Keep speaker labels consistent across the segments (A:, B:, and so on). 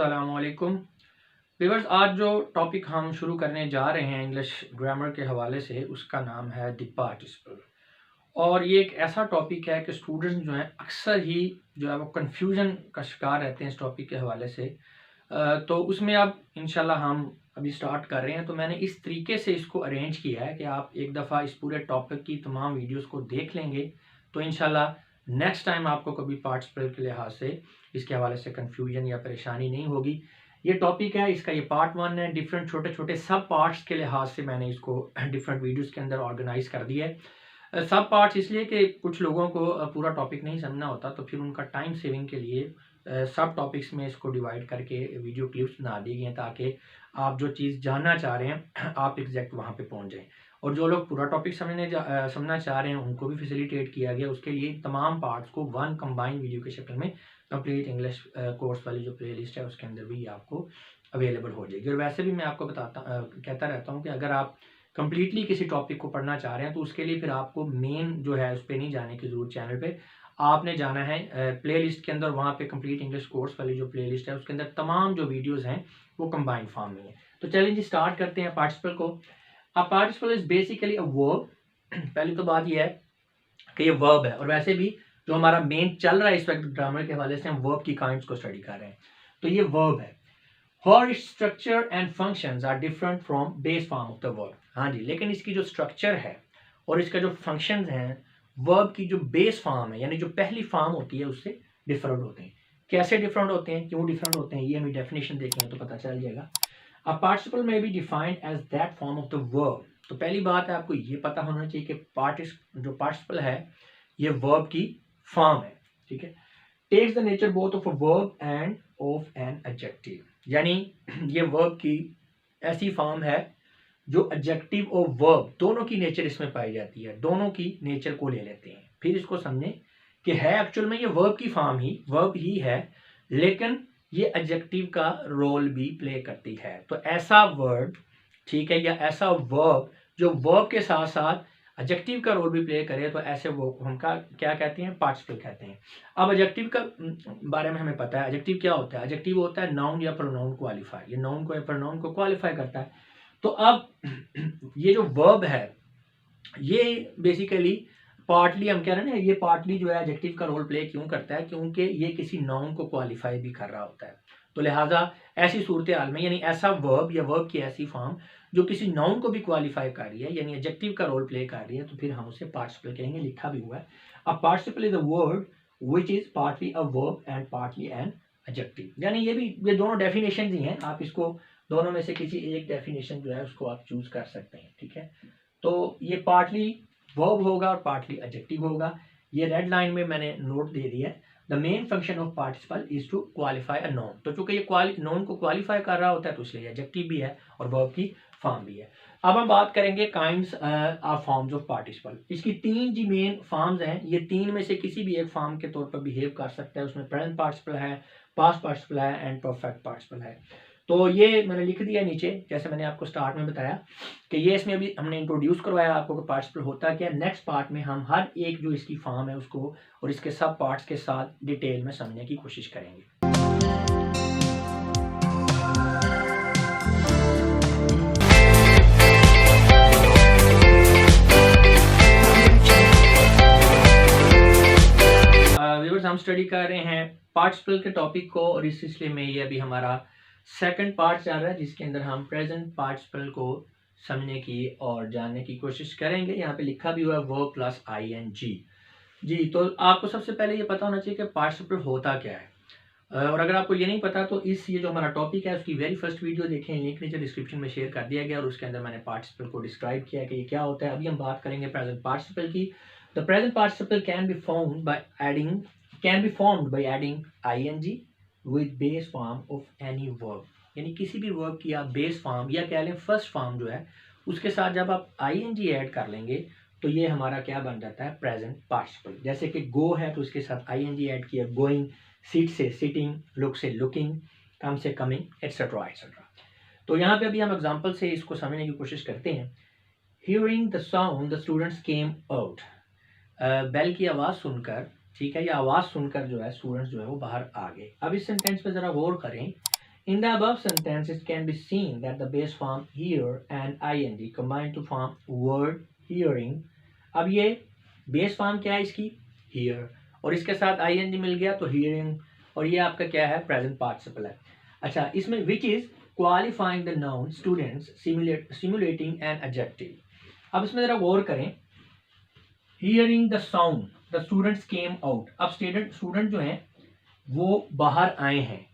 A: अस्सलामुअलैकुम व्यूअर्स। आज जो टॉपिक हम शुरू करने जा रहे हैं इंग्लिश ग्रामर के हवाले से, उसका नाम है द पार्टिसिपल। और ये एक ऐसा टॉपिक है कि स्टूडेंट जो हैं अक्सर ही जो है वो कन्फ्यूजन का शिकार रहते हैं इस टॉपिक के हवाले से। तो उसमें अब इंशाल्लाह हम अभी स्टार्ट कर रहे हैं। तो मैंने इस तरीके से इसको अरेंज किया है कि आप एक दफ़ा इस पूरे टॉपिक की तमाम वीडियोस को देख लेंगे तो इंशाल्लाह नेक्स्ट टाइम आपको कभी पार्टिसिपल के लिहाज से इसके हवाले से कन्फ्यूजन या परेशानी नहीं होगी। ये टॉपिक है, इसका ये पार्ट 1 है। डिफरेंट छोटे छोटे सब पार्ट्स के लिहाज से मैंने इसको डिफरेंट वीडियोस के अंदर ऑर्गेनाइज कर दिया है। सब पार्ट्स इसलिए कि कुछ लोगों को पूरा टॉपिक नहीं समझना होता, तो फिर उनका टाइम सेविंग के लिए सब टॉपिक्स में इसको डिवाइड करके वीडियो क्लिप्स बना दी गई हैं ताकि आप जो चीज़ जानना चाह रहे हैं आप एग्जैक्ट वहाँ पे पहुँच जाएं। और जो लोग पूरा टॉपिक समझना चाह रहे हैं उनको भी फैसिलिटेट किया गया। उसके लिए तमाम पार्ट्स को वन कंबाइंड वीडियो के शक्ल में कंप्लीट इंग्लिश कोर्स वाली जो प्लेलिस्ट है उसके अंदर भी आपको अवेलेबल हो जाएगी। और वैसे भी मैं आपको कहता रहता हूँ कि अगर आप कंप्लीटली किसी टॉपिक को पढ़ना चाह रहे हैं तो उसके लिए फिर आपको मेन जो है उस पर नहीं जाने की ज़रूरत। चैनल पे आपने जाना है प्लेलिस्ट के अंदर, वहाँ पे कंप्लीट इंग्लिश कोर्स वाली जो प्लेलिस्ट है उसके अंदर तमाम जो वीडियोज़ हैं वो कंबाइंड फॉर्म में है। तो चलिए जी स्टार्ट करते हैं पार्टिसिपल को। A participle is basically a verb. पहली तो बात यह है कि ये वर्ब है, और वैसे भी जो हमारा मेन चल रहा है इस वक्त ग्रामर के हवाले से हम वर्ब की काइंड्स को स्टडी कर रहे हैं। तो ये वर्ब है। Her structure and functions are different from base form of the verb। हाँ जी, लेकिन इसकी जो स्ट्रक्चर है और इसका जो फंक्शंस हैं वर्ब की जो बेस फॉर्म है यानी जो पहली फॉर्म होती है उससे डिफरेंट होते हैं। कैसे डिफरेंट होते हैं, क्यों डिफरेंट होते हैं, ये हमें डेफिनेशन देखेंगे तो पता चल जाएगा। A participle may be defined as that form of the verb. तो पहली बात है आपको ये पता होना चाहिए कि जो पार्टिसिपल है ये वर्ब की फॉर्म है। ठीक है। Takes the nature both of a verb and of an adjective. यानी ये वर्ब की ऐसी फॉर्म है जो एडजेक्टिव और वर्ब दोनों की नेचर इसमें पाई जाती है, दोनों की नेचर को ले लेते हैं। फिर इसको समझें कि है एक्चुअल में ये वर्ब की फॉर्म ही वर्ब ही है, लेकिन ये एडजेक्टिव का रोल भी प्ले करती है। तो ऐसा वर्ड, ठीक है, या ऐसा वर्ब जो वर्ब के साथ साथ एडजेक्टिव का रोल भी प्ले करे तो ऐसे वो हम क्या कहते हैं, पार्टिसिपल कहते हैं। अब एडजेक्टिव का बारे में हमें पता है। एडजेक्टिव क्या होता है? एडजेक्टिव होता है नाउन या प्रोनाउन क्वालिफाई। ये नाउन को या प्रोनाउन को क्वालिफाई करता है। तो अब ये जो वर्ब है ये बेसिकली पार्टली हम कह रहे हैं ना, ये पार्टली जो है एडजेक्टिव का रोल प्ले क्यों करता है, क्योंकि ये किसी नाउन को क्वालिफाई भी कर रहा होता है। तो लिहाजा ऐसी सूरत हाल में यानी ऐसा वर्ब या वर्ब की ऐसी फॉर्म जो किसी नाउन को भी क्वालिफाई कर रही है यानी एडजेक्टिव का रोल प्ले कर रही है, तो फिर हम उसे पार्टिसिपल कहेंगे। लिखा भी हुआ है, a participle is a word which is partly a verb and partly an adjective. यानी ये दोनों डेफिनेशन ही हैं, आप इसको दोनों में से किसी एक डेफिनेशन जो है उसको आप चूज कर सकते हैं। ठीक है। तो ये पार्टली वर्ब होगा और पार्टली एडजेक्टिव होगा। ये रेड लाइन में मैंने नोट दे दिया है। The main function of participle is to qualify a noun. तो चूंकि ये नाउन को क्वालिफाई कर रहा होता है तो इसलिए एडजेक्टिव भी है और वर्ब की फॉर्म भी है। अब हम बात करेंगे kinds of forms of participle. इसकी तीन जी मेन फॉर्म्स हैं। ये तीन में से किसी भी एक फॉर्म के तौर पर बिहेव कर सकता है। उसमें प्रेजेंट पार्टिसिपल है, पास्ट पार्टिसिपल है एंड परफेक्ट पार्टिसिपल है। तो ये मैंने लिख दिया नीचे, जैसे मैंने आपको स्टार्ट में बताया कि ये इसमें अभी हमने इंट्रोड्यूस करवाया आपको कि पार्टिसिपल होता क्या। नेक्स्ट पार्ट में हम हर एक जो इसकी फॉर्म है उसको और इसके सब पार्ट्स के साथ डिटेल में समझने की कोशिश करेंगे। व्यूअर्स, हम स्टडी कर रहे हैं पार्टिसिपल के टॉपिक को और इस सिलसिले में ये अभी हमारा सेकंड पार्ट चल रहा है जिसके अंदर हम प्रेजेंट पार्टिसिपल को समझने की और जानने की कोशिश करेंगे। यहाँ पे लिखा भी हुआ है वर्ब प्लस आईएनजी। जी, तो आपको सबसे पहले ये पता होना चाहिए कि पार्टिसिपल होता क्या है। और अगर आपको ये नहीं पता तो ये जो हमारा टॉपिक है उसकी वेरी फर्स्ट वीडियो देखें, लिंक नीचे डिस्क्रिप्शन में शेयर कर दिया गया और उसके अंदर मैंने पार्टिसिपल को डिस्क्राइब किया कि ये क्या होता है। अभी हम बात करेंगे प्रेजेंट पार्टिसिपल की। The present participle can be formed by adding ING with base form of any verb. यानी किसी भी वर्ब की आप बेस फॉर्म या कह लें फर्स्ट फॉर्म जो है उसके साथ जब आप आईएनजी ऐड कर लेंगे तो ये हमारा क्या बन जाता है, प्रेजेंट पार्टिसिपल। जैसे कि गो है तो उसके साथ आईएनजी ऐड किया, गोइंग, सीट से सिटिंग, लुक से लुकिंग, कम से कमिंग, एटसेट्रा एटसेट्रा। तो यहाँ पे अभी हम एग्जांपल से इसको समझने की कोशिश करते हैं। Hearing the sound the students came out. Bell की आवाज़ सुनकर, ठीक है, ये आवाज़ सुनकर जो है स्टूडेंट्स जो है वो बाहर आ गए। अब इस सेंटेंस पे ज़रा गौर करें In the above sentence, it can be seen that the base form hear and ing combine to form word hearing. अब ये बेस फॉर्म क्या है इसकी? hear, और इसके साथ ing मिल गया तो hearing, और ये आपका क्या है? प्रेजेंट पार्टिसिपल है। अच्छा, इसमें which is qualifying the noun students simulating an adjective। अब इसमें जरा गौर करें, hearing the sound the students came out। अब स्टूडेंट जो हैं वो बाहर आए हैं।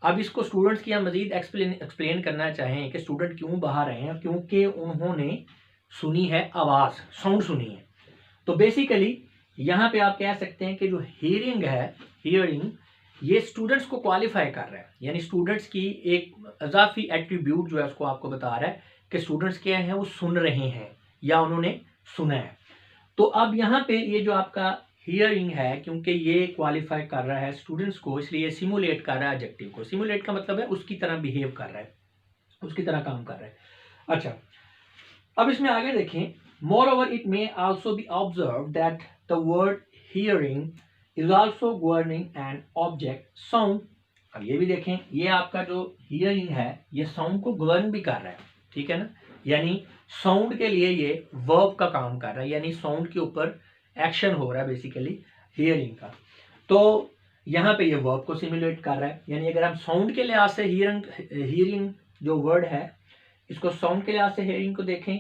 A: अब इसको स्टूडेंट्स की हम मजीद एक्सप्लेन करना चाहें कि स्टूडेंट क्यों बाहर आए हैं, क्योंकि उन्होंने सुनी है आवाज़, साउंड सुनी है। तो बेसिकली यहाँ पे आप कह सकते हैं कि जो हियरिंग है, हियरिंग ये स्टूडेंट्स को क्वालिफाई कर रहा है, यानी स्टूडेंट्स की एक अजाफी एट्रीब्यूट जो है उसको आपको बता रहा है कि स्टूडेंट्स क्या हैं, वो सुन रहे हैं या उन्होंने सुना है। तो अब यहाँ पे ये जो आपका हियरिंग है, क्योंकि ये क्वालिफाई कर रहा है स्टूडेंट्स को, इसलिए सिमुलेट कर रहा है एडजेक्टिव को। सिमुलेट का मतलब है उसकी तरह बिहेव कर रहा है, उसकी तरह काम कर रहा है। अच्छा, अब इसमें आगे देखें, more over it may also B observe that the word hearing is also governing an object sound. अब ये भी देखें, ये आपका जो हियरिंग है ये साउंड को गवर्न भी कर रहा है, ठीक है ना, यानी साउंड के लिए ये वर्ब का काम कर रहा है, यानी साउंड के ऊपर एक्शन हो रहा है बेसिकली हियरिंग का। तो यहाँ पे ये वर्ब को सिमुलेट कर रहा है, यानी अगर हम साउंड के लिहाज से हियरिंग जो वर्ड है इसको साउंड के लिहाज से हियरिंग को देखें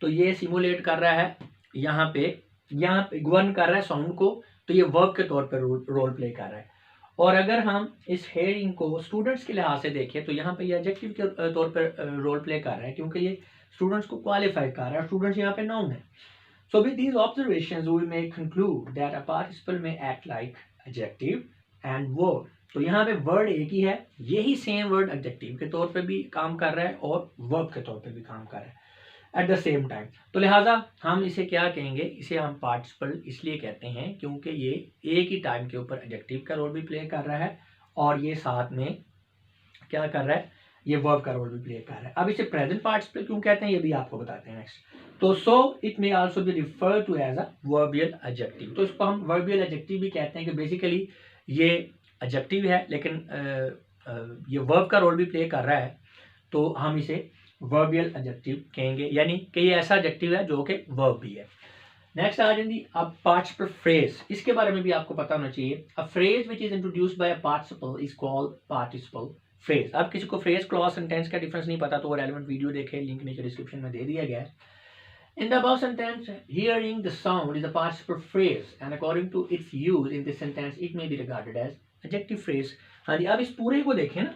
A: तो ये सिमुलेट कर रहा है, यहाँ पे गवर्न कर रहा है साउंड को, तो ये वर्ब के तौर पर रोल प्ले कर रहा है। और अगर हम इस हियरिंग को स्टूडेंट्स के लिहाज से देखें तो यहाँ पे ये एडजेक्टिव के तौर पर रोल प्ले कर रहा है, क्योंकि ये स्टूडेंट्स को क्वालिफाई कर रहा है, स्टूडेंट्स यहाँ पे नाउन है। So with these observations, we may conclude that a participle may act like adjective and verb। तो यहाँ पे वर्ड एक ही है, यही सेम वर्ड एडजेक्टिव के तौर पे भी काम कर रहा है और वर्ब के तौर पे भी काम कर रहा है एट द सेम टाइम। तो लिहाजा हम इसे क्या कहेंगे, इसे हम पार्टिसिपल इसलिए कहते हैं क्योंकि ये एक ही टाइम के ऊपर एडजेक्टिव का रोल भी प्ले कर रहा है और ये साथ में क्या कर रहा है, ये वर्ब का रोल भी प्ले कर रहा है। अब इसे प्रेजेंट पार्टिसिपल क्यों कहते हैं ये भी आपको बताते हैं नेक्स्ट। तो so it may also be refer to as a verbal adjective. तो इसको हम वर्बियल एडजेक्टिव भी कहते हैं कि बेसिकली ये एडजेक्टिव है लेकिन ये वर्ब का रोल भी प्ले कर रहा है, तो हम इसे वर्बियल एडजेक्टिव कहेंगे, यानी कि ये ऐसा एडजेक्टिव है जो कि वर्ब भी है। नेक्स्ट आ जाएंगी अब पार्टिसिपल फ्रेज। इसके बारे में भी आपको पता होना चाहिए। A phrase which is introduced by a participle is called participle phrase. अब किसी को फ्रेज, क्लॉज, सेंटेंस का डिफरेंस नहीं पता तो वो रेलेवेंट वीडियो देखे, लिंक नीचे डिस्क्रिप्शन में दे दिया गया है। In the above sentence, hearing the sound is a participle phrase, and according to its use in this sentence, it may be regarded as adjective phrase। हाँ जी, अब इस पूरे को देखें ना,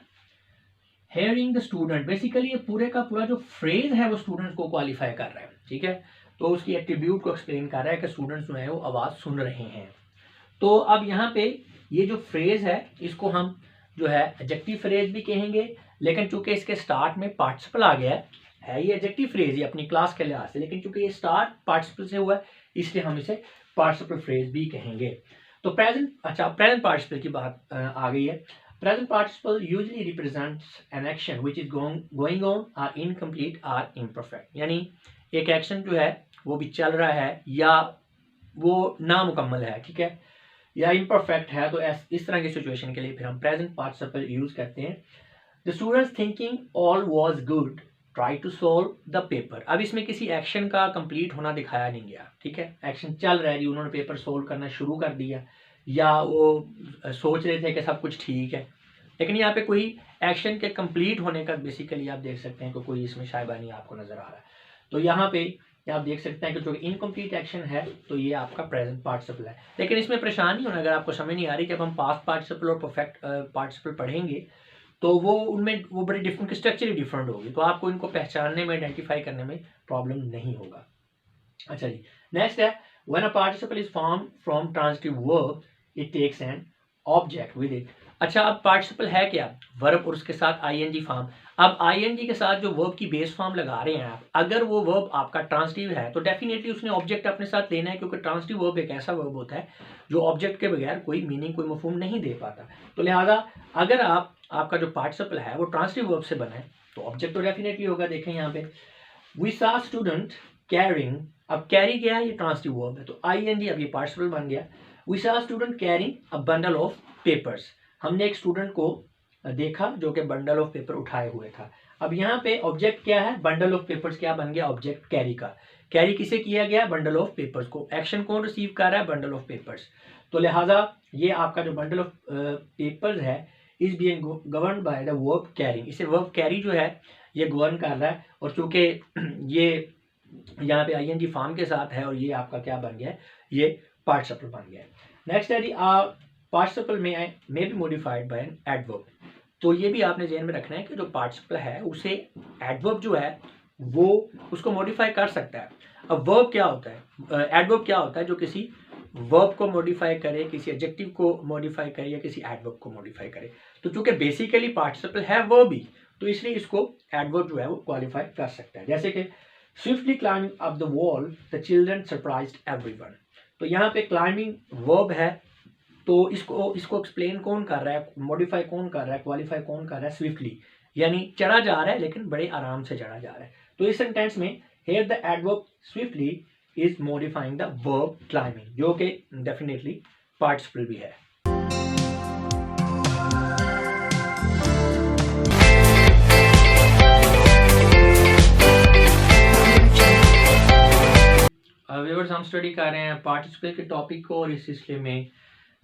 A: hearing the student, बेसिकली ये पूरे का पूरा जो फ्रेज है वो स्टूडेंट को क्वालिफाई कर रहा है, ठीक है, तो उसकी एट्रीब्यूट को एक्सप्लेन कर रहा है कि स्टूडेंट्स जो है वो आवाज़ सुन रहे हैं। तो अब यहाँ पे ये जो फ्रेज है इसको हम जो है एडजेक्टिव फ्रेज भी कहेंगे, लेकिन चूंकि इसके स्टार्ट में पार्टिसिपल आ गया है ये एडजेक्टिव फ्रेज ही अपनी क्लास के लिहाज से, लेकिन चूंकि ये स्टार्ट पार्टिसिपल से हुआ है इसलिए हम इसे पार्टिसिपल फ्रेज भी कहेंगे। तो प्रेजेंट, अच्छा प्रेजेंट पार्टिसिपल की बात आ गई है। Present participle usually represents an action which is going on or incomplete or imperfect, यानी एक एक्शन जो है वो भी चल रहा है या वो नामुकम्मल है, ठीक है, या इम्परफेक्ट है, तो इस तरह की सिचुएशन के लिए फिर हम प्रेजेंट पार्टिसिपल यूज करते हैं। The students thinking all was good try to solve the paper. अब इसमें किसी एक्शन का कंप्लीट होना दिखाया नहीं गया, ठीक है, एक्शन चल रहा है जी, उन्होंने पेपर सोल्व करना शुरू कर दिया या वो सोच रहे थे कि सब कुछ ठीक है, लेकिन यहाँ पे कोई एक्शन के कंप्लीट होने का बेसिकली आप देख सकते हैं कि कोई इसमें शायबानी आपको नजर आ रहा है। तो यहाँ पे आप देख सकते हैं कि जो इनकम्प्लीट एक्शन है तो ये आपका प्रेजेंट पार्टिसिपल है, लेकिन इसमें परेशान नहीं होना अगर आपको समझ नहीं आ रही कि अब हम पास्ट पार्टिसिपल और परफेक्ट पार्टिसिपल पढ़ेंगे तो वो उनमें वो बड़ी डिफरेंट स्ट्रक्चर ही डिफरेंट होगी, तो आपको इनको पहचानने में, आइडेंटिफाई करने में प्रॉब्लम नहीं होगा। अच्छा जी, नेक्स्ट है when a participle is form from transitive verb it takes an object with it. अच्छा, अब पार्टिसिपल है क्या, वर्ब और उसके साथ आईएनजी फॉर्म। अब आईएनजी के साथ जो वर्ब की बेस फॉर्म लगा रहे हैं आप, अगर वो वर्ब आपका ट्रांजिटिव है तो डेफिनेटली उसने ऑब्जेक्ट अपने साथ लेना है, क्योंकि ट्रांजिटिव वर्ब एक ऐसा वर्ब होता है जो ऑब्जेक्ट के बगैर कोई मीनिंग, कोई मफहूम नहीं दे पाता। तो लिहाजा अगर आपका जो पार्टिसिपल है वो ट्रांजिटिव वर्ब से बना है तो ऑब्जेक्ट तो डेफिनेटली होगा। देखें यहाँ पे वी सा स्टूडेंट कैरिंग, अब कैरी क्या है, ये ट्रांजिटिव वर्ब है, तो आईएनजी अब ये पार्टिसिपल बन गया। We saw student carrying a bundle of papers, हमने एक स्टूडेंट को देखा जो कि बंडल ऑफ पेपर उठाए हुए था। अब यहाँ पे ऑब्जेक्ट क्या है, बंडल ऑफ पेपर्स क्या बन गया, ऑब्जेक्ट कैरी का। कैरी किसे किया गया, बंडल ऑफ पेपर्स को। एक्शन कौन रिसीव कर रहा है, बंडल ऑफ पेपर्स। तो लिहाजा ये आपका जो बंडल ऑफ पेपर्स है is being govern by the verb carrying, इसे वर्ब कैरी जो है ये गवर्न कर रहा है। और चूंकि ये यहाँ पे आईएनजी फॉर्म के साथ है और ये आपका क्या बन गया है, ये पार्टिसिपल बन गया है। नेक्स्ट है जी participle may B modified by an adverb. तो ये भी आपने ध्यान में रखना है कि जो पार्टिसिपल है उसे एडवर्ब जो है वो उसको मॉडिफाई कर सकता है। अब वर्ब क्या होता है, एडवर्ब क्या होता है, जो किसी वर्ब को मॉडिफाई करे, किसी एडजेक्टिव को मॉडिफाई करे या किसी एडवर्ब को मॉडिफाई करे। तो चूंकि बेसिकली पार्टिसिपल है वर्ब ही, तो इसलिए इसको एडवर्ब जो है वो क्वालिफाई कर सकता है। जैसे कि swiftly climbing up the wall the children surprised everyone. तो यहाँ पे क्लाइंबिंग वर्ब है, तो इसको एक्सप्लेन कौन कर रहा है, मॉडिफाई कौन कर रहा है, क्वालिफाई कौन कर रहा है, स्विफ्टली, यानी चढ़ा जा रहा है लेकिन बड़े आराम से चढ़ा जा रहा है। तो इस सेंटेंस में here the adverb swiftly is modifying the verb climbing, जो कि डेफिनेटली पार्टिसिपल भी है। व्यूअर्स हम स्टडी कर रहे हैं पार्टिसिपल के टॉपिक को, और इस सिलसिले में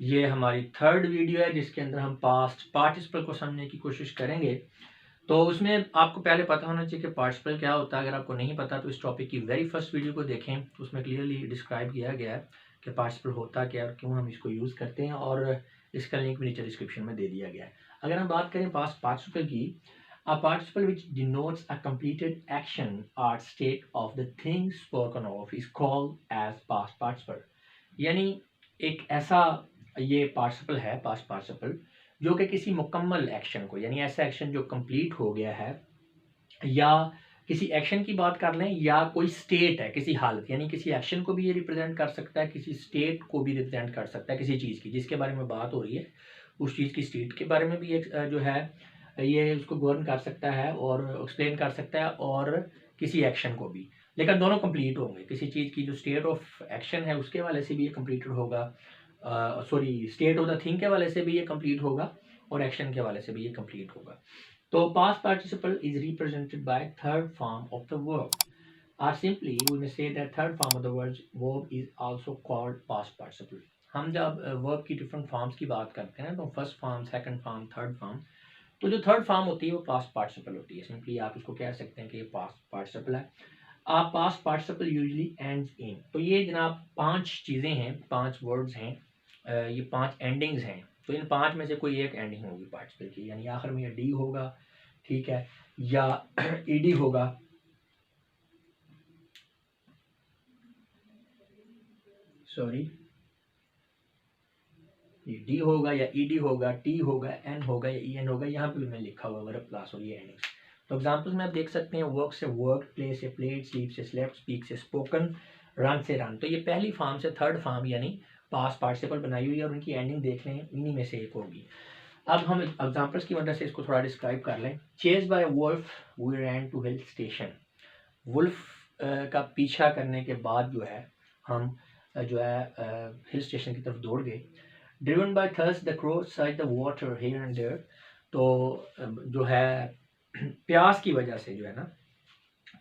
A: ये हमारी थर्ड वीडियो है जिसके अंदर हम पास्ट पार्टिसिपल को समझने की कोशिश करेंगे। तो उसमें आपको पहले पता होना चाहिए कि पार्टिसिपल क्या होता है। अगर आपको नहीं पता तो इस टॉपिक की वेरी फर्स्ट वीडियो को देखें, उसमें क्लियरली डिस्क्राइब किया गया है कि पार्टिसिपल होता क्या है, क्यों हम इसको यूज़ करते हैं, और इसका लिंक भी नीचे डिस्क्रिप्शन में दे दिया गया है। अगर हम बात करें पास्ट पार्टिसिपल की, a participle which denotes a completed action or state of the thing spoken of is called as past participle। यानी एक ऐसा ये पार्टिसिपल है पास्ट पार्टिसिपल जो कि किसी मुकम्मल एक्शन को, यानी ऐसा एक्शन जो कंप्लीट हो गया है, या किसी एक्शन की बात कर लें, या कोई स्टेट है, किसी हालत, यानी किसी एक्शन को भी ये रिप्रेजेंट कर सकता है, किसी स्टेट को भी रिप्रेजेंट कर सकता है, किसी चीज़ की जिसके बारे में बात हो रही है उस चीज़ की स्टेट के बारे में भी एक जो है ये उसको गवर्न कर सकता है और एक्सप्लेन कर सकता है, और किसी एक्शन को भी, लेकिन दोनों कंप्लीट होंगे। किसी चीज़ की जो स्टेट ऑफ एक्शन है उसके वाले से भी ये कंप्लीटेड होगा, स्टेट ऑफ द थिंग के वाले से भी ये कंप्लीट होगा, और एक्शन के वाले से भी ये कंप्लीट होगा। तो past participle is represented by third form of the verb, और simply we may say that third form of the verb is also called past participle. हम जब वर्ब की डिफरेंट फॉर्म्स की बात करते हैं तो first form, second form, third form, तो जो थर्ड फॉर्म होती है वो पास्ट पार्टिसिपल होती है। सिंपली आप उसको कह सकते हैं कि ये पास्ट पार्टिसिपल है। आप past participle usually ends in, तो ये जनाब 5 चीज़ें हैं, 5 वर्ड्स हैं, ये 5 एंडिंग्स हैं। तो इन 5 में से कोई एक एंडिंग होगी पार्टिसिपल की, यानी आखिर में ये डी होगा, ठीक है, या ईडी होगा, सॉरी ये डी होगा या ईडी होगा, टी होगा, एन होगा या ई एन होगा। यहाँ पे भी मैं लिखा हुआ वर्ब क्लास और ये एंडिंग्स। तो एग्जांपल्स में आप देख सकते हैं वर्क से वर्क, प्ले से प्लेड, स्लीप से स्लेप्ट, स्पीक से स्पोकन, रन से रन। तो ये पहली फॉर्म से थर्ड फॉर्म यानी पास्ट पार्टिसिपल बनाई हुई है, और उनकी एंडिंग देख लें, इन्हीं में से एक होगी। अब हम एग्जांपल्स की मदद से इसको थोड़ा डिस्क्राइब कर लें। Chase by wolf we ran to hill station. Wolf का पीछा करने के बाद जो है हम जो है हिल स्टेशन की तरफ दौड़ गए। Driven by thirst the crow search the water here and there. तो जो है प्यास की वजह से जो है ना,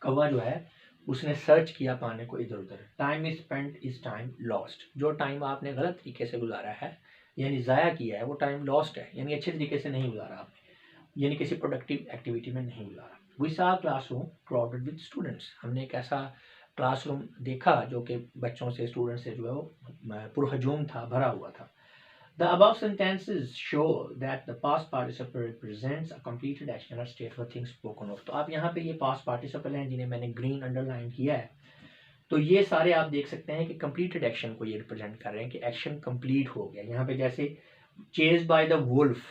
A: कौवा जो है उसने सर्च किया पाने को इधर उधर। Time is spent is time lost. जो टाइम आपने गलत तरीके से गुजारा है, यानी ज़ाया किया है, वो टाइम लॉस्ट है, यानी अच्छे तरीके से नहीं गुजारा आपने, यानी किसी प्रोडक्टिव एक्टिविटी में नहीं गुजारा। We saw classroom crowded with students. हमने एक ऐसा क्लासरूम देखा जो कि बच्चों से, स्टूडेंट से जो है वो पुरहजूम था, भरा हुआ था। The above sentences show that the past participle represents a completed action or state for things spoken of। तो आप यहाँ पे ये past participle हैं जिन्हें मैंने green underline किया है, तो ये सारे आप देख सकते हैं कि completed action को ये रिप्रेजेंट कर रहे हैं कि action complete हो गया। यहाँ पे जैसे chased by the wolf,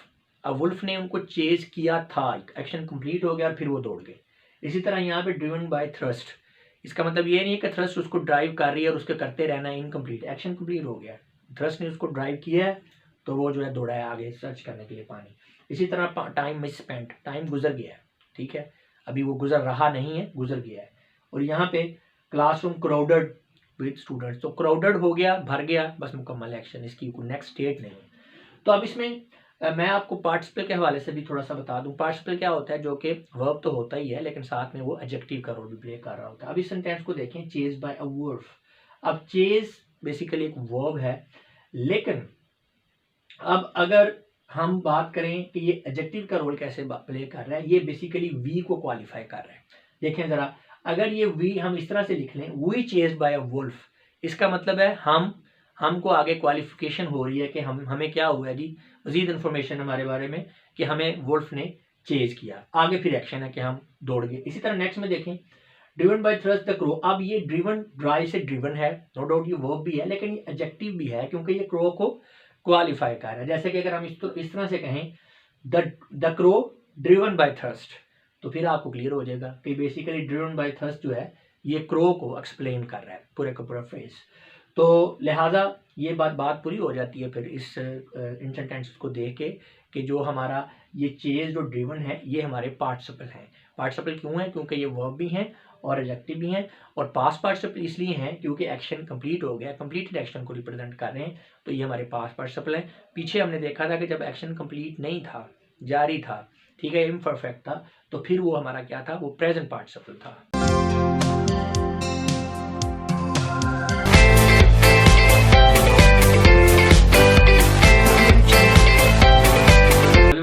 A: अब wolf ने उनको chase किया था, action complete हो गया और फिर वो दौड़ गए। इसी तरह यहाँ पे driven by thrust, इसका मतलब ये नहीं है कि thrust उसको ड्राइव कर रही है और उसके करते रहना है, इनकम्प्लीट, एक्शन कंप्लीट हो गया। thrust ने उसको ड्राइव किया है तो वो जो है दौड़ा है आगे सर्च करने के लिए पानी। इसी तरह टाइम मिस स्पेंट, टाइम गुजर गया है, ठीक है, अभी वो गुजर रहा नहीं है, गुजर गया है। और यहाँ पे क्लासरूम क्राउडेड विद स्टूडेंट्स, तो क्राउडेड हो गया, भर गया, बस मुकम्मल एक्शन, इसकी कोई नेक्स्ट स्टेट नहीं है। तो अब इसमें मैं आपको पार्टिसिपल के हवाले से भी थोड़ा सा बता दूं। पार्टिसिपल क्या होता है, जो कि वर्ब तो होता ही है लेकिन साथ में वो एडजेक्टिव का रोल भी प्ले कर रहा होता है। अब इस सेंटेंस को देखें, चेज बाय अ वुल्फ। अब चेज बेसिकली एक वर्ब है, लेकिन अब अगर हम बात करें कि ये एडजेक्टिव का रोल कैसे प्ले कर रहा है, ये बेसिकली वी को क्वालिफाई कर रहा है। देखें जरा, अगर ये वी हम इस तरह से लिख लें, we chase by a wolf, इसका मतलब है हमको आगे क्वालिफिकेशन हो रही है कि हमें क्या हुआ है जी, मजीद इंफॉर्मेशन हमारे बारे में कि हमें वुल्फ ने चेज किया। आगे फिर एक्शन है कि हम दौड़ गए। इसी तरह नेक्स्ट में देखें, driven by thrust the crow. अब ये ड्रिवन ड्राइव से ड्रिवन है, नो डाउट ये वर्ब भी है, लेकिन ये एडजेक्टिव भी है क्योंकि ये क्रो को क्वालिफाई कर रहा है। जैसे कि अगर हम इस तरह से कहें, the crow driven by thrust, तो फिर आपको क्लियर हो जाएगा कि बेसिकली ड्रिवन बाय थ्रस्ट जो है ये क्रो को एक्सप्लेन कर रहा है, पूरे का पूरा फ्रेज। तो लिहाजा ये बात पूरी हो जाती है फिर इस इन सेंटेंसेस को देख के कि जो हमारा ये चेज जो ड्रिवन है ये हमारे पार्टिसिपल हैं। पार्टिसिपल क्यों है? क्योंकि ये वर्ब भी हैं और एडजेक्टिव भी हैं, और पास्ट पार्टिसिपल इसलिए हैं क्योंकि एक्शन कंप्लीट हो गया, कंप्लीटेड एक्शन को रिप्रेजेंट कर रहे हैं, तो ये हमारे पास्ट पार्टिसिपल हैं। पीछे हमने देखा था कि जब एक्शन कंप्लीट नहीं था, जारी था, ठीक है, इम्परफेक्ट था, तो फिर वो हमारा क्या था, वो प्रेजेंट पार्टिसिपल था।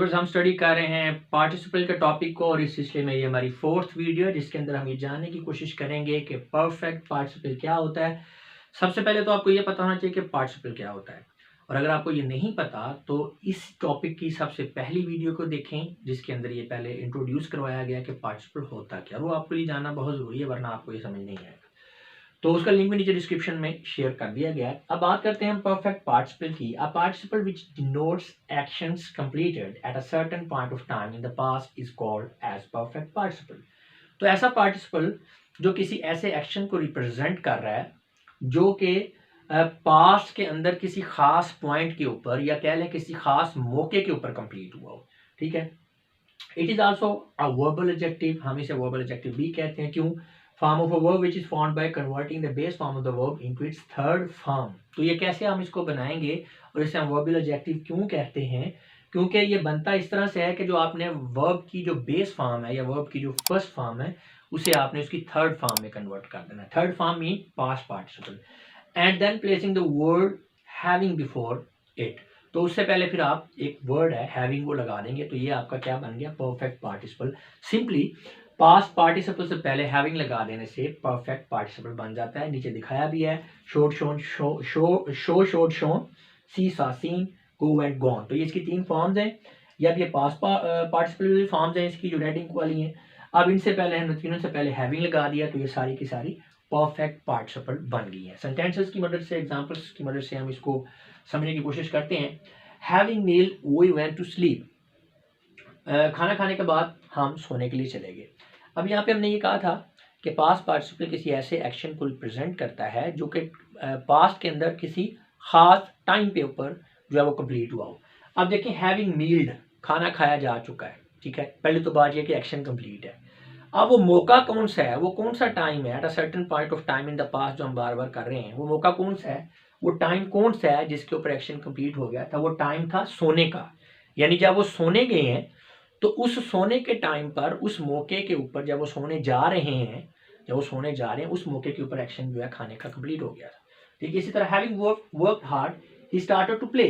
A: हम स्टडी कर रहे हैं पार्टिसिपल के टॉपिक को, और इस सिलसिले में ये हमारी 4th वीडियो है जिसके अंदर हम ये जानने की कोशिश करेंगे कि परफेक्ट पार्टिसिपल क्या होता है। सबसे पहले तो आपको ये पता होना चाहिए कि पार्टिसिपल क्या होता है, और अगर आपको ये नहीं पता तो इस टॉपिक की सबसे पहली वीडियो को देखें जिसके अंदर ये पहले इंट्रोड्यूस करवाया गया कि पार्टिसिपल होता क्या, वो आपको ये जानना बहुत ज़रूरी है, वरना आपको ये समझ नहीं आएगा। तो उसका लिंक भी नीचे डिस्क्रिप्शन में शेयर कर दिया गया है। अब बात करते हैं हम परफेक्ट पार्टिसिपल की। A participle which denotes actions completed at a certain point of time in the past is called as perfect participle. तो ऐसा पार्टिसिपल जो किसी ऐसे एक्शन को रिप्रेजेंट कर रहा है जो कि पास्ट के अंदर किसी खास पॉइंट के ऊपर, या कह लें किसी खास मौके के ऊपर कंप्लीट हुआ हो, ठीक है। It is also a verbal adjective, हम इसे वर्बल एडजेक्टिव भी कहते हैं। क्यों? Form of a verb which is formed by converting the base form of the verb into its third form. तो ये कैसे हम इसको बनाएंगे और इसे हम वर्बल एडजेक्टिव क्यों कहते हैं? क्योंकि ये बनता इस तरह से है कि जो आपने वर्ब की जो बेस फॉर्म है या वर्ब की जो फर्स्ट फॉर्म है उसे आपने उसकी थर्ड फॉर्म में कन्वर्ट कर देना। Third form mean past participle, and then placing the word having before it. तो उससे पहले फिर आप एक वर्ड है हैविंग वो लगा देंगे, तो ये आपका क्या बन गया, perfect participle. Simply past participle से पहले हैविंग लगा देने से परफेक्ट पार्टिसिपल बन जाता है। नीचे दिखाया भी है, शोड शोन, शोड शोन, सी सा सीन, गो एंड गॉन। तो ये इसकी 3 फॉर्म्स हैं, या ये पास्ट पार्टिसिपल फॉर्म्स हैं इसकी जो रेडिंग वाली हैं। अब इनसे पहले हमने तीनों से पहले हैविंग लगा दिया, तो ये सारी की सारी परफेक्ट पार्टिसिपल बन गई है। सेंटेंसेस की मदद से, एग्जांपल्स की मदद से हम इसको समझने की कोशिश करते हैं। Having meal we went to sleep, खाना खाने के बाद हम सोने के लिए चले गए। अब यहाँ पे हमने ये कहा था कि पास्ट पार्टिसिपल किसी ऐसे एक्शन को रिप्रेजेंट करता है जो कि पास्ट के अंदर किसी खास टाइम पे ऊपर जो है वो कंप्लीट हुआ हो। अब देखें, हैविंग मील्ड, खाना खाया जा चुका है, ठीक है। पहले तो बात ये कि एक्शन कंप्लीट है। अब वो मौका कौन सा है, वो कौन सा टाइम है, eight a certain point of time in the past, जो हम बार बार कर रहे हैं, वो मौका कौन सा है, वो टाइम कौन सा है जिसके ऊपर एक्शन कंप्लीट हो गया था। वो टाइम था सोने का, यानी जब वो सोने गए हैं तो उस सोने के टाइम पर, उस मौके के ऊपर, जब वो सोने जा रहे हैं, उस मौके के ऊपर एक्शन जो है खाने का कंप्लीट हो गया था। ठीक है। इसी तरह having work hard he started to play,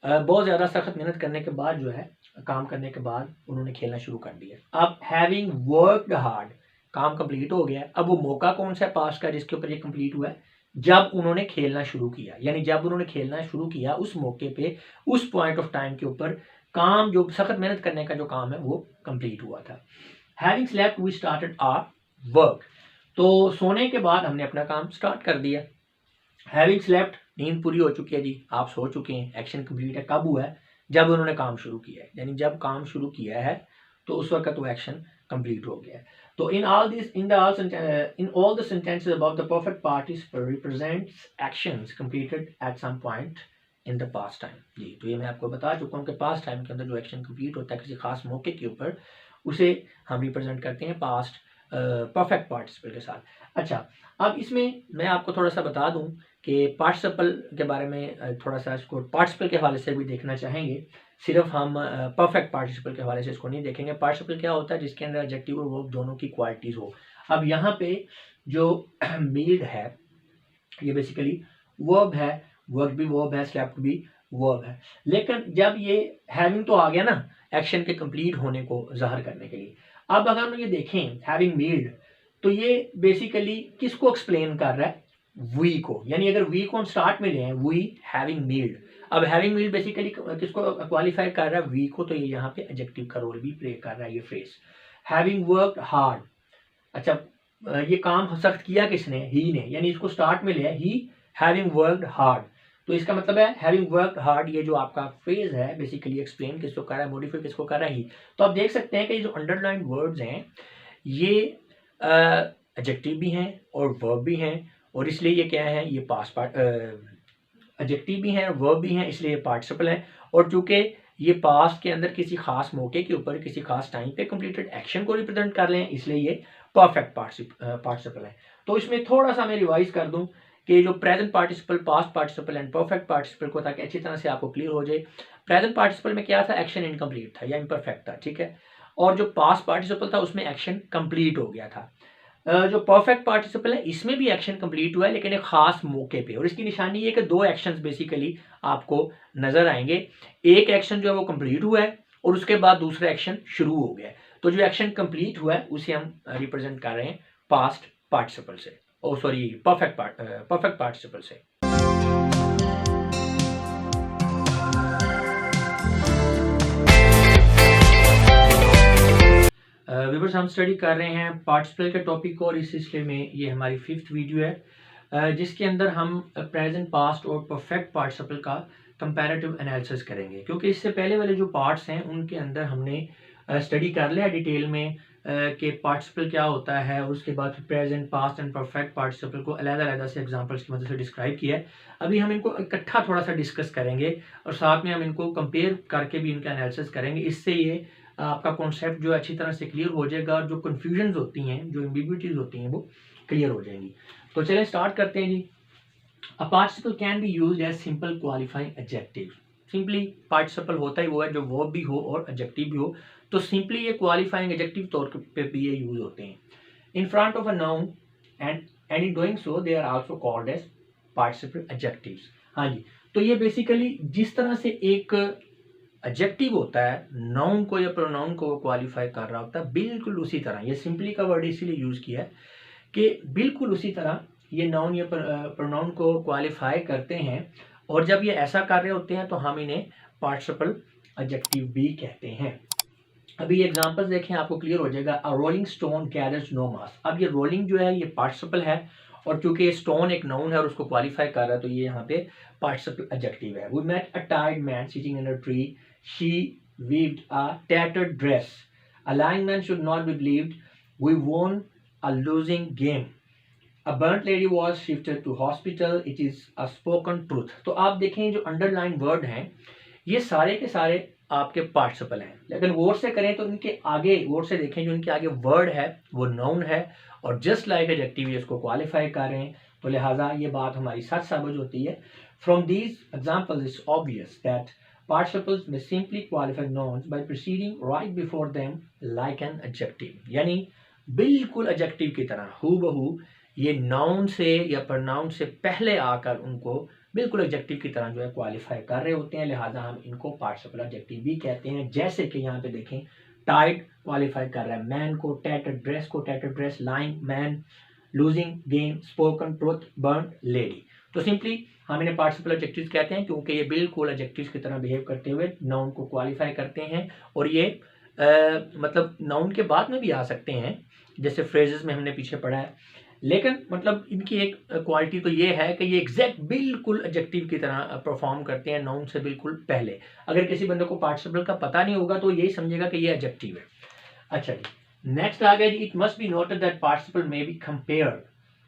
A: बहुत ज़्यादा सख्त मेहनत करने के बाद जो है, काम करने के बाद उन्होंने खेलना शुरू कर दिया। अब हैविंग वर्कड हार्ड, काम कंप्लीट हो गया। अब वो मौका कौन सा है पास्ट का जिसके ऊपर ये कंप्लीट हुआ है, जब उन्होंने खेलना शुरू किया, यानी जब उन्होंने खेलना शुरू किया उस मौके पे, उस पॉइंट ऑफ टाइम के ऊपर काम, जो सख्त मेहनत करने का जो काम है वो कंप्लीट हुआ था। Having slept we started our work, तो सोने के बाद हमने अपना काम स्टार्ट कर दिया। हैविंग स्लेप्ट, नींद पूरी हो चुकी है जी, आप सो चुके हैं, एक्शन कंप्लीट है। कब हुआ है? जब उन्होंने काम शुरू किया है, यानी जब काम शुरू किया है तो उस वक्त वो एक्शन कंप्लीट हो गया है। तो in all the sentences above, the perfect participle represents actions completed at some point in the past time। जी, तो ये मैं आपको बता चुका हूँ कि पास्ट टाइम के अंदर जो एक्शन कंप्लीट होता है किसी खास मौके के ऊपर, उसे हम रिप्रेजेंट करते हैं पास्ट परफेक्ट पार्टिसिपल के साथ। अच्छा, अब इसमें मैं आपको थोड़ा सा बता दूं कि पार्टिसिपल के बारे में थोड़ा सा इसको पार्टिसिपल के हवाले से भी देखना चाहेंगे। सिर्फ हम परफेक्ट पार्टिसिपल के हवाले से इसको नहीं देखेंगे। पार्टिसिपल क्या होता है? जिसके अंदर एडजेक्टिव और वर्ब दोनों की क्वालिटीज़ हो। अब यहाँ पे जो मील्ड है ये बेसिकली वर्ब है, वर्क भी वर्ब है, स्लेप्ट भी वर्ब है। लेकिन जब ये हैविंग तो आ गया ना एक्शन के कंप्लीट होने को ज़ाहिर करने के लिए। अब अगर हम ये देखें हैविंग मील्ड, तो ये बेसिकली किसको एक्सप्लेन कर रहा है? वी को। यानी अगर वी को हम स्टार्ट में ले आए, वी हैविंग मील्ड। अब हैविंग मील्ड बेसिकली किसको क्वालिफाई कर रहा है? वी को। तो ये यहाँ पे एडजेक्टिव का रोल भी प्ले कर रहा है ये फ्रेज। हैविंग वर्कड हार्ड, अच्छा ये काम सख्त किया किसने? ही ने। यानी इसको स्टार्ट में लिया, ही हैविंग वर्कड हार्ड। तो इसका मतलब है हैविंग वर्कड हार्ड, ये जो आपका फ्रेज है बेसिकली एक्सप्लेन किसको कर रहा है? मॉडिफाई किसको कर रहा है? ही। तो आप देख सकते हैं कि ये जो अंडरलाइन वर्ड्स हैं ये एडजेक्टिव भी हैं और वर्ब भी हैं, और इसलिए ये क्या है? ये पास्ट पार्ट एडजेक्टिव भी हैं, वर्ब भी हैं, इसलिए ये पार्टिसिपल है। और चूंकि ये पास्ट के अंदर किसी खास मौके के ऊपर किसी खास टाइम पे कंप्लीटेड एक्शन को रिप्रेजेंट कर रहे हैं, इसलिए ये परफेक्ट पार्टिसिपल है। तो इसमें थोड़ा सा मैं रिवाइज कर दूं कि जो present participle, past participle and perfect participle को, ताकि अच्छी तरह से आपको क्लियर हो जाए। प्रेजेंट पार्टिसिपल में क्या था? एक्शन इनकम्प्लीट था या इम्परफेक्ट था, ठीक है। और जो पास्ट पार्टिसिपल था उसमें एक्शन कंप्लीट हो गया था। जो परफेक्ट पार्टिसिपल है इसमें भी एक्शन कंप्लीट हुआ है, लेकिन एक खास मौके पे। और इसकी निशानी ये कि दो एक्शंस बेसिकली आपको नजर आएंगे। एक एक्शन जो है वो कंप्लीट हुआ है और उसके बाद दूसरा एक्शन शुरू हो गया है। तो जो एक्शन कंप्लीट हुआ है उसे हम रिप्रेजेंट कर रहे हैं पास्ट पार्टिसिपल से, ओ सॉरी परफेक्ट पार्टिसिपल से। व्यूअर्स हम स्टडी कर रहे हैं पार्टिसिपल के टॉपिक को, और इस सिलसिले में ये हमारी 5th वीडियो है जिसके अंदर हम प्रेजेंट, पास्ट और परफेक्ट पार्टिसिपल का कंपैरेटिव एनालिसिस करेंगे। क्योंकि इससे पहले वाले जो पार्ट्स हैं उनके अंदर हमने स्टडी कर लिया डिटेल में कि पार्टिसिपल क्या होता है, और उसके बाद present, past and perfect participle को अलग-अलग से एग्जांपल्स की मदद से डिस्क्राइब किया है। अभी हम इनको इकट्ठा थोड़ा सा डिस्कस करेंगे और साथ में हम इनको कंपेयर करके भी इनका एनालिसिस करेंगे। इससे ये आपका कॉन्सेप्ट जो अच्छी तरह से क्लियर हो जाएगा और जो कन्फ्यूजन होती हैं, जो एम्बिग्विटीज होती हैं, वो क्लियर हो जाएंगी। तो चलिए स्टार्ट करते हैं जी। A participle can be used as simple qualifying adjective. Simply participle होता ही वो है जो वर्ब भी हो और एडजेक्टिव भी हो। तो सिंपली ये क्वालिफाइंग एडजेक्टिव तौर पे भी ये यूज होते हैं in front of a noun, and in doing so they are also called as participle adjectives. हाँ जी, तो ये बेसिकली जिस तरह से एक एडजेक्टिव होता है नाउन को या प्रोनाउन को क्वालिफाई कर रहा होता है, बिल्कुल उसी तरह ये सिंपली का वर्ड इसीलिए यूज किया है कि बिल्कुल उसी तरह ये नाउन या प्रोनाउन को क्वालिफाई करते हैं। और जब ये ऐसा कर रहे होते हैं तो हम इन्हें पार्टिसिपल एडजेक्टिव भी कहते हैं। अभी एग्जांपल्स देखें आपको क्लियर हो जाएगा। अ रोलिंग स्टोन गैदर्स नो मास। अब ये रोलिंग जो है ये पार्टिसिपल है, और चूंकि स्टोन एक नाउन है और उसको क्वालिफाई कर रहा है तो ये यहाँ पे पार्टिसिपल एडजेक्टिव है। We met a tired man sitting under tree, she weaved a tattered dress. A lying man should not be believed. We won a losing game. A burnt lady was shifted to hospital. It is a spoken truth. तो आप देखें जो underline word हैं ये सारे के सारे आपके पार्टिसिपल हैं, लेकिन गौर से करें तो इनके आगे, गौर से देखें जो इनके आगे वर्ड है वो नाउन है, और जस्ट लाइक एडजेक्टिव इसको क्वालिफाई कर रहे हैं। तो लिहाजा ये बात हमारी सच साबित होती है। From these examples it's obvious that participles may simply qualify nouns by proceeding right before them like an adjective। यानी बिल्कुल एडजेक्टिव की तरह हूबहू ये नाउन से या प्रोनाउन से पहले आकर उनको बिल्कुल एडजेक्टिव की तरह जो है क्वालिफाई कर रहे होते हैं। लिहाजा हम इनको पार्टिसिपल एडजेक्टिव भी कहते हैं। जैसे कि यहाँ पे देखें टाइड क्वालिफाई कर रहा है मैन को, टैटर्ड ड्रेस को tattered dress, lying man, losing game, spoken truth, burn lady. तो सिंपली हम इन्हें पार्टिसिपल एडजेक्टिव्स कहते हैं क्योंकि ये बिल्कुल एडजेक्टिव्स की तरह बिहेव करते हुए नाउन को क्वालिफाई करते हैं। और ये मतलब नाउन के बाद में भी आ सकते हैं जैसे फ्रेजेस में हमने पीछे पढ़ा है, लेकिन मतलब इनकी एक क्वालिटी तो ये है कि ये एग्जैक्ट बिल्कुल एडजेक्टिव की तरह परफॉर्म करते हैं नाउन से बिल्कुल पहले। अगर किसी बंदे को पार्टिसिपल का पता नहीं होगा तो यही समझेगा कि ये एडजेक्टिव है। अच्छा जी, नेक्स्ट आ गया जी। It must be noted that participle may be compared,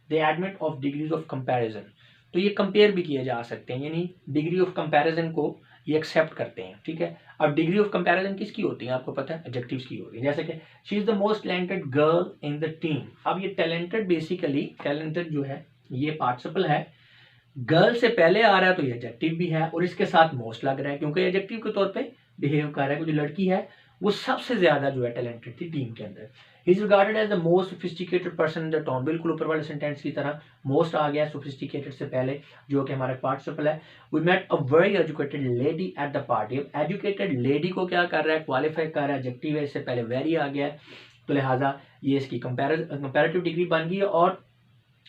A: they admit of degrees of comparison. तो ये कंपेयर भी किए जा सकते हैं, यानी डिग्री ऑफ कंपैरिजन को ये एक्सेप्ट करते हैं, ठीक है। अब डिग्री ऑफ कंपैरिजन किसकी होती है आपको पता है? एडजेक्टिव्स की होती है। जैसे कि she is the most talented girl in the team. अब ये टैलेंटेड बेसिकली, टैलेंटेड जो है ये पार्टिसिपल है, गर्ल से पहले आ रहा है तो ये एडजेक्टिव भी है और इसके साथ मोस्ट लग रहा है क्योंकि एडजेक्टिव के तौर पे बिहेव कर रहा है कि जो लड़की है वो सबसे ज्यादा जो है टैलेंटेड थी टीम के अंदर। He is regarded as the most sophisticated person in the town, बिल्कुल ऊपर वाले सेंटेंस की तरह मोस्ट आ गया सोफिस्टिकेटेड से पहले जो कि हमारा पार्टिसिपल है। We met a very educated lady at the party. Educated lady को क्या कर रहा है, क्वालिफाई कर रहा है, एडजेक्टिव है, इससे पहले वेरी आ गया है तो लिहाजा ये इसकी कंपैरेटिव डिग्री बन गई है और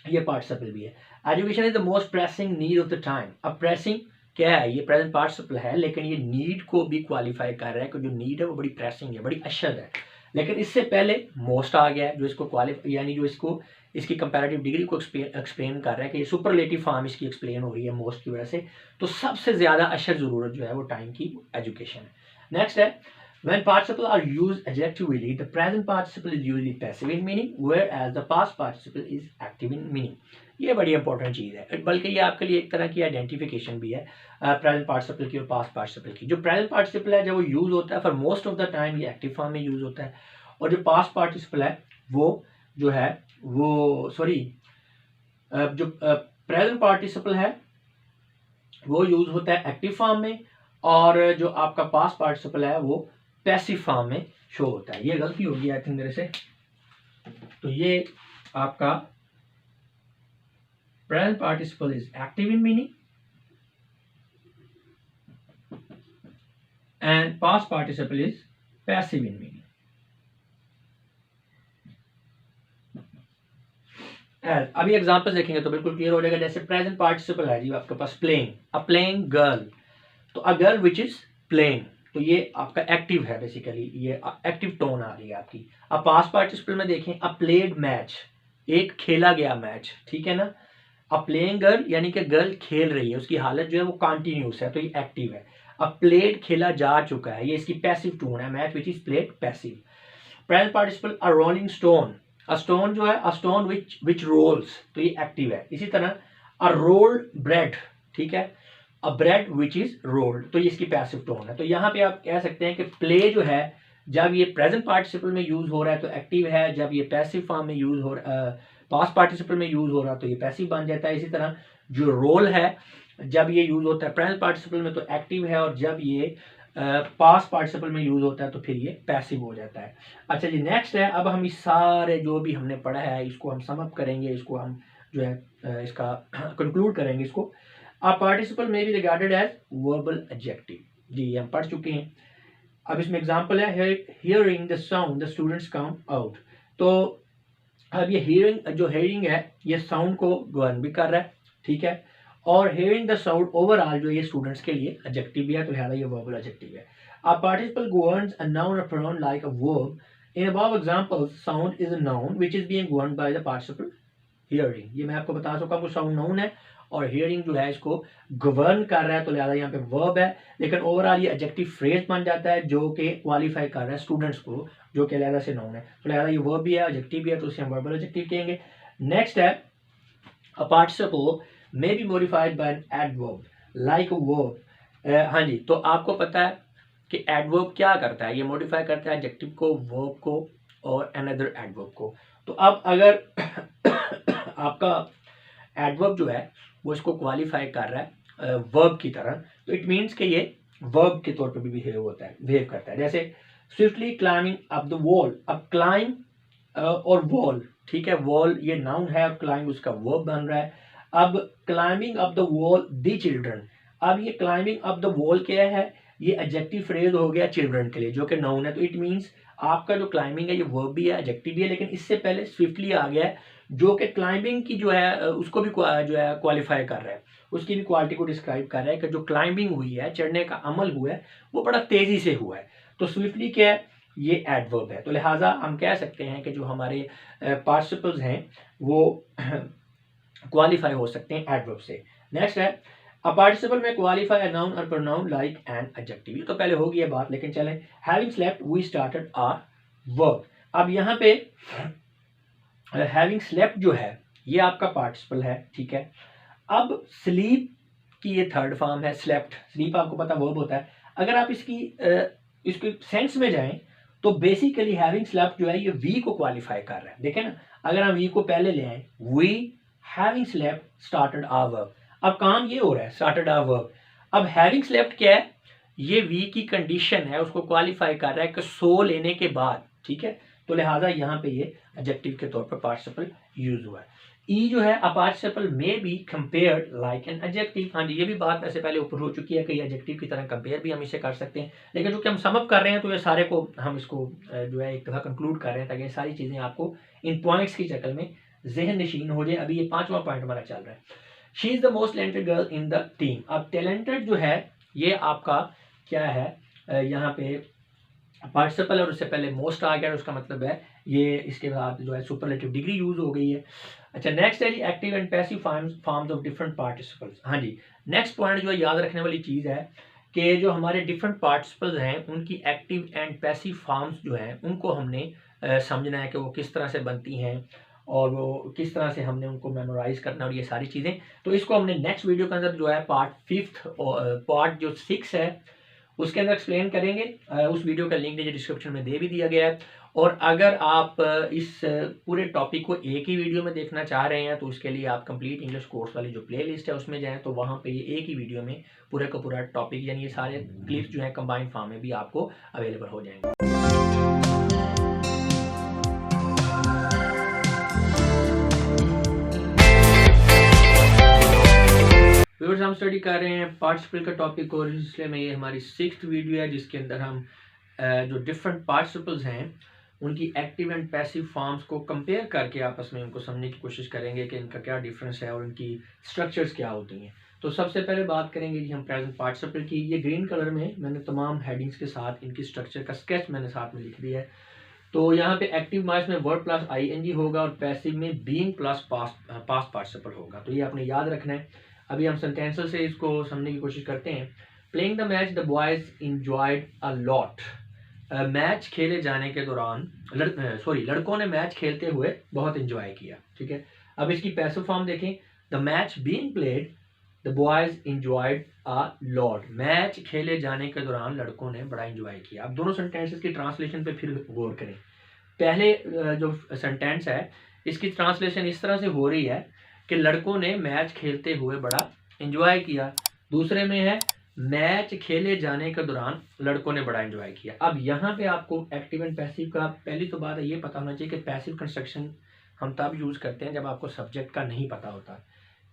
A: ये पार्टिसिपल भी है। Education is the most pressing need of the time. अब प्रेसिंग क्या है, ये प्रेजेंट पार्टिसिपल है लेकिन ये नीड को भी क्वालिफाई कर रहा है कि जो नीड है वो बड़ी प्रेसिंग है, बड़ी अशद है। लेकिन इससे पहले मोस्ट आ गया है जो इसको क्वालिफाई यानी जो इसको इसकी कंपैरेटिव डिग्री को एक्सप्लेन कर रहा है कि ये सुपरलेटिव फॉर्म इसकी एक्सप्लेन हो रही है मोस्ट की वजह से। तो सबसे ज्यादा अशद जरूरत जो है वो टाइम की एजुकेशन है। नेक्स्ट है when participle are used adjectively, the present participle is usually passive in meaning, whereas the past participle is active in meaning. ये बड़ी इंपॉर्टेंट चीज़ है, बल्कि ये आपके लिए एक तरह की आइडेंटिफिकेशन भी है प्रेजेंट पार्टिसिपल की और पास्ट पार्टिसिपल की। जो प्रेजेंट पार्टिसिपल है जब वो यूज़ होता है for most of the time ये एक्टिव फॉर्म में यूज़ होता है, और जो पास्ट पार्टिसिपल है वो जो है वो जो प्रेजेंट पार्टिसिपल है वो यूज़ होता है एक्टिव फॉर्म में, और जो आपका पास्ट पार्टिसिपल है वो पैसिव फॉर्म में शो होता है। ये गलती होगी आई थिंक मेरे से, तो ये आपका present participle is active in meaning and past participle is passive in meaning. अभी एग्जांपल्स देखेंगे तो बिल्कुल क्लियर हो जाएगा। जैसे प्रेजेंट पार्टिसिपल है जी आपके पास प्लेइंग, अ प्लेइंग गर्ल, तो a girl which is playing, तो ये आपका एक्टिव है, बेसिकली ये एक्टिव टोन आ रही है आपकी। अब पास्ट पार्टिसिपल में देखें अ प्लेड मैच, एक खेला गया मैच, ठीक है ना। अ प्लेइंग गर्ल यानी कि गर्ल खेल रही है, उसकी हालत जो है वो कंटिन्यूस है तो ये एक्टिव है। अ प्लेड खेला जा चुका है, ये इसकी पैसिव टोन है, match which is played passive. Present participle a rolling stone, a stone जो है अ स्टोन विच रोल्स, तो ये एक्टिव है। इसी तरह अ रोल्ड ब्रेड, ठीक है, अ ब्रेड विच इज रोल्ड, तो ये इसकी पैसिव टोन है। तो यहाँ पे आप कह सकते हैं कि प्ले जो है जब ये प्रेजेंट पार्टिसिपल में यूज हो रहा है तो एक्टिव है, जब ये पैसिव फॉर्म में यूज हो रहा है, पास्ट पार्टिसिपल में यूज हो रहा है तो ये पैसिव बन जाता है। इसी तरह जो रोल है जब ये यूज होता है प्रेजेंट पार्टिसिपल में तो एक्टिव है, और जब ये पास्ट पार्टिसिपल में यूज होता है तो फिर ये पैसिव हो जाता है। अच्छा जी, नेक्स्ट है, अब हम इस सारे जो भी हमने पढ़ा है इसको हम सम अप करेंगे, इसको हम जो है इसका कंक्लूड करेंगे इसको। A participle may be regarded as verbal adjective, जी हम पढ़ चुके हैं। अब इसमें एग्जांपल है hearing the sound the students come out, तो अब ये hearing जो hearing है ये sound को गवर्न भी कर रहा है, ठीक है, और hearing the sound ओवरऑल जो ये स्टूडेंट्स के लिए एडजेक्टिव भी है तो लिहाजा ये वर्बल एडजेक्टिव है। A participle governs a noun or pronoun like a verb. In above examples, sound is a noun which is being governed by the participle hearing. ये मैं आपको बता चुका हूँ साउंड नाउन है और हियरिंग जो है इसको गवर्न कर रहा है तो लिहाजा यहाँ पे वर्ब है, लेकिन ओवरऑल ये एडजेक्टिव फ्रेज बन जाता है जो कि क्वालिफाई कर रहा है स्टूडेंट्स को, जो कि लिहाजा से नाउन है, तो लिहाजा ये वर्ब भी है एडजेक्टिव भी है तो उसे हम वर्बल एडजेक्टिव कहेंगे। नेक्स्ट है a participle may be modified by an adverb like verb. हाँ जी, तो आपको पता है कि एडवर्ब क्या करता है, ये मॉडिफाई करता है एडजेक्टिव को, वर्ब को और अनदर एडवर्ब को। तो अब अगर आपका एडवर्ब जो है वो इसको क्वालिफाई कर रहा है वर्ब की तरह, तो इट मीन्स कि ये वर्ब के तौर पे भी बिहेव करता है। जैसे swiftly climbing up the wall, अब क्लाइंब और वॉल, ठीक है, वॉल ये नाउन है और क्लाइंब उसका वर्ब बन रहा है। अब climbing up the wall the children, अब ये क्लाइंबिंग अप द वॉल क्या है, ये एडजेक्टिव फ्रेज हो गया चिल्ड्रन के लिए जो कि नाउन है, तो इट मीन्स आपका जो क्लाइंबिंग है ये वर्ब भी है एडजेक्टिव भी है, लेकिन इससे पहले स्विफ्टली आ गया है जो कि क्लाइंबिंग की जो है उसको भी जो है क्वालिफाई कर रहा है, उसकी भी क्वालिटी को डिस्क्राइब कर रहा है कि जो क्लाइंबिंग हुई है, चढ़ने का अमल हुआ है वो बड़ा तेजी से हुआ है, तो स्विफ्टली क्या है, ये एडवर्ब है। तो लिहाजा हम कह सकते हैं कि जो हमारे पार्टिसिपल्स हैं वो क्वालिफाई हो सकते हैं एडवर्ब से। नेक्स्ट है a participle may qualify a noun और प्रोनाउन लाइक एन एडजेक्टिव, ये तो पहले होगी ये बात, लेकिन चलें having slept we started our work. अब यहाँ पे हैविंग स्लेप्ट जो है ये आपका पार्टिसिपल है, ठीक है। अब स्लीप की ये थर्ड फॉर्म है, स्लेप्ट, स्लीप आपको पता वर्ब होता है। अगर आप इसके सेंस में जाएं तो बेसिकली हैविंग स्लेप्ट जो है ये वी को क्वालिफाई कर रहा है। देखें ना, अगर हम वी को पहले ले आए, we having slept started our work, अब काम ये हो रहा है, स्टार्टेड अ वर्ब। अब हैविंग स्लेप्ट क्या है, ये वी की कंडीशन है, उसको क्वालिफाई कर रहा है कि सो लेने के बाद, ठीक है। तो लिहाजा यहाँ पे ये एडजेक्टिव के तौर पर पार्टिसिपल यूज हुआ है। ई जो है, a participle may be compared like an adjective. हाँ जी, ये भी बात वैसे पहले ऊपर हो चुकी है कि एडजेक्टिव की तरह कंपेयर भी हम इसे कर सकते हैं, लेकिन जो कि हम समअप कर रहे हैं तो ये सारे को हम इसको जो है एक दफ़ा कंक्लूड कर रहे हैं ताकि ये सारी चीज़ें आपको इन पॉइंट्स की शक्ल में जहन नशीन हो जाए। अभी ये 5वां पॉइंट हमारा चल रहा है, she is the most talented girl in the team. अब टैलेंटेड जो है ये आपका क्या है, यहाँ पे पार्टिसिपल और उससे पहले मोस्ट आ गया, उसका मतलब है ये इसके बाद जो है सुपरलेटिव डिग्री यूज हो गई है। अच्छा, नेक्स्ट है जी active and passive forms of different participles. हाँ जी, नेक्स्ट पॉइंट जो याद रखने वाली चीज़ है कि जो हमारे डिफरेंट पार्टिसिपल्स हैं उनकी एक्टिव एंड पैसिव फॉर्म्स जो हैं उनको हमने समझना है कि वो किस तरह से बनती हैं और वो किस तरह से हमने उनको मेमोराइज करना और ये सारी चीज़ें। तो इसको हमने नेक्स्ट वीडियो के अंदर जो है पार्ट 5 और पार्ट जो 6 है उसके अंदर एक्सप्लेन करेंगे। उस वीडियो का लिंक नीचे डिस्क्रिप्शन में दे भी दिया गया है। और अगर आप इस पूरे टॉपिक को एक ही वीडियो में देखना चाह रहे हैं तो उसके लिए आप कंप्लीट इंग्लिश कोर्स वाली जो प्लेलिस्ट है उसमें जाएं, तो वहाँ पे ये एक ही वीडियो में पूरे का पूरा टॉपिक यानी ये सारे क्लिप्स जो है कंबाइंड फॉर्म में भी आपको अवेलेबल हो जाएंगे। व्यूअर्स, हम स्टडी कर रहे हैं पार्टिसिपल का टॉपिक और इसलिए में ये हमारी 6th वीडियो है जिसके अंदर हम जो डिफरेंट पार्टिसिपल्स हैं उनकी एक्टिव एंड पैसिव फॉर्म्स को कंपेयर करके आपस में उनको समझने की कोशिश करेंगे कि इनका क्या डिफरेंस है और इनकी स्ट्रक्चर्स क्या होती हैं। तो सबसे पहले बात करेंगे जी हम प्रेजेंट पार्टिसिपल की। ये ग्रीन कलर में मैंने तमाम हेडिंग्स के साथ इनकी स्ट्रक्चर का स्केच मैंने साथ में लिख दिया है। तो यहाँ पे एक्टिव वॉइस में वर्ड प्लस ING होगा और पैसिव में बीइंग प्लस पास्ट पार्टिसिपल होगा। तो ये आपने याद रखना है। अभी हम सेंटेंसेस से इसको समझने की कोशिश करते हैं। Playing the match the boys enjoyed a lot. Match खेले जाने के दौरान लड़कों ने मैच खेलते हुए बहुत इंजॉय किया, ठीक है। अब इसकी पैसिव फॉर्म देखें, the match being played the boys enjoyed a lot. Match खेले जाने के दौरान लड़कों ने बड़ा इंजॉय किया। अब दोनों सेंटेंसेस की ट्रांसलेशन पे फिर गौर करें। पहले जो सेंटेंस है इसकी ट्रांसलेशन इस तरह से हो रही है कि लड़कों ने मैच खेलते हुए बड़ा एंजॉय किया। दूसरे में है मैच खेले जाने के दौरान लड़कों ने बड़ा एंजॉय किया। अब यहाँ पे आपको एक्टिव एंड पैसिव का पहली तो बात ये पता होना चाहिए कि पैसिव कंस्ट्रक्शन हम तब यूज़ करते हैं जब आपको सब्जेक्ट का नहीं पता होता,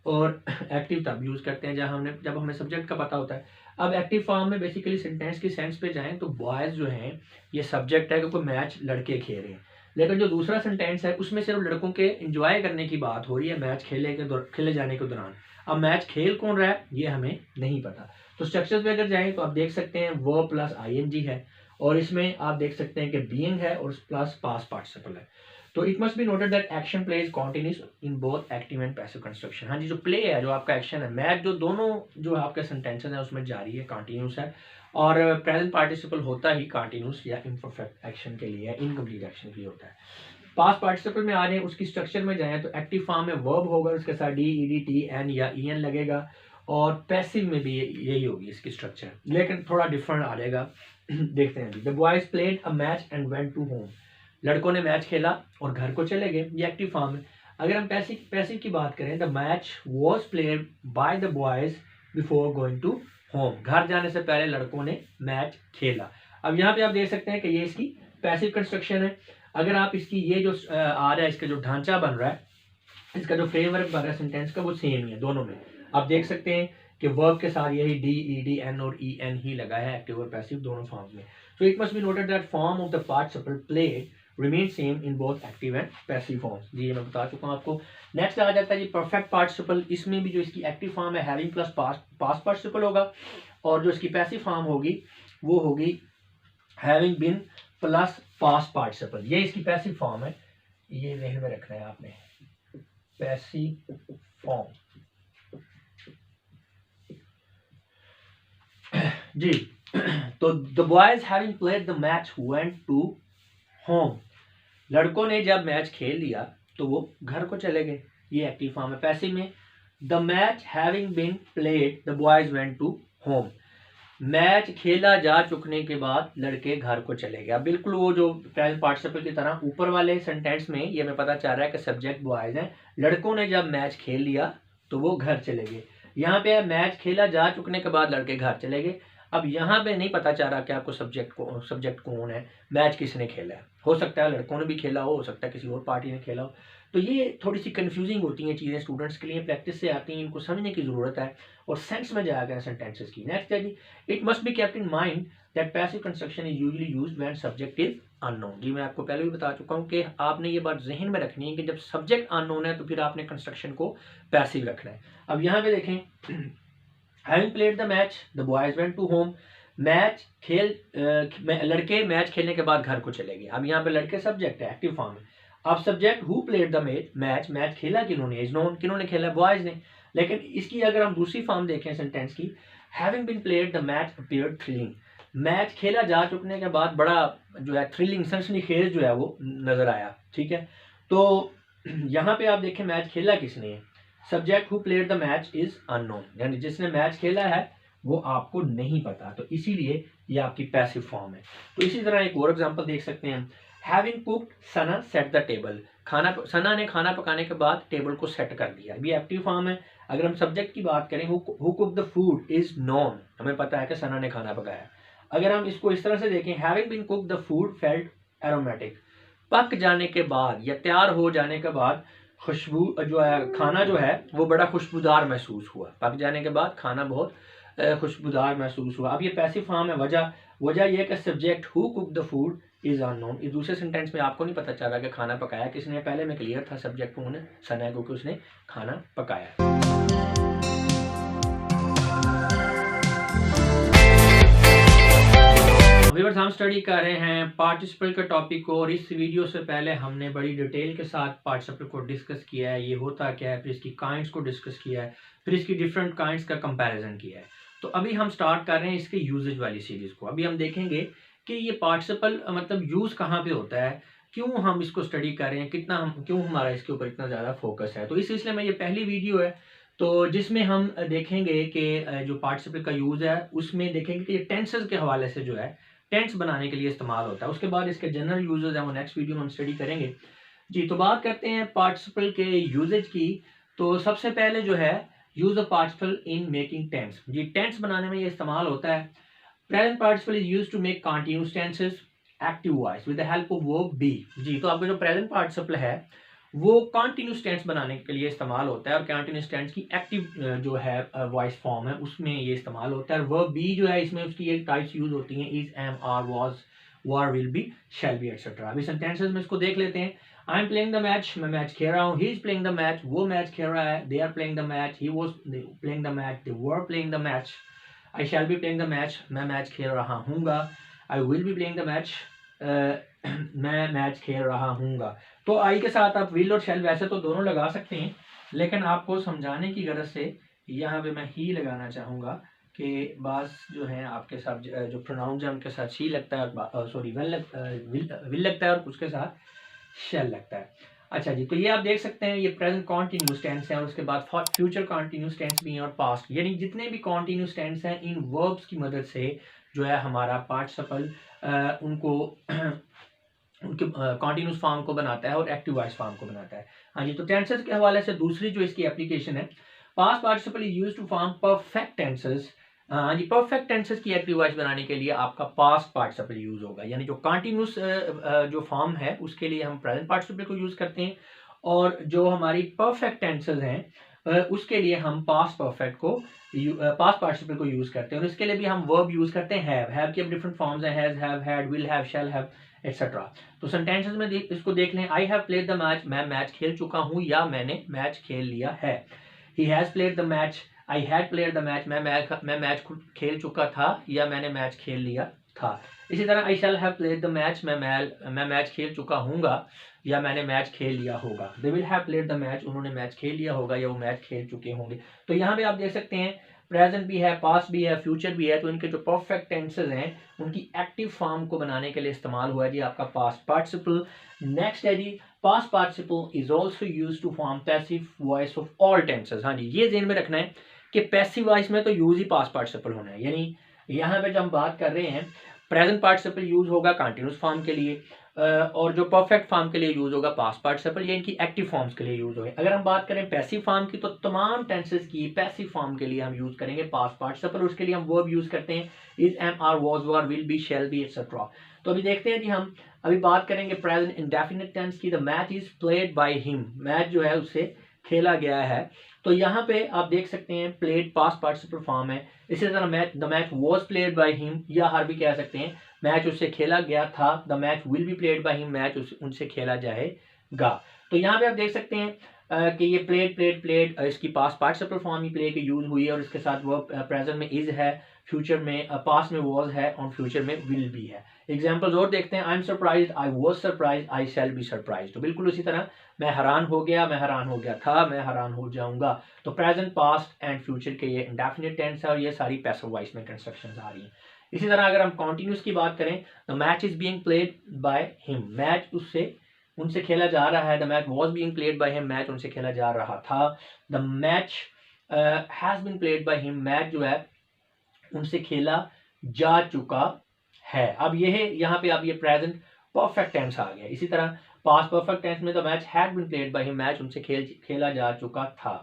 A: और एक्टिव तब यूज़ करते हैं जब हमें सब्जेक्ट का पता होता है। अब एक्टिव फॉर्म में बेसिकली सेंटेंस की सेंस पे जाएं तो बॉयज़ जो हैं ये सब्जेक्ट है क्योंकि मैच लड़के खेल रहे हैं, लेकिन जो दूसरा सेंटेंस है उसमें सिर्फ लड़कों के एंजॉय करने की बात हो रही है मैच खेले जाने के दौरान। अब मैच खेल कौन रहा है ये हमें नहीं पता। तो स्ट्रक्चर पे अगर जाएं तो आप देख सकते हैं वर्ब प्लस ING है और इसमें आप देख सकते हैं कि बीइंग है और प्लस पास्ट पार्टिसिपल है। तो it must be noted that action play is continuous in both active and passive construction. हाँ जी, जो प्ले है, जो आपका एक्शन है, मैच जो दोनों जो आपके सेंटेंसेस है उसमें जारी है, कॉन्टिन्यूस है। और प्रेजेंट पार्टिसिपल होता ही कॉन्टिन्यूस या इम्परफेक्ट एक्शन के लिए, इनकम्प्लीट एक्शन के लिए होता है। पास्ट पार्टिसिपल में आ रहे हैं, उसकी स्ट्रक्चर में जाएं तो एक्टिव फॉर्म में वर्ब होगा, उसके साथ D ED T N या EN लगेगा, और पैसिव में भी यही होगी इसकी स्ट्रक्चर, लेकिन थोड़ा डिफरेंट आ जाएगा। देखते हैं। The boys played a match and went to home. लड़कों ने मैच खेला और घर को चले गए, ये एक्टिव फॉर्म है। अगर हम पैसिव की बात करें, the match was played by the boys before going to home. घर जाने से पहले लड़कों ने मैच खेला। अब यहाँ पे आप देख सकते हैं कि ये इसकी पैसिव कंस्ट्रक्शन है। अगर आप इसकी ये जो आ रहा है, इसका जो ढांचा बन रहा है, इसका जो फ्रेमवर्क बन रहा है सेंटेंस का, वो सेम ही है दोनों में। आप देख सकते हैं कि वर्ब के साथ यही D ED N और EN ही लगा है, एक्टिव और पैसिव दोनों फॉर्म्स में। So it must be noted that form of the participle played remain same in both active and passive forms. जी, मैं बता चुका हूँ आपको। नेक्स्ट आ जाता है जी परफेक्ट पार्टिसिपल। इसमें भी जो इसकी एक्टिव फॉर्म है हैविंग प्लस पास्ट पार्टिसिपल होगा, और जो इसकी पैसिव फॉर्म होगी वो होगी having been plus past participle. ये इसकी पैसिव फॉर्म है, ये ध्यान में रखना है आपने, पैसिव फॉर्म। जी, तो the boys having played the match went to home. लड़कों ने जब मैच खेल लिया तो वो घर को चले गए, ये एक्टिव फॉर्म है। पैसिव में the match having been played the boys went to home. Match खेला जा चुकने के बाद लड़के घर को चले गए। बिल्कुल वो जो प्रेजेंट पार्टिसिपल की तरह ऊपर वाले सेंटेंस में ये हमें पता चल रहा है कि सब्जेक्ट बॉयज हैं, लड़कों ने जब मैच खेल लिया तो वो घर चले गए। यहाँ पे है मैच खेला जा चुकने के बाद लड़के घर चले गए। अब यहाँ पे नहीं पता चल रहा कि आपको सब्जेक्ट कौन है, मैच किसने खेला है। हो सकता है लड़कों ने भी खेला हो सकता है किसी और पार्टी ने खेला हो। तो ये थोड़ी सी कंफ्यूजिंग होती हैं चीज़ें स्टूडेंट्स के लिए, प्रैक्टिस से आती हैं, इनको समझने की ज़रूरत है और सेंस में जाया गया सेंटेंसेस की। नेक्स्ट है जी, it must be kept in mind that passive construction is usually used when subject is unknown. जी मैं आपको पहले भी बता चुका हूँ कि आपने ये बात जहन में रखनी है कि जब सब्जेक्ट अननोन है तो फिर आपने कंस्ट्रक्शन को पैसिव रखना है। अब यहाँ पे देखें, having played the match the boys went to home. Match खेल लड़के मैच खेलने के बाद घर को चले गए। अब यहाँ पे लड़के सब्जेक्ट है, एक्टिव फॉर्म है। अब subject who played the match, match खेला किन्होंने, इज नोन, किन्होंने खेला, बॉयज ने। लेकिन इसकी अगर हम दूसरी फॉर्म देखें सेंटेंस की, having been played the match appeared thrilling. Match खेला जा चुकने के बाद बड़ा जो है थ्रिलिंग सनसनीखेज जो है वो नजर आया। ठीक है, तो यहाँ पे आप देखें मैच खेला किसने है, subject who played the match is unknown, यानी जिसने मैच खेला है वो आपको नहीं पता, तो इसीलिए ये आपकी पैसिव फॉर्म है। तो इसी तरह एक और एग्जांपल देख सकते हैं, having cooked Sana set the table. Sana ने खाना पकाने के बाद टेबल को सेट कर दिया, ये एक्टिव फॉर्म है। अगर हम सब्जेक्ट की बात करें, who cook the food is known, हमें पता है कि सना ने खाना पकाया। अगर हम इसको इस तरह से देखें, having been cooked the food felt aromatic, पक जाने के बाद या तैयार हो जाने के बाद खुशबू जो है, खाना जो है वो बड़ा खुशबूदार महसूस हुआ। पक जाने के बाद खाना बहुत खुशबूदार महसूस हुआ। अब ये पैसिव फॉर्म है। वजह यह कि subject who cook the food is unknown. इस दूसरे सेंटेंस में आपको नहीं पता चला कि खाना पकाया किसने, पहले में क्लियर था सब्जेक्ट कौन है, सना है, क्योंकि उसने खाना पकाया। व्यूअर्स, हम स्टडी कर रहे हैं पार्टिसिपल के टॉपिक को, और इस वीडियो से पहले हमने बड़ी डिटेल के साथ पार्टिसिपल को डिस्कस किया है, ये होता क्या है, फिर इसकी काइंड्स को डिस्कस किया है, फिर इसकी डिफरेंट काइंड्स का कंपैरिजन किया है। तो अभी हम स्टार्ट कर रहे हैं इसके यूजेज वाली सीरीज को। अभी हम देखेंगे कि ये पार्टिसिपल मतलब यूज कहाँ पे होता है, क्यों हम इसको स्टडी कर रहे हैं, क्यों हमारा इसके ऊपर इतना ज़्यादा फोकस है। तो इस सिलसिले में ये पहली वीडियो है तो जिसमें हम देखेंगे कि जो पार्टिसिपल का यूज़ है उसमें देखेंगे कि ये टेंसेस के हवाले से जो है टेंस बनाने के लिए इस्तेमाल होता है। उसके बाद इसके जनरल यूजेस हैं वो नेक्स्ट वीडियो में हम स्टडी करेंगे। जी, तो बात करते हैं पार्टिसिपल के यूजेज की। तो सबसे पहले जो है use of participle in making tense. जी, टेंस बनाने में ये इस्तेमाल होता है। Present participle is used to make continuous tenses active voice with the help of verb be. जी, तो आपका जो प्रेजेंट पार्टिसिपल है वो कॉन्टिन्यूस टेंस बनाने के लिए इस्तेमाल होता है, और कॉन्टिन्यूस टेंस की एक्टिव जो है वॉइस फॉर्म है उसमें ये इस्तेमाल होता है। वर्ब बी जो है इसमें उसकी एक टाइप्स यूज होती हैं, is, am, are, was, were, will be, shall be, etcetera. अभी सेंटेंसेस में इसको देख लेते हैं। I am playing the match, मैं मैच खेल रहा हूँ। He is playing the match, वो मैच खेल रहा है। They are playing the match, he was playing the match, they were playing the match. I shall be playing the match, मैं match खेल रहा हूँगा। I will B playing the match, मैं match खेल रहा हूँगा। तो आई के साथ आप विल और शैल वैसे तो दोनों लगा सकते हैं, लेकिन आपको समझाने की गरज से यहाँ पे मैं ही लगाना चाहूँगा कि बास जो है आपके साथ जो प्रोनाउंस है उनके साथ ही लगता है, सॉरी विल लगता है, और कुछ के साथ शैल लगता है। अच्छा जी, तो ये आप देख सकते हैं ये प्रेजेंट कॉन्टिन्यूस टेंस है, और उसके बाद फ्यूचर कॉन्टिन्यूस टेंस भी है, और पास्ट, यानी जितने भी कॉन्टिन्यूस टेंस हैं इन वर्ब्स की मदद से जो है हमारा पार्टिसिपल उनको उनके कॉन्टिन्यूस फॉर्म को बनाता है और एक्टिव वॉइस फॉर्म को बनाता है। हाँ जी, तो टेंसेस के हवाले से दूसरी जो इसकी एप्लीकेशन है, past participle is used to form perfect tenses. हाँ जी, परफेक्ट टेंसेस की एक्टिव वॉइस बनाने के लिए आपका पास्ट पार्टिसिपल यूज होगा, यानी जो कॉन्टिन्यूस जो फॉर्म है उसके लिए हम प्रेजेंट पार्टिसिपल को यूज करते हैं, और जो हमारी परफेक्ट टेंसेस हैं उसके लिए हम पास्ट पार्टिसिपल को यूज करते हैं, और इसके लिए भी हम वर्ब यूज करते हैं हैव की अब डिफरेंट फॉर्म्स हैं, has, have, had, will have, shall have, etcetera. तो सेंटेंसेस में इसको देख लें। I have played the match, मैं मैच खेल चुका हूँ या मैंने मैच खेल लिया है। He has played the match, I had played the match, मैं मैच खेल चुका था या मैंने मैच खेल लिया था। इसी तरह I shall have played the match, मैं मैच खेल चुका हूँगा या मैंने मैच खेल लिया होगा। They will have played the match, उन्होंने मैच खेल लिया होगा या वो मैच खेल चुके होंगे। तो यहाँ पे आप देख सकते हैं प्रेजेंट भी है, पास्ट भी है, फ्यूचर भी है, तो इनके जो परफेक्ट टेंसेस हैं उनकी एक्टिव फॉर्म को बनाने के लिए इस्तेमाल हुआ है जी आपका पास्ट पार्टिसिपल। नेक्स्ट है जी, past participle is also use to form passive voice of all tenses. हाँ जी, ये ध्यान में रखना है कि पैसिव वॉइस में तो यूज ही पास्ट पार्टिसिपल होना है, यानी यहाँ पे जब हम बात कर रहे हैं प्रेजेंट पार्टिसिपल यूज होगा कंटिन्यूस फॉर्म के लिए, और जो परफेक्ट फॉर्म के लिए यूज होगा पास्ट पार्टिसिपल, ये इनकी एक्टिव फॉर्म्स के लिए यूज होगा। अगर हम बात करें पैसिव फॉर्म की, तो तमाम टेंसेस की पैसिव फॉर्म के लिए हम यूज करेंगे पास्ट पार्टिसिपल। उसके लिए हम वर्ब यूज करते हैं is, am, are, was, were, will be, shall be, etcetera. तो अभी देखते हैं कि हम अभी बात करेंगे प्रेजेंट इंडेफिनिट टेंस की। The match is played by him, match जो है उससे खेला गया है। तो यहाँ पे आप देख सकते हैं प्लेड पास्ट पार्टिसिपल फॉर्म है। इसी तरह match, the match was played by him, या हर भी कह सकते हैं मैच उससे खेला गया था। The match will be played by him, match उनसे खेला जाएगा। तो यहाँ पे आप देख सकते हैं कि ये प्लेड प्लेड प्लेड इसकी पास्ट पार्टिसिपल फॉर्म ही प्ले की यूज हुई है, और इसके साथ वो प्रेजेंट में इज है, फ्यूचर में पास्ट में वॉज है, और फ्यूचर में विल बी है। एग्जाम्पल्स और देखते हैं। I am surprise, I was surprise, I shall be surprise. तो बिल्कुल उसी तरह मैं हैरान हो गया, मैं हैरान हो गया था, मैं हैरान हो जाऊंगा। तो प्रेजेंट, पास्ट एंड फ्यूचर के ये इंडेफिनिट टेंस है, और ये सारी पैसिव वॉइस में कंस्ट्रक्शंस आ रही हैं। इसी तरह अगर हम कॉन्टिन्यूस की बात करें, the match is being played by him, match उनसे खेला जा रहा है। The match was being played by him, match उनसे खेला जा रहा था। The match has been played by him, match जो है उनसे खेला जा चुका है। अब यह यहाँ पे अब ये प्रेजेंट परफेक्ट टेंस आ गया। इसी तरह पास्ट परफेक्ट टेंस में the match had been played by him, match उनसे खेला जा चुका था।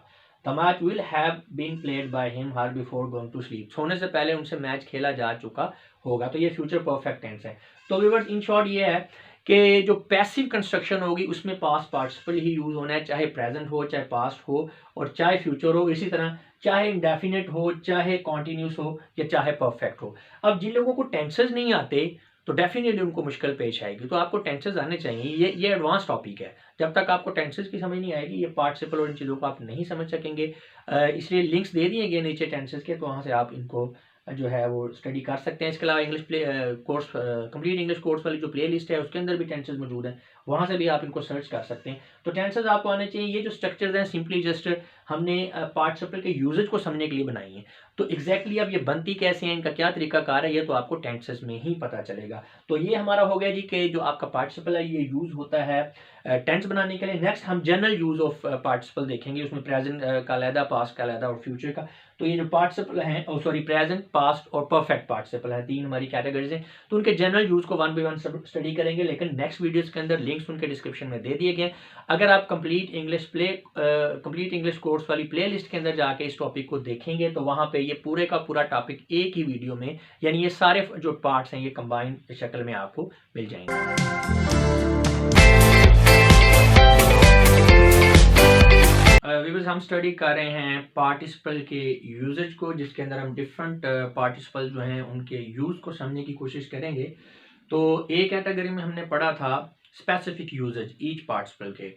A: The match will have been played by him her before going to sleep, सोने से पहले उनसे मैच खेला जा चुका होगा। तो ये फ्यूचर परफेक्ट टेंस है। तो व्यूअर्स इन शॉर्ट ये है कि जो पैसिव कंस्ट्रक्शन होगी उसमें पास्ट पार्टिसिपल ही यूज होना है, चाहे प्रेजेंट हो, चाहे पास्ट हो, और चाहे फ्यूचर हो। इसी तरह चाहे इंडेफिनेट हो, चाहे कॉन्टिन्यूस हो, या चाहे परफेक्ट हो। अब जिन लोगों को टेंसेस नहीं आते तो डेफिनेटली उनको मुश्किल पेश आएगी। तो आपको टेंसेस आने चाहिए। ये एडवांस टॉपिक है। जब तक आपको टेंसेस की समझ नहीं आएगी, ये पार्टिसिपल और इन चीज़ों को आप नहीं समझ सकेंगे। इसलिए लिंक्स दे दिए गए नीचे टेंसेस के, तो वहाँ से आप इनको जो है वो स्टडी कर सकते हैं। इसके अलावा English course, complete English course वाली जो प्ले लिस्ट है उसके अंदर भी टेंसेस मौजूद हैं, वहाँ से भी आप इनको सर्च कर सकते हैं। तो टेंसेस आपको आने चाहिए। ये जो स्ट्रक्चर्स हैं सिंपली जस्ट हमने पार्टिसिपल के यूजेज को समझने के लिए बनाई है। तो एग्जैक्टली अब ये बनती कैसे हैं, इनका क्या तरीकाकार है, ये तो आपको टेंसेस में ही पता चलेगा। तो ये हमारा हो गया जी कि जो आपका पार्टिसिपल है ये यूज होता है टेंस बनाने के लिए। नेक्स्ट हम जनरल यूज ऑफ पार्टिसिपल देखेंगे, उसमें प्रेजेंट का अलहदा, पास्ट का अलहदा और फ्यूचर का। तो ये जो पार्टिसिपल हैं, सॉरी प्रेजेंट, पास्ट और परफेक्ट पार्टिसिपल हैं, तीन हमारी कैटेगरीज हैं। तो उनके जनरल यूज को वन बाय वन स्टडी करेंगे, लेकिन नेक्स्ट वीडियोस के अंदर लिंक्स उनके डिस्क्रिप्शन में दे दिए गए। अगर आप कंप्लीट इंग्लिश कोर्स वाली प्ले लिस्ट के अंदर जाके इस टॉपिक को देखेंगे तो वहाँ पे ये पूरे का पूरा टॉपिक एक ही वीडियो में, यानी ये सारे जो पार्ट्स हैं ये कंबाइंड शक्ल में आपको मिल जाएंगे। व्यूअर्स हम स्टडी कर रहे हैं पार्टिसिपल के यूजेज को, जिसके अंदर हम डिफरेंट पार्टिसिपल जो हैं उनके यूज को समझने की कोशिश करेंगे। तो एक कैटेगरी में हमने पढ़ा था स्पेसिफिक यूजेज ईच पार्टिसिपल के।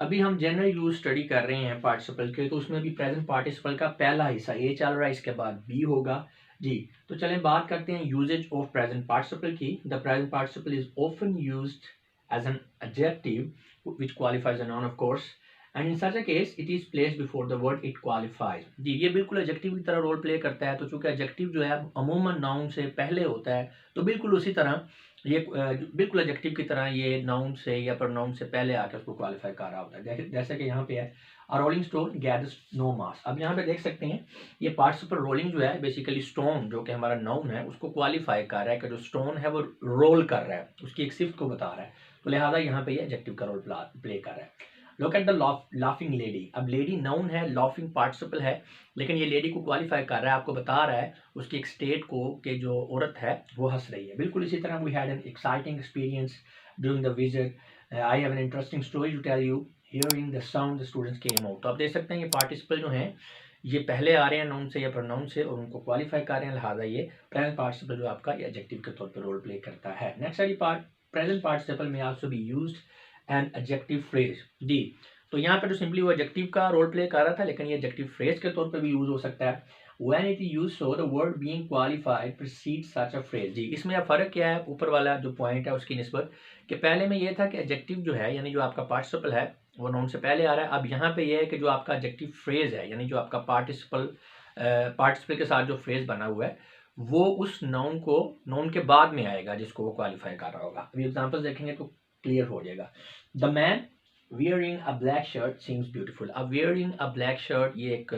A: अभी हम जनरल यूज स्टडी कर रहे हैं पार्टिसिपल के, तो उसमें भी प्रेजेंट पार्टिसिपल का पहला हिस्सा ये चल रहा है, इसके बाद बी होगा जी। तो चलें बात करते हैं यूजेज ऑफ प्रेजेंट पार्टिसिपल की। The present participle is often used as an adjective which qualifies a noun of course, and in such a case it is placed before the word it qualifies. जी ये बिल्कुल adjective की तरह role play करता है। तो चूंकि adjective जो है अमूमन नाउन से पहले होता है, तो बिल्कुल उसी तरह ये बिल्कुल एडजेक्टिव की तरह ये नाउन से या प्रोनाउन से पहले आकर उसको क्वालिफाई कर रहा होता है। जैसे कि यहाँ पे है अ रोलिंग स्टोन गैदर्स नो मास। अब यहाँ पे देख सकते हैं ये पार्टिसिपल रोलिंग जो है बेसिकली स्टोन जो कि हमारा नाउन है उसको क्वालिफाई कर रहा है कि जो स्टोन है वो रोल कर रहा है, उसकी एक सिफ्त को बता रहा है। तो लिहाजा यहाँ पे ये एडजेक्टिव का रोल प्ले कर रहा है। Look at the laughing lady. अब लेडी नाउन है, लाफिंग पार्टिसिपल है, लेकिन ये लेडी को क्वालिफाई कर रहा है, आपको बता रहा है उसकी एक स्टेट को कि जो औरत है वो हंस रही है। बिल्कुल इसी तरह we had an exciting experience during the visit, I have an interesting story to tell you, hearing the sound the students came out. तो आप देख सकते हैं ये पार्टिसिपल जो हैं ये पहले आ रहे हैं नाउन से या प्रोनाउन से और उनको क्वालिफाई कर रहे हैं, लिहाजा ये प्रेजेंट पार्टिसिपल जो आपका ये एडजेक्टिव के तौर पर रोल प्ले करता है। नेक्स्ट वाली part, present participle may also be used an adjective phrase जी। तो यहाँ पे तो सिंपली वो एडजेक्टिव का रोल प्ले कर रहा था, लेकिन ये एडजेक्टिव फ्रेज के तौर पे भी यूज हो सकता है। When it is used so the word being qualified precedes such a phrase जी। इसमें अब फर्क क्या है, ऊपर वाला जो पॉइंट है उसकी निस्बत कि पहले में ये था कि एडजेक्टिव जो है यानी जो आपका पार्टिसिपल है वो नाउन से पहले आ रहा है। अब यहाँ पे ये है कि जो आपका एडजेक्टिव फ्रेज है यानी जो आपका पार्टिसिपल के साथ जो फ्रेज बना हुआ है वो उस नाउन के बाद में आएगा जिसको वो क्वालिफाई कर रहा होगा। अभी एग्जाम्पल देखेंगे तो क्लियर हो जाएगा। The man wearing a black shirt seems beautiful। अब wearing a black shirt ये एक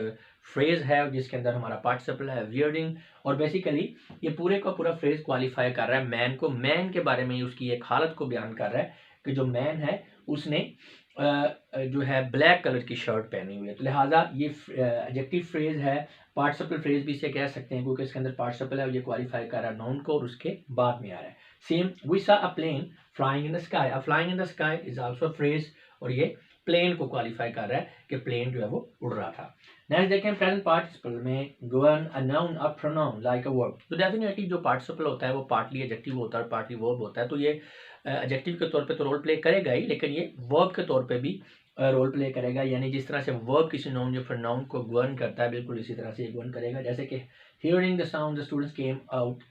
A: फ्रेज है जिसके अंदर हमारा पार्टिसिपल है वियर्डिंग, और बेसिकली ये पूरे का पूरा फ्रेज क्वालिफाई कर रहा है मैन को, मैन के बारे में उसकी एक हालत को बयान कर रहा है कि जो मैन है उसने जो है ब्लैक कलर की शर्ट पहनी हुई है। तो लिहाजा ये एडजेक्टिव फ्रेज है, पार्टिसिपल फ्रेज भी इसे कह सकते हैं क्योंकि इसके अंदर पार्टिसिपल है, ये क्वालिफाई कर रहा है नाउन को और उसके बाद में आ रहा है। Same we saw a plane flying in the sky, a flying in the sky is also phrase, और ये प्लेन को क्वालिफाई कर रहा है कि प्लेन जो है वो उड़ रहा था। नेक्स्ट देखें प्रेजेंट पार्टिसिपल में govern a noun a pronoun like a verb. तो डेफिनेटली जो पार्टिसिपल होता है वो पार्टली एडजेक्टिव होता है, पार्टली वर्ब होता है। तो ये एडजेक्टिव के तौर पे तो रोल प्ले करेगा ही, लेकिन ये वर्ब के तौर पे भी रोल प्ले करेगा, यानी जिस तरह से वर्ब किसी नाउन या प्रोनाउन को गवर्न करता है बिल्कुल इसी तरह से ये गवर्न करेगा। जैसे कि hearing the sound the students came out,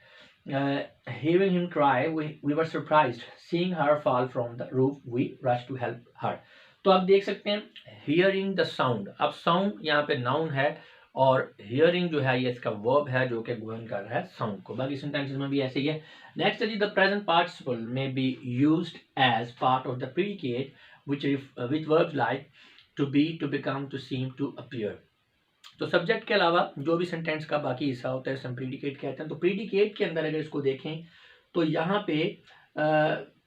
A: hearing him cry we were surprised, seeing her fall from the roof we rushed to help her। तो आप देख सकते हैं hearing the sound, अब sound यहाँ पे noun है और hearing जो है ये इसका verb है जो कि गवर्न कर रहा है sound को। बाकी सेंटेंसेस में भी ऐसे ही है। नेक्स्ट है जी the present participle may be used as part of the predicate which verbs like to be, to become, to seem, to appear। तो सब्जेक्ट के अलावा जो भी सेंटेंस का बाकी हिस्सा होता है हम प्रीडिकेट कहते हैं। तो प्रीडिकेट के अंदर अगर इसको देखें तो यहाँ पे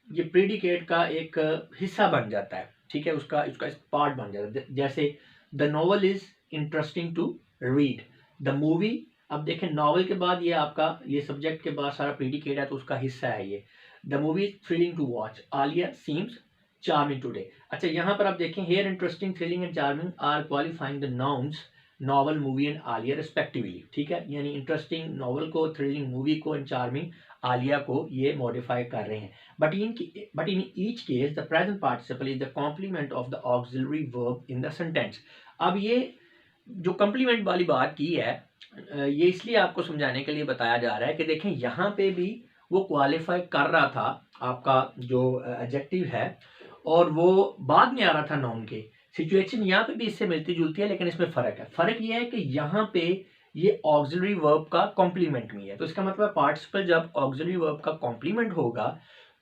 A: ये प्रीडिकेट का एक हिस्सा बन जाता है, ठीक है, उसका पार्ट बन जाता है। जैसे the novel is interesting to read, the movie, अब देखें नॉवल के बाद ये आपका ये सब्जेक्ट के बाद सारा प्रीडिकेट है तो उसका हिस्सा है ये। The movie is thrilling to watch, Alia seems charming today. अच्छा यहाँ पर आप देखें here interesting, thrilling and charming are qualifying the nouns novel, movie and Alia respectively, ठीक है, यानी इंटरेस्टिंग नॉवल को, थ्रिलिंग मूवी को एंड चार्मिंग आलिया को ये मॉडिफाई कर रहे हैं। But in each case the present participle is the complement of the auxiliary verb in the sentence. अब ये जो कॉम्प्लीमेंट वाली बात की है ये इसलिए आपको समझाने के लिए बताया जा रहा है कि देखें यहाँ पे भी वो क्वालिफाई कर रहा था आपका जो एडजेक्टिव है और वो बाद में आ रहा था नाउन के। सिचुएशन यहाँ पे भी इससे मिलती जुलती है लेकिन इसमें फ़र्क है। फ़र्क ये है कि यहाँ पे ये ऑक्सिलरी वर्ब का कॉम्प्लीमेंट में है। तो इसका मतलब पार्टिसिपल जब ऑक्सिलरी वर्ब का कॉम्प्लीमेंट होगा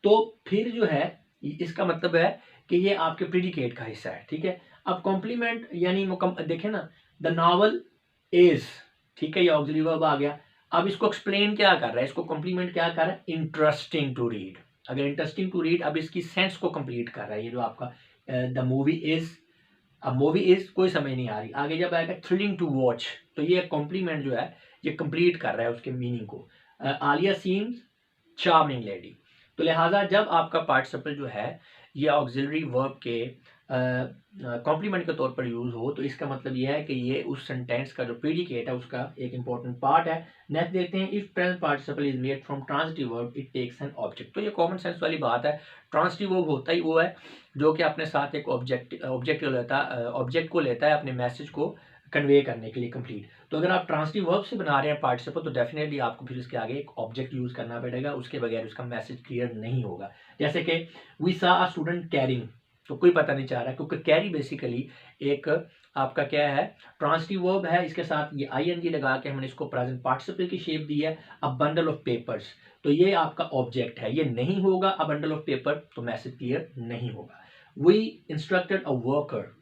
A: तो फिर जो है इसका मतलब है कि ये आपके प्रीडिकेट का हिस्सा है, ठीक है। अब कॉम्प्लीमेंट यानी देखें ना, द नॉवल इज, ठीक है, ये ऑक्सिलरी वर्ब आ गया। अब इसको एक्सप्लेन क्या कर रहा है, इसको कॉम्प्लीमेंट क्या कर रहा है, इंटरेस्टिंग टू रीड। अगर इंटरेस्टिंग टू रीड, अब इसकी सेंस को कंप्लीट कर रहा है ये जो आपका द मूवी इज, अब मूवी इज कोई समझ नहीं आ रही, आगे जब आएगा थ्रिलिंग टू वॉच तो ये कॉम्प्लीमेंट जो है ये कंप्लीट कर रहा है उसके मीनिंग को। Alia seems charming lady. तो लिहाजा जब आपका पार्टिसिपल जो है ये ऑक्सिलरी वर्ब के कॉम्प्लीमेंट के तौर पर यूज हो तो इसका मतलब ये है कि ये उस सेंटेंस का जो प्रीडिकेट है उसका एक इंपॉर्टेंट पार्ट है। नेक्स्ट देखते हैं if present participle is made from transitive verb it takes an object. तो ये कॉमन सेंस वाली बात है। ट्रांजिटिव वर्ब होता ही वो है जो कि अपने साथ एक ऑब्जेक्ट को लेता है अपने मैसेज को कन्वे करने के लिए कंप्लीट। तो अगर आप ट्रांजिटिव वर्ब से बना रहे हैं पार्टिसिपल तो डेफिनेटली आपको फिर इसके आगे एक ऑब्जेक्ट यूज करना पड़ेगा, उसके बगैर उसका मैसेज क्लियर नहीं होगा। जैसे कि we saw a student carrying, तो कोई पता नहीं चाह रहा क्योंकि कैरी बेसिकली एक आपका क्या है, ट्रांजिटिव वर्ब है, इसके साथ ये आईएनजी लगा के हमने इसको प्रेजेंट पार्टिसिपल की शेप दी है। अ बंडल ऑफ पेपर्स, तो ये आपका ऑब्जेक्ट है, ये नहीं होगा अ बंडल ऑफ पेपर तो मैसेज क्लियर नहीं होगा। We instructed a worker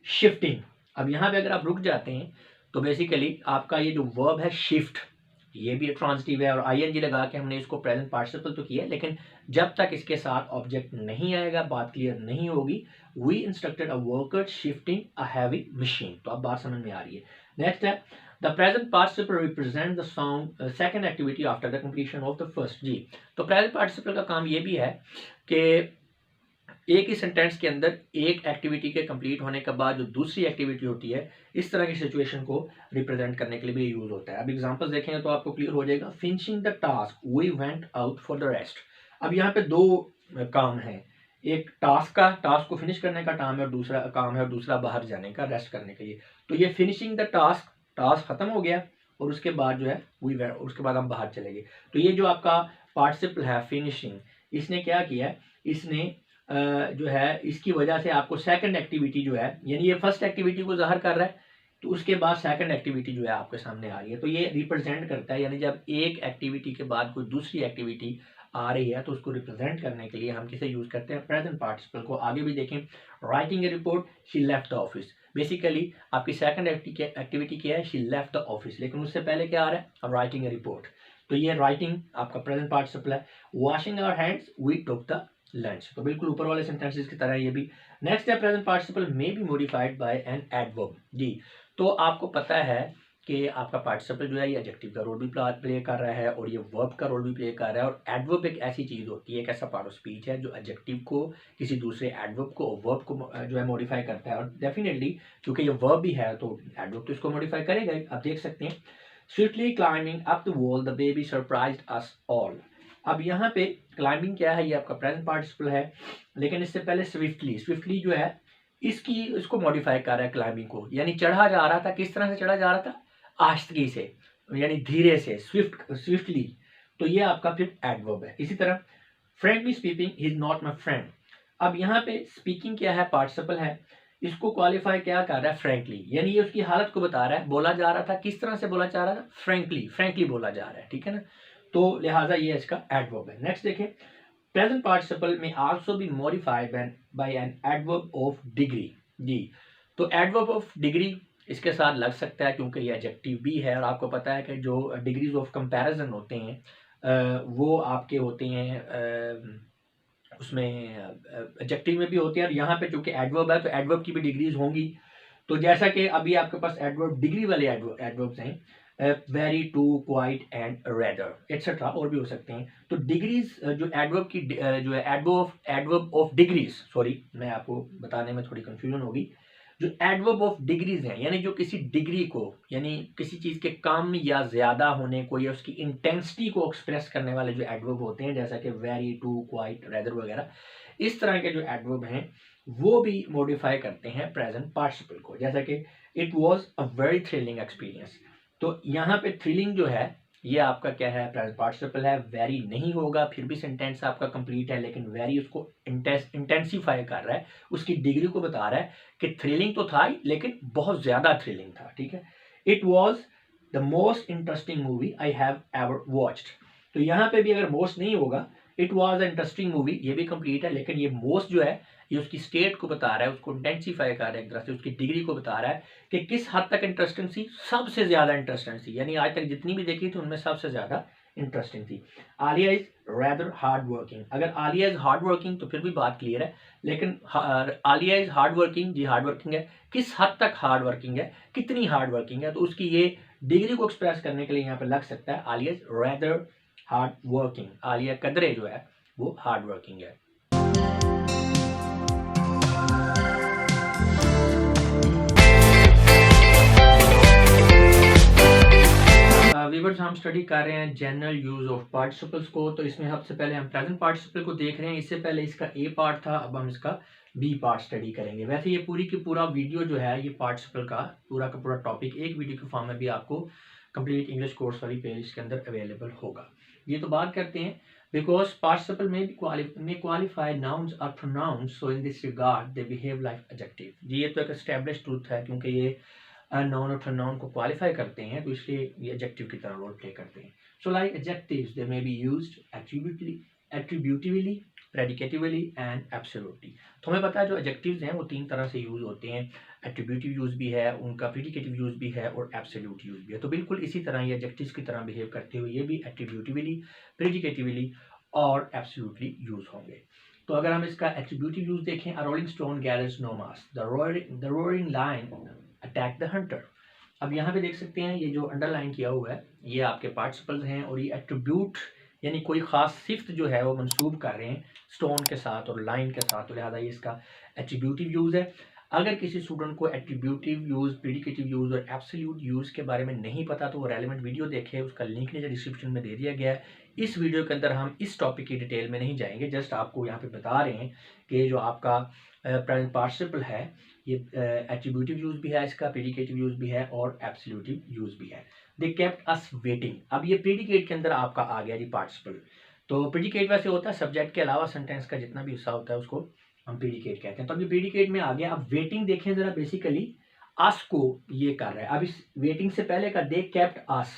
A: shifting, अब यहाँ पे अगर आप रुक जाते हैं तो बेसिकली आपका ये जो वर्ब है शिफ्ट, ये भी ट्रांजिटिव है और आईएनजी लगा के हमने इसको प्रेजेंट पार्टिसिपल तो किया है, लेकिन जब तक इसके साथ ऑब्जेक्ट नहीं आएगा बात क्लियर नहीं होगी। We instructed a worker shifting a heavy machine, तो अब बात समझ में आ रही है। नेक्स्ट है the present participle represent the sound second activity after the completion of the first. जी, तो प्रेजेंट पार्टिसिपल का काम ये भी है कि एक ही सेंटेंस के अंदर एक एक्टिविटी के कंप्लीट होने के बाद जो दूसरी एक्टिविटी होती है इस तरह की सिचुएशन को रिप्रेजेंट करने के लिए भी यूज होता है। अब एग्जांपल्स देखेंगे तो आपको क्लियर हो जाएगा। Finishing the task we went out for the rest. अब यहाँ पे दो काम है, एक टास्क को फिनिश करने का काम है और दूसरा काम है और दूसरा बाहर जाने का, रेस्ट करने के लिए। तो ये फिनिशिंग द टास्क खत्म हो गया और उसके बाद जो है उसके बाद हम बाहर चले गए। तो ये जो आपका पार्टिसिपल है फिनिशिंग, इसने क्या किया, इसने जो है इसकी वजह से आपको सेकंड एक्टिविटी जो है, यानी ये फर्स्ट एक्टिविटी को ज़ाहिर कर रहा है तो उसके बाद सेकंड एक्टिविटी जो है आपके सामने आ रही है। तो ये रिप्रेजेंट करता है, यानी जब एक एक्टिविटी के बाद कोई दूसरी एक्टिविटी आ रही है तो उसको रिप्रेजेंट करने के लिए हम किसे यूज करते हैं, प्रेजेंट पार्टिसिपल को। आगे भी देखें, writing a report she left the office, basically आपकी सेकंड एक्टिविटी क्या है, शी लेफ्ट द ऑफिस, लेकिन उससे पहले क्या आ रहा है, राइटिंग ए रिपोर्ट। तो ये राइटिंग आपका प्रेजेंट पार्टिसिपल है। Washing our hands, we took the lunch, तो बिल्कुल ऊपर वाले सेंटेंसेस की तरह ये भी। नेक्स्ट है present participle may be modified by an adverb. जी, तो आपको पता है कि आपका पार्टिसिपल जो है ये एडजेक्टिव का रोल भी प्ले कर रहा है और ये वर्ब का रोल भी प्ले कर रहा है। और एडवर्ब एक ऐसी चीज़ होती है, एक ऐसा पार्ट ऑफ स्पीच है जो एडजेक्टिव को किसी दूसरे एडवर्ब को और वर्ब को जो है मॉडिफाई करता है। और डेफिनेटली क्योंकि ये वर्ब भी है तो एडवर्ब तो इसको मॉडिफाई करेगा ही। आप देख सकते हैं, swiftly climbing up the wall the baby surprised us all. अब यहाँ पे क्लाइंबिंग क्या है, ये आपका प्रेजेंट पार्टिसिपल है, लेकिन इससे पहले स्विफ्टली, स्विफ्टली जो है इसको मॉडिफाई कर रहा है क्लाइंबिंग को, यानी चढ़ा जा रहा था। किस तरह से चढ़ा जा रहा था, आहिस्तगी से, यानी धीरे से, स्विफ्टली। तो ये आपका फिर एडवर्ब है। इसी तरह frankly speaking he is not my friend. अब यहाँ पे स्पीकिंग क्या है, पार्टिसिपल है, इसको क्वालिफाई क्या कर रहा है, फ्रेंकली, यानी ये उसकी हालत को बता रहा है। बोला जा रहा था, किस तरह से बोला जा रहा था, फ्रेंकली, फ्रेंकली बोला जा रहा है, ठीक है ना। तो लिहाजा ये इसका एडवर्ब है। नेक्स्ट देखें, present participle may also be modified by an adverb of degree. जी, तो एडवर्ब ऑफ डिग्री इसके साथ लग सकता है क्योंकि ये एडजेक्टिव भी है। और आपको पता है कि जो डिग्रीज ऑफ कंपैरिजन होते हैं वो आपके होते हैं उसमें एडजेक्टिव में भी होते हैं। और यहाँ पे चूंकि एडवर्ब है तो एडवर्ब की भी डिग्रीज होंगी। तो जैसा कि अभी आपके पास एडवर्ब डिग्री वाले एडवर्ब्स हैं, very, too, quite and rather etcetera, और भी हो सकते हैं। तो डिग्रीज जो एडवर्ब की जो है एडवर्ब ऑफ डिग्रीज, सॉरी मैं आपको बताने में थोड़ी कंफ्यूजन होगी, जो एडवर्ब ऑफ डिग्रीज हैं, यानी जो किसी डिग्री को, यानी किसी चीज के कम या ज्यादा होने को या उसकी इंटेंसिटी को एक्सप्रेस करने वाले जो एडवर्ब होते हैं, जैसा कि वेरी, टू, क्वाइट, रेदर वगैरह, इस तरह के जो एडवर्ब हैं वो भी मॉडिफाई करते हैं प्रेजेंट पार्टिसिपल को। जैसा कि it was a very thrilling experience, तो यहाँ पे थ्रिलिंग जो है ये आपका क्या है, प्रेजेंट पार्टिसिपल है। वेरी नहीं होगा, फिर भी सेंटेंस आपका कंप्लीट है, लेकिन वेरी उसको इंटेंसिफाई कर रहा है, उसकी डिग्री को बता रहा है कि थ्रिलिंग तो था ही, लेकिन बहुत ज्यादा थ्रिलिंग था, ठीक है। It was the most interesting movie I have ever watched. तो यहाँ पे भी अगर मोस्ट नहीं होगा, it was a interesting movie, ये भी कंप्लीट है, लेकिन ये मोस्ट जो है ये उसकी स्टेट को बता रहा है, उसको इंटेंसिफाई कर रहा है, एक तरह से उसकी डिग्री को बता रहा है कि किस हद तक इंटरेस्टिंग थी, सबसे ज्यादा इंटरेस्टिंग थी, यानी आज तक जितनी भी देखी थी उनमें सबसे ज्यादा इंटरेस्टिंग थी। Alia is rather hard working, अगर आलिया इज हार्ड वर्किंग तो फिर भी बात क्लियर है, लेकिन आलिया इज हार्ड वर्किंग, जी हार्ड वर्किंग है, किस हद तक हार्ड वर्किंग है, कितनी हार्ड वर्किंग है, तो उसकी ये डिग्री को एक्सप्रेस करने के लिए यहाँ पे लग सकता है Alia is rather hard working, Alia कदरे जो है वो हार्ड वर्किंग है। वीवर्स, हम स्टडी कर रहे हैं जनरल यूज ऑफ पार्टिसिपल्स को। तो इसमें सबसे पहले हम प्रेजेंट पार्टिसिपल को देख रहे हैं। इससे पहले इसका ए पार्ट था, अब हम इसका बी पार्ट स्टडी करेंगे। वैसे ये पूरी की पूरा वीडियो जो है ये पार्टिसिपल का पूरा टॉपिक एक वीडियो के फॉर्म में भी आपको कंप्लीट इंग्लिश कोर्स वाली पेज के अंदर अवेलेबल होगा। ये तो बात करते हैं because participle may qualify nouns or pronouns, so in this regard they behave like adjective. जी, ये तो एक एस्टेब्लिश ट्रूथ है, क्योंकि ये नाउन और प्रोनाउन को क्वालिफाई करते हैं तो इसलिए ये एडजेक्टिव की तरह रोल प्ले करते हैं। So like adjectives they may be used attributively, predicatively and absolutely. तो हमें पता है जो एडजेक्टिव्स हैं वो तीन तरह से यूज होते हैं, एट्रीब्यूटिव यूज भी है, उनका प्रेडिकेटिव यूज भी है और एब्सोल्यूट यूज भी है। तो बिल्कुल इसी तरह ये एडजेक्टिव्स की तरह बिहेव करते हुए ये भी एट्रीब्यूटिवली, प्रेडिकेटिवली और एब्सोल्यूटली यूज होंगे। तो अगर हम इसका एट्रीब्यूटिव यूज देखें, a rolling stone gathers no moss, the roaring lion attack the hunter. अब यहाँ पे देख सकते हैं ये जो अंडरलाइन किया हुआ है ये आपके पार्टिसिपल्स हैं और ये एट्रीब्यूट यानी कोई खास सिफ्त जो है वो मंसूब कर रहे हैं स्टोन के साथ और लाइन के साथ, तो लिहाजा ये इसका एट्रीब्यूटिव यूज है। अगर किसी स्टूडेंट को एट्रीब्यूटिव यूज, प्रेडिकेटिव यूज और एब्सोल्यूट यूज के बारे में नहीं पता तो वो रेलेवेंट वीडियो देखे, उसका लिंक नीचे डिस्क्रिप्शन में दे दिया गया है। इस वीडियो के अंदर हम इस टॉपिक की डिटेल में नहीं जाएंगे, जस्ट आपको यहाँ पे बता रहे हैं कि जो आपका प्रेजेंट पार्टिसिपल है ये एट्रीब्यूटिव यूज भी है, इसका प्रेडिकेटिव यूज भी है और एब्सोल्यूटिव यूज भी है। They kept us waiting. अब ये प्रेडिकेट के अंदर आपका आ गया जी पार्टिसिपल। तो प्रेडिकेट वैसे होता है सब्जेक्ट के अलावा सेंटेंस का जितना भी हिस्सा होता है उसको हम प्रेडिकेट कहते हैं। तो अभी प्रेडिकेट में आ गया। अब वेटिंग देखें जरा, बेसिकली अस को ये कर रहा है। अब इस वेटिंग से पहले का दे केप्ट अस।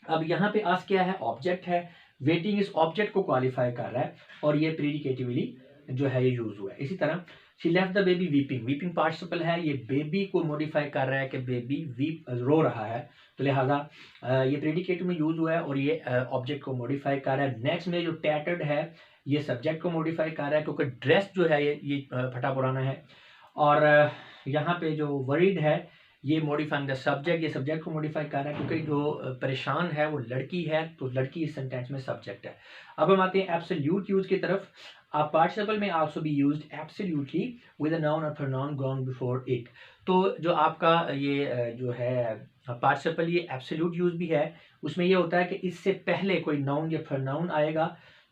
A: अब यहाँ पे अस क्या है, ऑब्जेक्ट है, वेटिंग इस ऑब्जेक्ट को क्वालिफाई कर रहा है और ये प्रेडिकेटिवली जो है ये यूज हुआ है। इसी तरह she left the baby weeping, weeping participle है, ये बेबी को मॉडिफाई कर रहा है कि बेबी वीप रो रहा है, तो लिहाजा ये प्रेडिकेटिव में यूज हुआ है और ये ऑब्जेक्ट को मॉडिफाई कर रहा है। नेक्स्ट में जो टैटर्ड है ये सब्जेक्ट को मॉडिफाई कर रहा है क्योंकि ड्रेस जो है ये फटा पुराना है। और यहाँ पे जो वरीड है ये मॉडिफाइंग द सब्जेक्ट, ये सब्जेक्ट को मॉडिफाई कर रहा है क्योंकि जो परेशान है वो लड़की है, तो लड़की इस सेंटेंस में सब्जेक्ट है। अब हम आते हैं एब्सोल्यूट यूज की तरफ। A participle may also be used absolutely with a noun or pronoun gone before it। तो जो आपका ये जो है पार्टिसिपल ये एब्सोल्यूट यूज भी है, उसमें ये होता है कि इससे पहले कोई नाउन या प्रोनाउन आएगा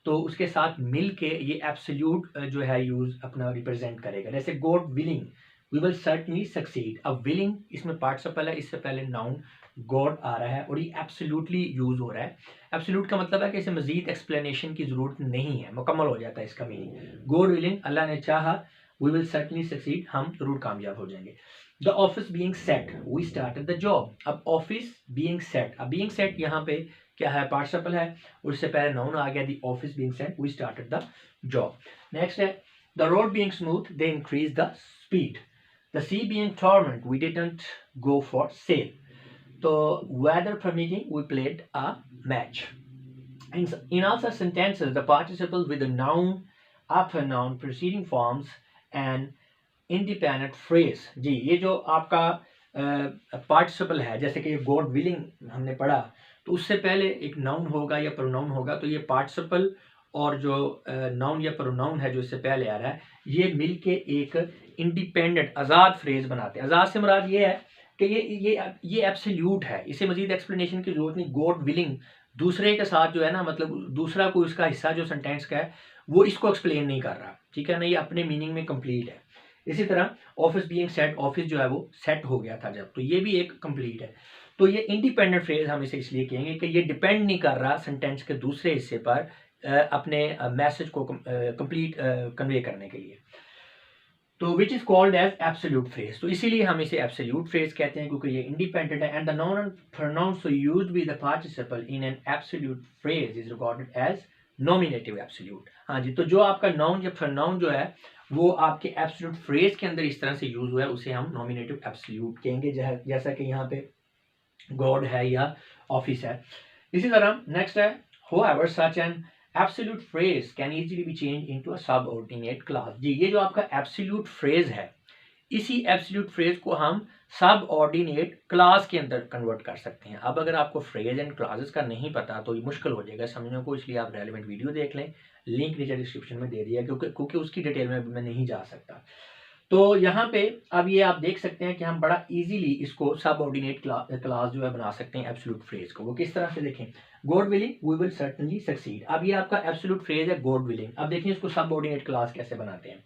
A: तो उसके साथ मिल के ये एब्सोल्यूट जो है यूज अपना रिप्रेजेंट करेगा। जैसे God willing we will certainly succeed, अब विलिंग इसमें पार्टिसिपल है, इससे पहले नाउन गॉड आ रहा है और ये एब्सोल्युटली यूज हो रहा है। एब्सोल्यूट का मतलब है कि इसे मजीद एक्सप्लेनेशन की जरूरत नहीं है, मुकम्मल हो जाता है इसका मीनिंग। गॉड विलिंग अल्लाह ने चाहा, वी विल सर्टनली सक्सीड हम जरूर कामयाब हो जाएंगे। The office being set we started the job, अब ऑफिस बीइंग सेट, अब बीइंग सेट यहाँ पे क्या है पार्टिसिपल है, उससे पहले नाउन आ गया, the office being set we started the job. Next है the road being smooth they increase the speed, the sea being torment we didn't go for sail, तो weather permitting we played a match। In all such sentences the participle with the noun, a pronoun, preceding forms and independent phrase। जी ये जो आपका participle है, जैसे कि God willing हमने पढ़ा, तो उससे पहले एक नाउन होगा या प्रोनाउन होगा, तो ये पार्टिसिपल और जो नाउन या प्रोनाउन है जो इससे पहले आ रहा है ये मिलके एक इंडिपेंडेंट आज़ाद फ्रेज बनाते हैं। आज़ाद से मुराद ये है कि ये एब्सोल्यूट है, इसे मजीद एक्सप्लेनेशन की जरूरत नहीं। गॉड विलिंग दूसरे के साथ जो है ना, मतलब दूसरा कोई उसका हिस्सा जो सेंटेंस का है वो इसको एक्सप्लेन नहीं कर रहा, ठीक है ना, ये अपने मीनिंग में कंप्लीट है। इसी तरह ऑफिस बीइंग सेट, ऑफिस जो है वो सेट हो गया था जब, तो ये भी एक कंप्लीट है। तो ये इंडिपेंडेंट फ्रेज हम इसे इसलिए कहेंगे कि ये डिपेंड नहीं कर रहा सेंटेंस के दूसरे हिस्से पर अपने मैसेज को कंप्लीट कन्वे करने के लिए, तो which is called as absolute phrase. तो इसीलिए हम इसे एब्सोल्यूट फ्रेज कहते हैं क्योंकि ये इंडिपेंडेंट है। And the noun and pronoun so used with the participle in an absolute phrase is recorded as nominative absolute. हाँ जी, तो जो आपका नाउन या प्रोनाउन जो है वो आपके एब्सोल्यूट फ्रेज के अंदर इस तरह से यूज हुआ है उसे हम नॉमिनेटिव एब्सोल्यूट कहेंगे, जैसा कि यहाँ पे गॉड है या ऑफिस है। इसी तरह नेक्स्ट है however such an absolute phrase can easily be changed into a subordinate clause। जी ये जो आपका absolute phrase है, इसी absolute phrase को हम subordinate clause के अंदर कन्वर्ट कर सकते हैं। अब अगर आपको phrase and clauses का नहीं पता तो ये मुश्किल हो जाएगा समझने को, इसलिए आप रेलिवेंट वीडियो देख लें, लिंक नीचे डिस्क्रिप्शन में दे दिया क्योंकि उसकी डिटेल में मैं नहीं जा सकता। तो यहाँ पे अब ये आप देख सकते हैं कि हम बड़ा इजीली इसको सबऑर्डिनेट क्लास जो है बना सकते हैं एब्सोल्यूट फ्रेज को। वो किस तरह से देखें, God willing we will certainly succeed, अब ये आपका एब्सोल्यूट फ्रेज है गॉड विलिंग। अब देखिए इसको सबऑर्डिनेट क्लास कैसे बनाते हैं,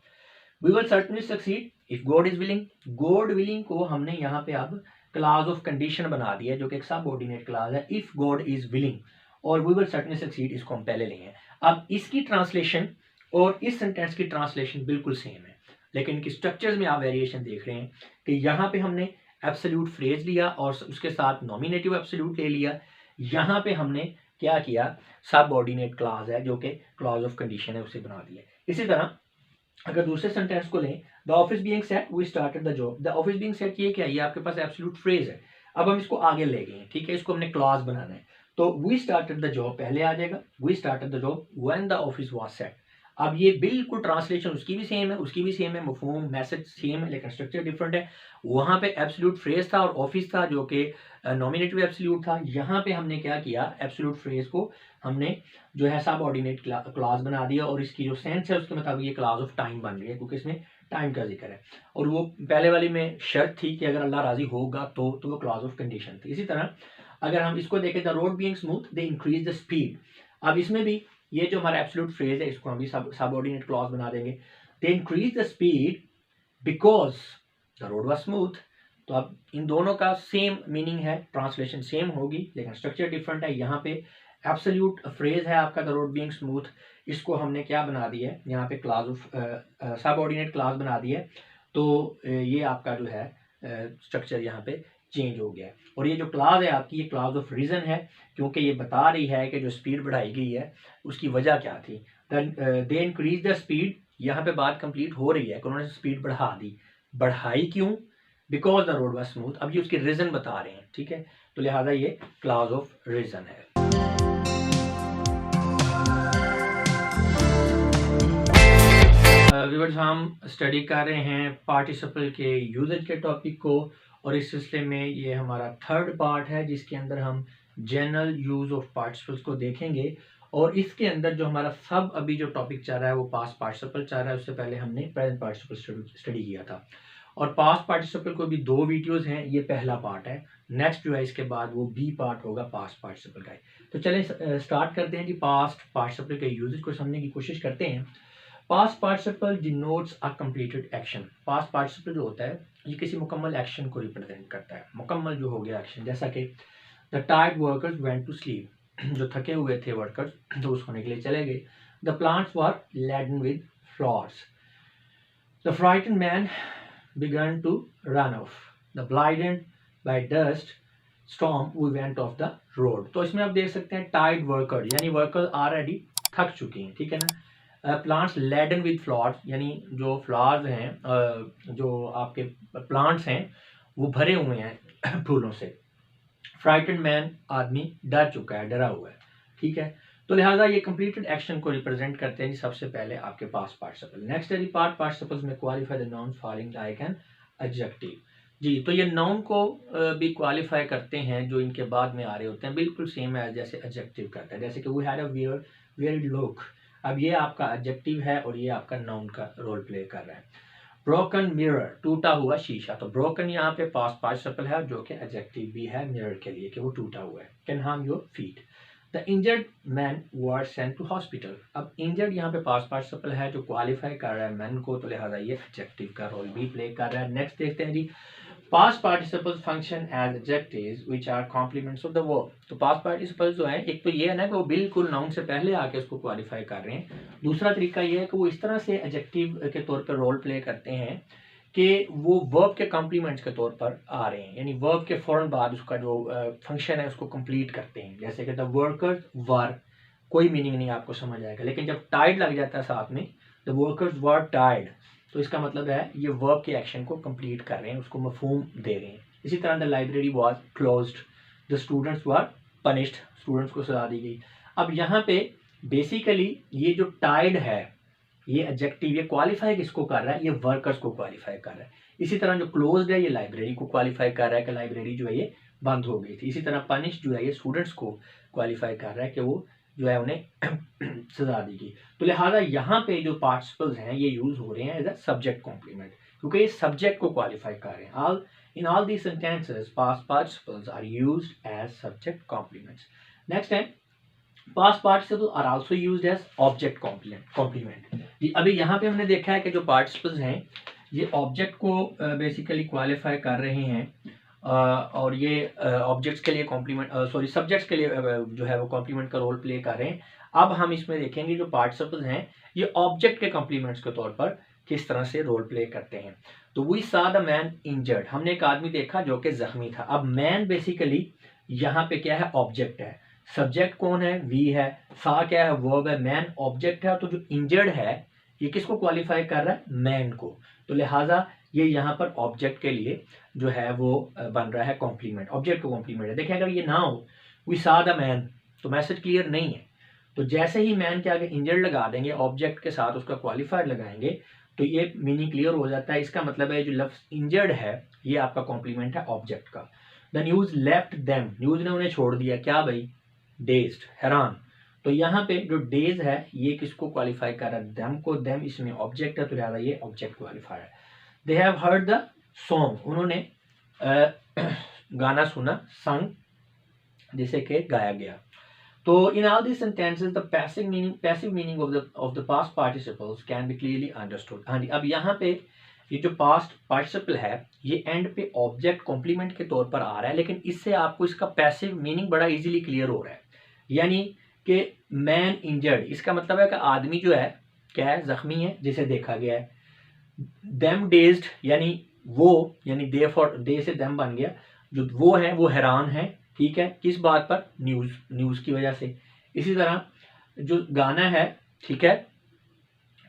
A: we will certainly succeed if God is willing. God willing को हमने यहाँ पे अब क्लास ऑफ कंडीशन बना दिया है जो कि एक सबऑर्डिनेट क्लास है, इफ गॉड इज विलिंग, और वी विल सर्टनली सक्सीड इसको हम पहले लेंगे। अब इसकी ट्रांसलेशन और इस सेंटेंस की ट्रांसलेशन बिल्कुल सेम है, लेकिन इनकी स्ट्रक्चर्स में आप वेरिएशन देख रहे हैं कि यहाँ पे हमने एब्सोल्यूट फ्रेज लिया और उसके साथ नॉमिनेटिव एब्सोल्यूट ले लिया। यहाँ पे हमने क्या किया, सबऑर्डिनेट क्लॉज है जो कि क्लॉज ऑफ कंडीशन है उसे बना दिया। इसी तरह अगर दूसरे सेंटेंस को लें, the office being set we started the job. The office being set ये क्या है, ये आपके पास एब्सोल्यूट फ्रेज है। अब हम इसको आगे ले गए, ठीक है, इसको हमने क्लॉज बनाना है, तो वी स्टार्टेड द जॉब पहले आ जाएगा, we started the job when the office was set. अब ये बिल्कुल ट्रांसलेशन उसकी भी सेम है, उसकी भी सेम है, मफहूम मैसेज सेम है, लेकिन स्ट्रक्चर डिफरेंट है। वहाँ पे एब्सोल्यूट फ्रेज था और ऑफिस था जो कि नॉमिनेटिव एब्सोल्यूट था। यहाँ पे हमने क्या किया, एब्सोल्यूट फ्रेज को हमने जो है सबऑर्डिनेट क्लॉज बना दिया और इसकी जो सेंस है उसके मुताबिक ये क्लॉज ऑफ टाइम बन रही है क्योंकि इसमें टाइम का जिक्र है। और वो पहले वाली में शर्त थी कि अगर अल्लाह राजी होगा तो वो क्लॉज ऑफ कंडीशन थी। इसी तरह अगर हम इसको देखें, the road being smooth they increase the speed. अब इसमें भी ये जो हमारा एब्सोल्यूट फ्रेज है इसको हम भी सबऑर्डिनेट क्लॉज बना देंगे, दे increase the speed because the road was smooth. तो अब इन दोनों का सेम मीनिंग है, ट्रांसलेशन सेम होगी लेकिन स्ट्रक्चर डिफरेंट है। यहाँ पे एब्सोल्यूट फ्रेज है आपका द रोड बीइंग स्मूथ, इसको हमने क्या बना दिया है, यहाँ पे क्लॉज ऑफ सबऑर्डिनेट क्लॉज बना दिया है। तो ये आपका जो है स्ट्रक्चर यहाँ पे चेंज हो गया है। और ये जो क्लॉज है आपकी, ये क्लॉज ऑफ रीजन है क्योंकि ये बता रही है कि जो स्पीड बढ़ाई गई है उसकी वजह क्या थी। दे इंक्रीज द स्पीड यहाँ पे बात कंप्लीट हो रही है कि उन्होंने स्पीड बढ़ा दी, बढ़ाई क्यों? Because the road was smooth. अब ये उसके रीजन बता रहे हैं, ठीक है, तो लिहाजा ये क्लॉज ऑफ रीजन है। व्यूअर्स, हम स्टडी कर रहे हैं पार्टिसिपल के यूजेज के टॉपिक को, और इस सिलसिले में ये हमारा थर्ड पार्ट है जिसके अंदर हम जनरल यूज ऑफ पार्टिसिपल्स को देखेंगे। और इसके अंदर जो हमारा सब अभी जो टॉपिक चल रहा है वो पास्ट पार्टिसिपल चल रहा है। उससे पहले हमने प्रेजेंट पार्टिसिपल स्टडी किया था, और पास्ट पार्टिसिपल को भी 2 वीडियोस हैं, ये पहला पार्ट है। नेक्स्ट जो है इसके बाद वो बी पार्ट होगा पास्ट पार्टिसिपल का। तो चलें स्टार्ट करते हैं जी। पास्ट पार्टिसिपल के यूजेज को समझने की कोशिश करते हैं। Past participle denotes a completed action. Past participle जो होता है ये किसी मुकम्मल एक्शन को रिप्रेजेंट करता है, मुकम्मल जो हो गया एक्शन। जैसा कि the tired workers went to sleep, जो थके हुए थे वर्कर्स तो वो सोने के लिए चले गए। The plants were laden with flowers. The frightened man began to run off. The blinded by dust storm we went off the road. तो इसमें आप देख सकते हैं टाइड वर्कर यानी वर्कर ऑलरेडी थक चुके हैं, ठीक है ना। प्लांट्स लेडन विद फ्लावर्स यानी जो फ्लावर्स हैं, जो आपके प्लांट्स हैं वो भरे हुए हैं फूलों से। फ्राइटेंड मैन आदमी डर चुका है, डरा हुआ है, ठीक है। तो लिहाजा ये कंप्लीटेड एक्शन को रिप्रेजेंट करते हैं जी सबसे पहले आपके पास पार्टिसिपल। नेक्स्ट है जी पार्ट पार्टिसिपल्स में qualify the noun following like an adjective. जी, तो ये नाउन को भी क्वालिफाई करते हैं जो इनके बाद में आ रहे होते हैं, बिल्कुल सेम है जैसे एडजेक्टिव करता है। जैसे कि we had a weird look, अब ये आपका एडजेक्टिव है और ये आपका नाउन का रोल प्ले कर रहा है। ब्रोकन मिरर, टूटा हुआ शीशा, तो ब्रोकन यहाँ पे पास्ट पार्टिसिपल है जो कि एडजेक्टिव भी है मिरर के लिए कि वो टूटा हुआ है। Can harm your feet. The injured man were sent to hospital. अब इंजर्ड यहाँ पे पास्ट पार्टिसिपल है जो क्वालिफाई कर रहा है मैन को, तो लिहाजा ये एडजेक्टिव का रोल भी प्ले कर रहा है। नेक्स्ट देखते हैं जी past participles function as adjectives which are complements of the verb. तो पास्ट पार्टिसिपल्स जो है, एक तो ये है ना कि वो बिल्कुल नाउन से पहले आके उसको क्वालिफाई कर रहे हैं। दूसरा तरीका ये है कि वो इस तरह से एडजेक्टिव के तौर पर रोल प्ले करते हैं कि वो वर्ब के कॉम्प्लीमेंट्स के तौर पर आ रहे हैं, यानी वर्ब के फौरन बाद उसका जो फंक्शन है उसको कंप्लीट करते हैं। जैसे कि द वर्कर्स वर, कोई मीनिंग नहीं आपको समझ आएगा, लेकिन जब टाइड लग जाता है साथ में, द वर्कर्स वर टाइड, तो इसका मतलब है ये वर्ब के एक्शन को कंप्लीट कर रहे हैं, उसको मफहूम दे रहे हैं। इसी तरह the library was closed, the students were punished, students को सजा दी गई। अब यहाँ पे बेसिकली ये जो टाइड है ये एडजेक्टिव, ये क्वालिफाई किसको कर रहा है? ये वर्कर्स को क्वालिफाई कर रहा है। इसी तरह जो क्लोज्ड है ये लाइब्रेरी को क्वालिफाई कर रहा है कि लाइब्रेरी जो है ये बंद हो गई थी। इसी तरह पनिश जो है ये स्टूडेंट्स को क्वालिफाई कर रहा है कि वो जो है उन्हें सजा दी गई। तो लिहाजा यहाँ पे जो पार्टिसिपल्स हैं ये यूज हो रहे हैं एज अ सब्जेक्ट कॉम्प्लीमेंट, क्योंकि ये सब्जेक्ट को क्वालिफाई कर रहे हैं। In all these sentences past participles are used as subject complements. Next है past participle are also used as object complement. अभी यहाँ पे हमने देखा है कि जो पार्टिसिपल्स हैं ये ऑब्जेक्ट को बेसिकली क्वालिफाई कर रहे हैं, और ये ऑब्जेक्ट्स के लिए कॉम्प्लीमेंट सब्जेक्ट्स के लिए जो है वो कॉम्प्लीमेंट का रोल प्ले कर रहे हैं। अब हम इसमें देखेंगे जो पार्टिसिपल्स हैं ये ऑब्जेक्ट के कॉम्प्लीमेंट्स के तौर पर किस तरह से रोल प्ले करते हैं। तो we saw the man injured, हमने एक आदमी देखा जो कि जख्मी था। अब मैन बेसिकली यहाँ पे क्या है? ऑब्जेक्ट है। सब्जेक्ट कौन है? वी है। सा क्या है? वर्ब है। मैन ऑब्जेक्ट है। तो जो इंजर्ड है ये किसको क्वालिफाई कर रहा है? मैन को। तो लिहाजा ये यहाँ पर ऑब्जेक्ट के लिए जो है वो बन रहा है कॉम्प्लीमेंट, ऑब्जेक्ट को कॉम्प्लीमेंट है। देखिए अगर ये ना हो वी सा द मैन तो मैसेज क्लियर नहीं है। तो जैसे ही मैन के आगे इंजर्ड लगा देंगे ऑब्जेक्ट के साथ उसका क्वालिफायर लगाएंगे तो ये मीनिंग क्लियर हो जाता है। इसका मतलब है जो लफ्ज इंजर्ड है ये आपका कॉम्प्लीमेंट है ऑब्जेक्ट का। The news left them, news ने उन्हें छोड़ दिया। क्या भाई? डेज्ड, हैरान। तो यहाँ पे जो डेज है ये किसको क्वालिफाई कर रहा है? देम को। देम इसमें ऑब्जेक्ट है तो लिहाजा ये ऑब्जेक्ट क्वालिफायर है। They have heard the song, उन्होंने गाना सुना, संग, जिसे के गाया गया। तो in all this sentences the passive meaning of the past participles can be clearly understood. हाँ जी, अब यहाँ पे ये जो पास्ट पार्टिसिपल है ये एंड पे ऑब्जेक्ट कॉम्प्लीमेंट के तौर पर आ रहा है, लेकिन इससे आपको इसका पैसिव मीनिंग बड़ा इजीली क्लियर हो रहा है। यानी कि मैन इंजर्ड, इसका मतलब है कि आदमी जो है क्या है? जख्मी है, जिसे देखा गया है। देम डेज्ड यानी वो, यानी दे से देम बन गया, जो वो है वो हैरान है। ठीक है, किस बात पर? न्यूज की वजह से। इसी तरह जो गाना है, ठीक है,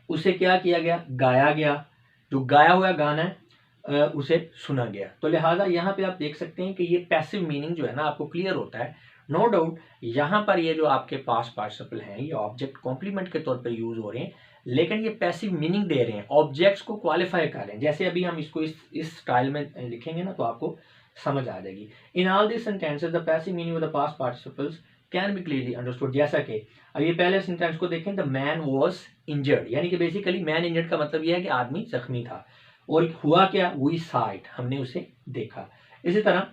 A: उसे क्या किया गया, गाया गया, जो गाया हुआ गाना है उसे सुना गया। तो लिहाजा यहाँ पे आप देख सकते हैं कि ये पैसिव मीनिंग जो है ना आपको क्लियर होता है। नो डाउट यहाँ पर ये जो आपके पास पार्टिसिपल हैं ये ऑब्जेक्ट कॉम्प्लीमेंट के तौर पर यूज हो रहे हैं, लेकिन ये पैसिव मीनिंग दे रहे हैं, ऑब्जेक्ट्स को क्वालिफाई कर रहे हैं। जैसे अभी हम इसको इस स्टाइल में लिखेंगे ना तो आपको समझ आ जाएगी। In all this sentences the passive meaning of the past participles can be clearly understood. जैसा कि अब ये पहले सेंटेंस को देखें, द मैन वॉज इंजर्ड, यानी कि बेसिकली मैन इंजर्ड का मतलब यह है कि आदमी जख्मी था। और हुआ क्या, वी saw it, हमने उसे देखा। इसी तरह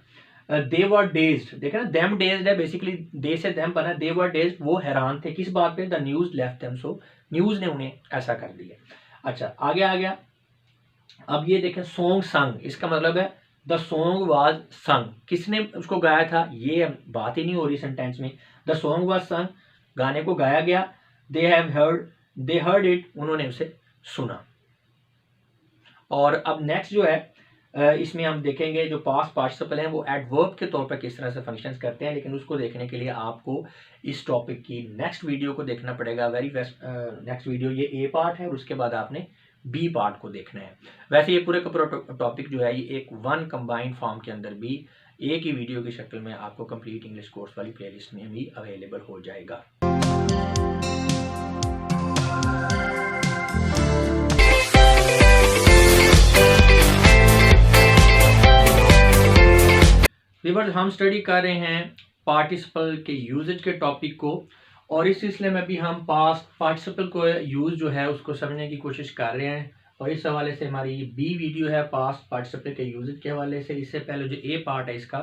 A: दे वर डेज्ड, देखा ना, देम डेज्ड है, बेसिकली दे से देम बना, दे वर डेज्ड, वो हैरान थे किस बात पे, the news left them so, news ने उन्हें ऐसा कर दिया। अच्छा आगे आ गया, अब ये देखें सॉन्ग संग, इसका मतलब है द सॉन्ग वाज संग, किसने उसको गाया था, ये बात ही नहीं हो रही सेंटेंस में। द सॉन्ग वाज संग, गाने को गाया गया। They have heard, they heard it, उन्होंने उसे सुना। और अब नेक्स्ट जो है इसमें हम देखेंगे जो पास्ट पार्टिसिपल हैं वो एडवर्ब के तौर पर किस तरह से फंक्शंस करते हैं, लेकिन उसको देखने के लिए आपको इस टॉपिक की नेक्स्ट वीडियो को देखना पड़ेगा। वेरी बेस्ट नेक्स्ट वीडियो, ये ए पार्ट है और उसके बाद आपने बी पार्ट को देखना है। वैसे ये पूरे का पूरा टॉपिक जो है ये एक वन कंबाइंड फॉर्म के अंदर भी एक ही वीडियो की शक्ल में आपको कंप्लीट इंग्लिश कोर्स वाली प्लेलिस्ट में भी अवेलेबल हो जाएगा। व्यूअर्स हम स्टडी कर रहे हैं पार्टिसिपल के यूजेज के टॉपिक को, और इस सिलसिले में भी हम पास्ट पार्टिसिपल को यूज जो है उसको समझने की कोशिश कर रहे हैं। और इस हवाले से हमारी ये बी वीडियो है पास्ट पार्टिसिपल के यूजेज के हवाले से। इससे पहले जो ए पार्ट है इसका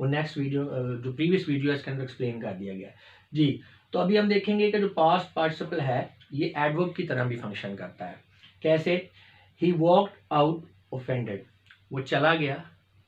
A: वो नेक्स्ट वीडियो जो प्रीवियस वीडियो है इसके अंदर एक्सप्लेन कर दिया गया है जी। तो अभी हम देखेंगे कि जो पास्ट पार्टिसिपल है ये एडवर्ब की तरह भी फंक्शन करता है। कैसे, ही वॉकड आउट ऑफेंडेड, वो चला गया,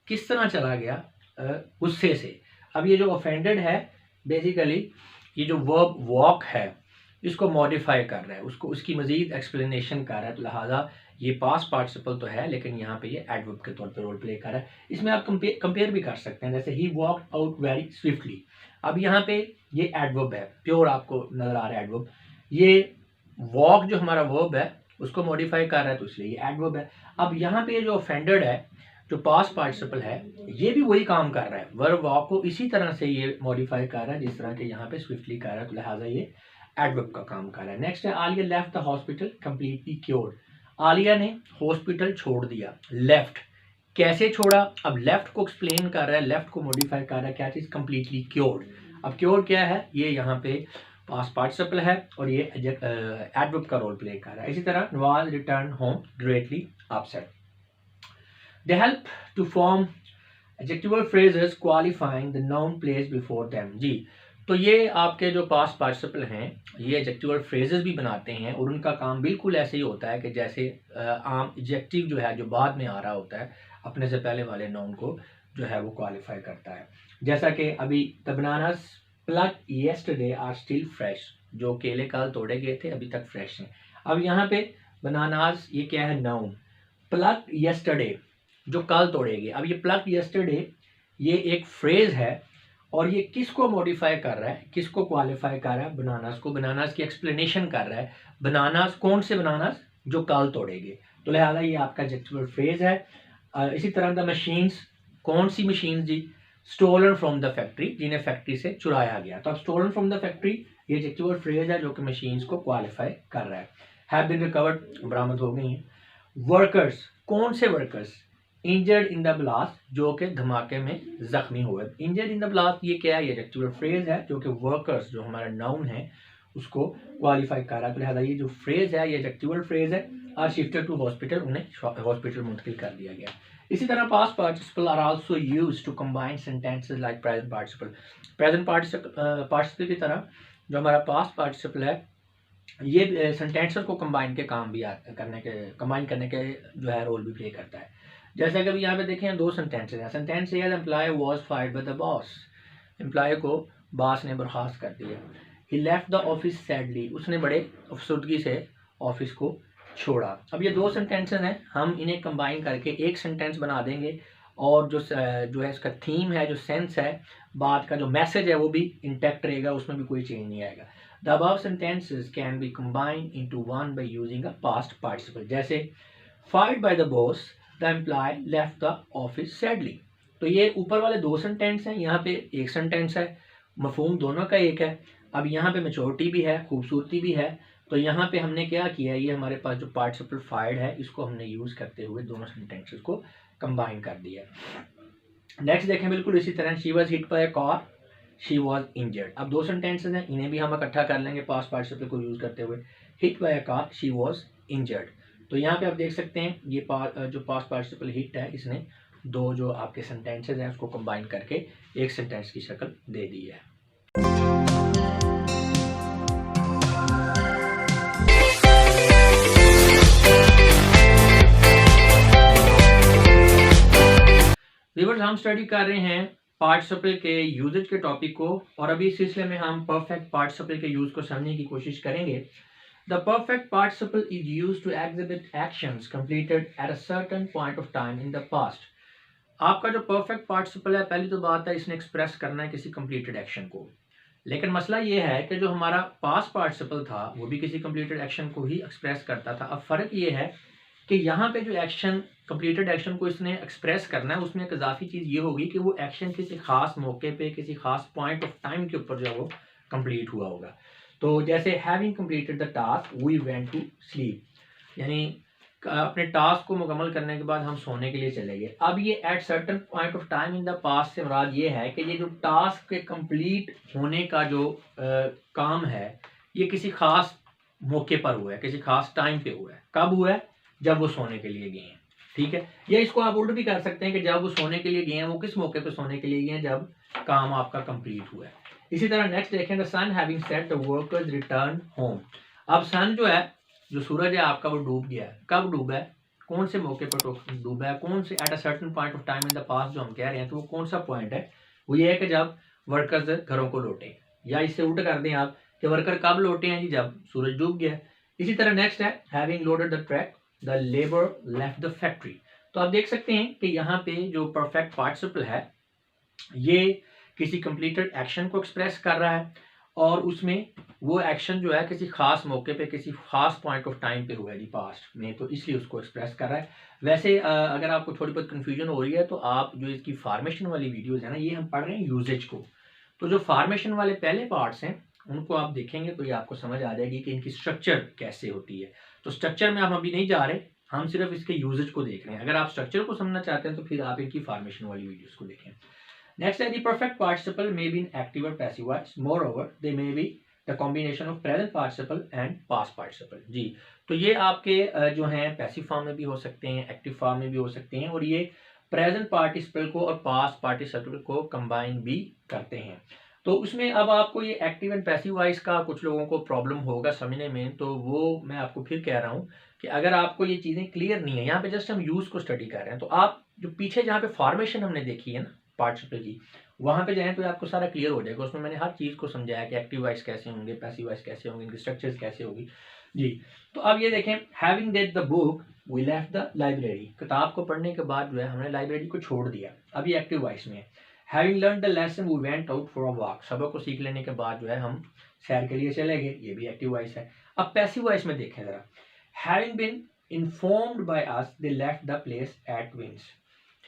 A: किस तरह चला गया, गुस्से से। अब ये जो ऑफेंडेड है बेसिकली ये जो वर्ब वॉक है इसको मॉडिफाई कर रहा है, उसको उसकी मजीद एक्सप्लेनेशन कर रहा है। तो लिहाजा ये पास्ट पार्टिसिपल तो है लेकिन यहाँ पे ये एडवर्ब के तौर पे रोल प्ले कर रहा है। इसमें आप कंपेयर भी कर सकते हैं, जैसे he walked out very swiftly, अब यहाँ पे ये एडवर्ब है, प्योर आपको नजर आ रहा है एडवर्ब। ये वॉक जो हमारा वर्ब है उसको मॉडिफाई कर रहा है तो इसलिए ये एडवर्ब है। अब यहाँ पे जो ऑफेंडेड है जो पास्ट पार्टिसिपल है ये भी वही काम कर रहा है, वर्ब वॉक को इसी तरह से ये मॉडिफाई कर रहा है जिस तरह के यहाँ पे स्विफ्टली कर रहा है, तो लिहाजा ये एडवर्ब का काम कर रहा है। नेक्स्ट है Alia left the hospital completely cured, Alia ने हॉस्पिटल छोड़ दिया। लेफ्ट, कैसे छोड़ा, अब लेफ्ट को एक्सप्लेन कर रहा है, लेफ्ट को मॉडिफाई कर रहा है, क्या चीज, कंप्लीटली क्योर्ड। अब क्योर्ड क्या है, ये यहाँ पे पास्ट पार्टिसिपल है और ये एडवर्ब का रोल प्ले कर रहा है। इसी तरह Nawaz return home greatly upset. They help to form adjectival phrases qualifying the noun placed before them। जी, तो ये आपके जो पास्ट पार्टिसिपल हैं ये एडजेक्टिवल फ्रेजेस भी बनाते हैं और उनका काम बिल्कुल ऐसे ही होता है कि जैसे आम एडजेक्टिव जो है जो बाद में आ रहा होता है अपने से पहले वाले नाउन को जो है वो क्वालिफाई करता है। जैसा कि अभी the bananas plucked yesterday are still fresh, जो केले कल तोड़े गए थे अभी तक फ्रेश हैं। अब यहाँ पे बनानास ये क्या है, नाउन, प्लक्ड यस्टरडे जो कल तोड़ेगी। अब ये प्लक्ड यस्टरडे ये एक फ्रेज है और ये किसको मॉडिफाई कर रहा है, किसको क्वालिफाई कर रहा है, बनानास को, बनानास की एक्सप्लेनेशन कर रहा है। बनानास कौन से बनानास, जो कल तोड़ेंगे, तो लिहाजा ये आपका एडजेक्टिवल फ्रेज है। इसी तरह द मशीन्स, कौन सी मशीन्स जी, स्टोलन फ्रॉम द फैक्ट्री, जिन्हें फैक्ट्री से चुराया गया। तो अब स्टोलन फ्रॉम द फैक्ट्री ये एडजेक्टिवल फ्रेज है जो कि मशीन्स को क्वालिफाई कर रहा है। हैव बीन रिकवर्ड, बरामद हो गई हैं। वर्कर्स, कौन से workers, injured in the blast, जो कि धमाके में जख्मी हुए। इंजर्ड इन द ब्लास्ट ये क्या है, ये एडजेक्टिवल फ्रेज है जो कि वर्कर्स जो हमारा नाउन है उसको क्वालिफाई कर रहा है। तो लिहाजा ये जो फ्रेज है ये एडजेक्टिवल फ्रेज है। आर शिफ्टेड टू हॉस्पिटल, उन्हें हॉस्पिटल मुंतकिल कर दिया गया। इसी तरह past participle are also used to combine sentences like present participle. Present participle की तरह जो हमारा पास्ट पार्टिसिपल है ये सेंटेंसेस को कंबाइन के काम भी कंबाइन करने के जो है रोल भी प्ले करता है। जैसे कि अभी यहाँ पे देखें दो सेंटेंसेस हैं। सेंटेंस ये है employee was fired by the boss, employee को बॉस ने बर्खास्त कर दिया। He left the office sadly, उसने बड़े अफसरदगी से ऑफिस को छोड़ा। अब ये दो सेंटेंसेस हैं, हम इन्हें कंबाइन करके एक सेंटेंस बना देंगे और जो है इसका थीम है, जो सेंस है बात का जो मैसेज है वो भी इंटैक्ट रहेगा, उसमें भी कोई चेंज नहीं आएगा। The above sentences can be combined into one by using a past participle. जैसे fired by the boss, the employee left the office sadly. तो ये ऊपर वाले दो सेंटेंस हैं, यहाँ पे एक सेंटेंस है, मफहूम दोनों का एक है। अब यहाँ पे मैच्योरिटी भी है, खूबसूरती भी है। तो यहाँ पे हमने क्या किया, ये हमारे पास जो पार्टिसिपल फायर्ड है इसको हमने यूज करते हुए दोनों सेंटेंसेस को कंबाइन कर दिया। नेक्स्ट देखें, बिल्कुल इसी तरह, she was hit by a car, she was injured. अब दो सेंटेंसेस हैं, इन्हें भी हम इकट्ठा कर लेंगे पास्ट पार्टिसिपल को यूज करते हुए। Hit by a car, she was injured. तो यहाँ पे आप देख सकते हैं ये जो पास्ट पार्टिसिपल हिट है इसने दो जो आपके सेंटेंसेस हैं उसको कंबाइन करके एक सेंटेंस की शक्ल दे दी है। व्यूअर्स, हम स्टडी कर रहे हैं पार्टिसिपल के यूजेज के टॉपिक को, और अभी इस सिलसिले में हम परफेक्ट पार्टिसिपल के यूज को समझने की कोशिश करेंगे। The perfect participle is used to exhibit actions completed at a certain point of time in the past. आपका जो परफेक्ट पार्टिसिपल है, पहली तो बात है इसने एक्सप्रेस करना है किसी कंप्लीटेड एक्शन को, लेकिन मसला ये है कि जो हमारा पास्ट पार्टिसिपल था वो भी किसी कंप्लीटेड एक्शन को ही एक्सप्रेस करता था। अब फ़र्क ये है कि यहाँ पे जो एक्शन, कंप्लीटेड एक्शन को इसने एक्सप्रेस करना है, उसमें एक इजाफी चीज़ ये होगी कि वो एक्शन किसी खास मौके पे, किसी खास पॉइंट ऑफ टाइम के ऊपर जो वो कंप्लीट हुआ होगा। तो जैसे having completed the task we went to sleep, यानी अपने टास्क को मुकम्मल करने के बाद हम सोने के लिए चले गए। अब ये eight certain point of time in the past से मुराद ये है कि ये जो टास्क के कंप्लीट होने का जो काम है ये किसी खास मौके पर हुआ है, किसी खास टाइम पे हुआ है। कब हुआ है? जब वो सोने के लिए गए हैं, ठीक है। या इसको आप उल्ट भी कर सकते हैं कि जब वो सोने के लिए गए हैं, वो किस मौके पे सोने के लिए गए हैं? जब काम आपका कंप्लीट हुआ है। इसी तरह नेक्स्ट देखें, the sun having set the workers return home. अब सन जो है, जो सूरज है आपका, वो डूब गया है। कब डूबा है? कौन से मौके पर डूबा है? कौन से eight a certain point of time in the past जो हम कह रहे हैं, तो वो कौन सा पॉइंट है? वो ये है कि जब वर्कर्स घरों को लौटे, या इससे उल्टा कर दें आप कि वर्कर कब लौटे हैं जी? जब सूरज डूब गया। इसी तरह नेक्स्ट है, having loaded the truck the labour left the factory. तो आप देख सकते हैं कि यहाँ पे जो परफेक्ट पार्टिसिपल है ये किसी कंप्लीटेड एक्शन को एक्सप्रेस कर रहा है, और उसमें वो एक्शन जो है किसी खास मौके पे, किसी खास पॉइंट ऑफ टाइम पे हुआ है जी पास्ट में, तो इसलिए उसको एक्सप्रेस कर रहा है। वैसे अगर आपको थोड़ी बहुत कन्फ्यूजन हो रही है तो आप जो इसकी फार्मेशन वाली वीडियोज़ है ना, ये हम पढ़ रहे हैं यूजेज को। तो जो फार्मेशन वाले पहले पार्ट्स हैं उनको आप देखेंगे तो ये आपको समझ आ जाएगी कि इनकी स्ट्रक्चर कैसे होती है। तो स्ट्रक्चर में हम अभी नहीं जा रहे, हम सिर्फ इसके यूजेज को देख रहे हैं। अगर आप स्ट्रक्चर को समझना चाहते हैं तो फिर आप इनकी फार्मेशन वाली वीडियोस को देखें। नेक्स्ट है, the perfect participle may be in active और passive voice, moreover they may be the combination of present participle and past participle. जी, तो ये आपके जो हैं पैसिव फॉर्म में भी हो सकते हैं, एक्टिव फॉर्म में भी हो सकते हैं, और ये प्रेजेंट पार्टिसिपल को और पास्ट पार्टिसिपल को कंबाइन भी करते हैं। तो उसमें अब आपको ये एक्टिव एंड पैसिव वॉइस का कुछ लोगों को प्रॉब्लम होगा समझने में, तो वो मैं आपको फिर कह रहा हूँ कि अगर आपको ये चीज़ें क्लियर नहीं है, यहाँ पे जस्ट हम यूज़ को स्टडी कर रहे हैं, तो आप जो पीछे जहाँ पे फॉर्मेशन हमने देखी है ना पार्टिसिपल की, वहाँ पे जाएँ तो आपको सारा क्लियर हो जाएगा। उसमें मैंने हर चीज़ को समझाया कि एक्टिव वॉइस कैसे होंगे, पैसिव वॉइस कैसे होंगे, इनकी स्ट्रक्चर्स कैसे होगी। जी, तो अब ये देखें, having read the book we left the library. किताब को पढ़ने के बाद जो है हमने लाइब्रेरी को छोड़ दिया। अब ये एक्टिव वॉइस में है। Having learn the lesson we went out for a walk. सबक को सीख लेने के बाद जो है हम सैर के लिए चले गए, ये भी एक्टिव वॉइस है। अब पैसिव वॉइस में देखें जरा, having been informed by us they left the place at once.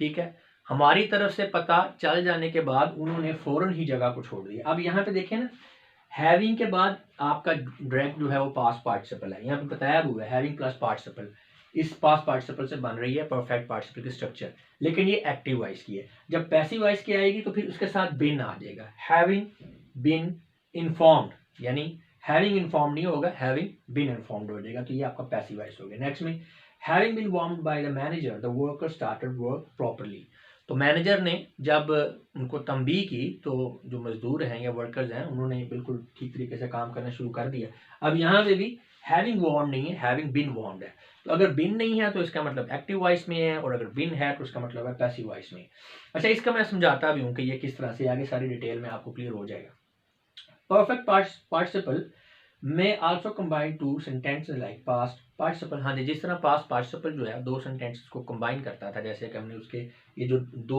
A: ठीक है, हमारी तरफ से पता चल जाने के बाद उन्होंने फौरन ही जगह को छोड़ दिया। अब यहाँ पे देखें ना, हैविंग के बाद आपका डायरेक्ट जो है वो पास्ट पार्टिसिपल है, यहाँ पे बताया हुआ है हैविंग प्लस पार्टिसिपल। इस पास्ट पार्टिसिपल से बन रही है परफेक्ट पार्टिसिपल की स्ट्रक्चर, लेकिन ये एक्टिव वॉइस की है। जब पैसिव वॉइस की आएगी तो फिर उसके साथ बिन आ जाएगा, हैविंग बिन इन्फॉर्म्ड, यानी हैविंग इन्फॉर्म्ड नहीं होगा, हैविंग बिन इन्फॉर्म्ड हो जाएगा। तो ये आपका पैसिव वॉइस हो गया। नेक्स्ट में, having been warned by the manager the worker started work properly. तो मैनेजर ने जब उनको तंबीह की तो जो मजदूर हैं या वर्कर्स हैं उन्होंने बिल्कुल ठीक तरीके से काम करना शुरू कर दिया। अब यहाँ पे भी हैविंग वार्म्ड नहीं है, हैविंग बीन वार्म्ड है। तो अगर बिन नहीं है तो इसका मतलब एक्टिव वॉइस में है, और अगर बिन है तो इसका मतलब है पैसिव वॉइस में। अच्छा, इसका मैं समझाता भी हूँ कि ये किस तरह से, आगे सारी डिटेल में आपको क्लियर हो जाएगा। Perfect participle may also combine two sentences like past participle. हाँ जी, जिस तरह पास्ट पार्टिसिपल जो है दो सेंटेंसेस को कंबाइन करता था, जैसे कि हमने उसके ये जो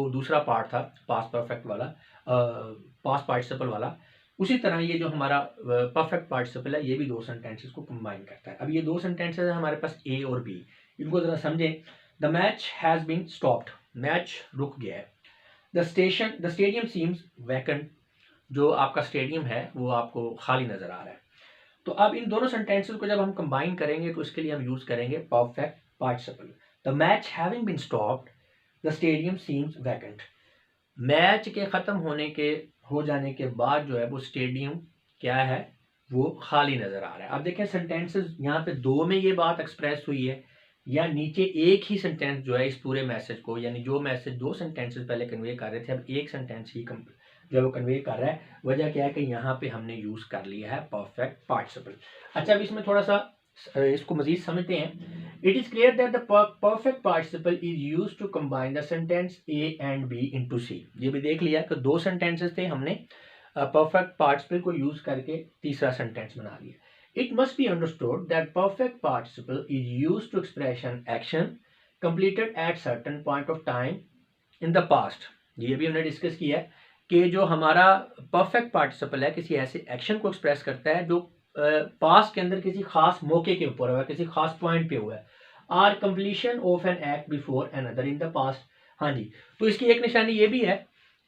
A: दूसरा पार्ट था पास्ट परफेक्ट वाला, पास्ट पार्टिसिपल वाला, उसी तरह ये जो हमारा परफेक्ट पार्टिसिपल है ये भी दो सेंटेंसेस को कंबाइन करता है। अब ये दो सेंटेंसेस है हमारे पास ए और बी, इनको जरा समझें। The match has been stopped, match रुक गया है। द स्टेडियम सीम्स वैकेंट, जो आपका स्टेडियम है वो आपको खाली नजर आ रहा है। तो अब इन दोनों सेंटेंसेस को जब हम कंबाइन करेंगे तो इसके लिए हम यूज करेंगे perfect participle. The match having been stopped, the stadium seems vacant. Match के खत्म हो जाने के बाद जो है वो स्टेडियम क्या है, वो खाली नजर आ रहा है। अब देखें सेंटेंसेस यहाँ पे दो में ये बात एक्सप्रेस हुई है, या नीचे एक ही सेंटेंस जो है इस पूरे मैसेज को, यानी जो मैसेज दो सेंटेंसेस पहले कन्वे कर रहे थे अब एक सेंटेंस ही जो है वो कन्वे कर रहा है। वजह क्या है कि यहाँ पे हमने यूज कर लिया है परफेक्ट पार्टिसिपल। अच्छा, अब इसमें थोड़ा सा इसको मजीद समझते हैं। It is clear that the perfect participle is used to combine the sentence A and B into C. ये भी देख लिया कि दो सेंटेंसेस थे, हमने परफेक्ट पार्टिसिपल को यूज करके तीसरा सेंटेंस बना लिया। It must be understood that perfect participle is used to express an action completed at certain point of time in the past. ये भी हमने डिस्कस किया है कि जो हमारा परफेक्ट पार्टिसिपल है किसी ऐसे एक्शन को एक्सप्रेस करता है जो पास्ट के अंदर किसी खास मौके के ऊपर हुआ है, किसी खास पॉइंट पे हुआ है। Or completion of an act before another in the past. हाँ जी, तो इसकी एक निशानी ये भी है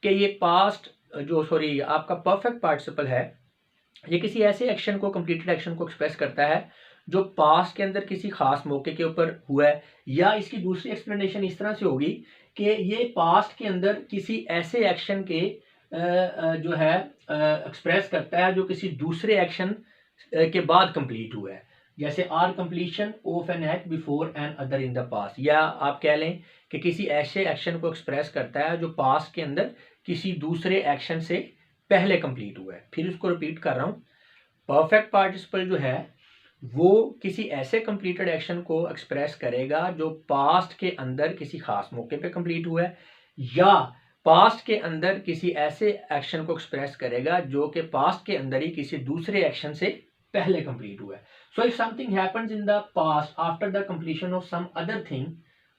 A: कि ये पास्ट जो सॉरी आपका परफेक्ट पार्टिसिपल है ये किसी ऐसे एक्शन को, कंप्लीटेड एक्शन को एक्सप्रेस करता है जो पास्ट के अंदर किसी खास मौके के ऊपर हुआ है। या इसकी दूसरी एक्सप्लेनेशन इस तरह से होगी कि ये पास्ट के अंदर किसी ऐसे एक्शन के जो है एक्सप्रेस करता है जो किसी दूसरे एक्शन के बाद कंप्लीट हुआ है। जैसे or completion of an act before another in the past, या आप कह लें कि किसी ऐसे एक्शन को एक्सप्रेस करता है जो पास्ट के अंदर किसी दूसरे एक्शन से पहले कंप्लीट हुआ है। फिर उसको रिपीट कर रहा हूं, परफेक्ट पार्टिसिपल जो है वो किसी ऐसे कंप्लीटेड एक्शन को एक्सप्रेस करेगा जो पास्ट के अंदर किसी खास मौके पे कंप्लीट हुआ है, या पास्ट के अंदर किसी ऐसे एक्शन को एक्सप्रेस करेगा जो कि पास्ट के अंदर ही किसी दूसरे एक्शन से पहले कंप्लीट हुआ है। So if something happens in the past after the completion of some other thing,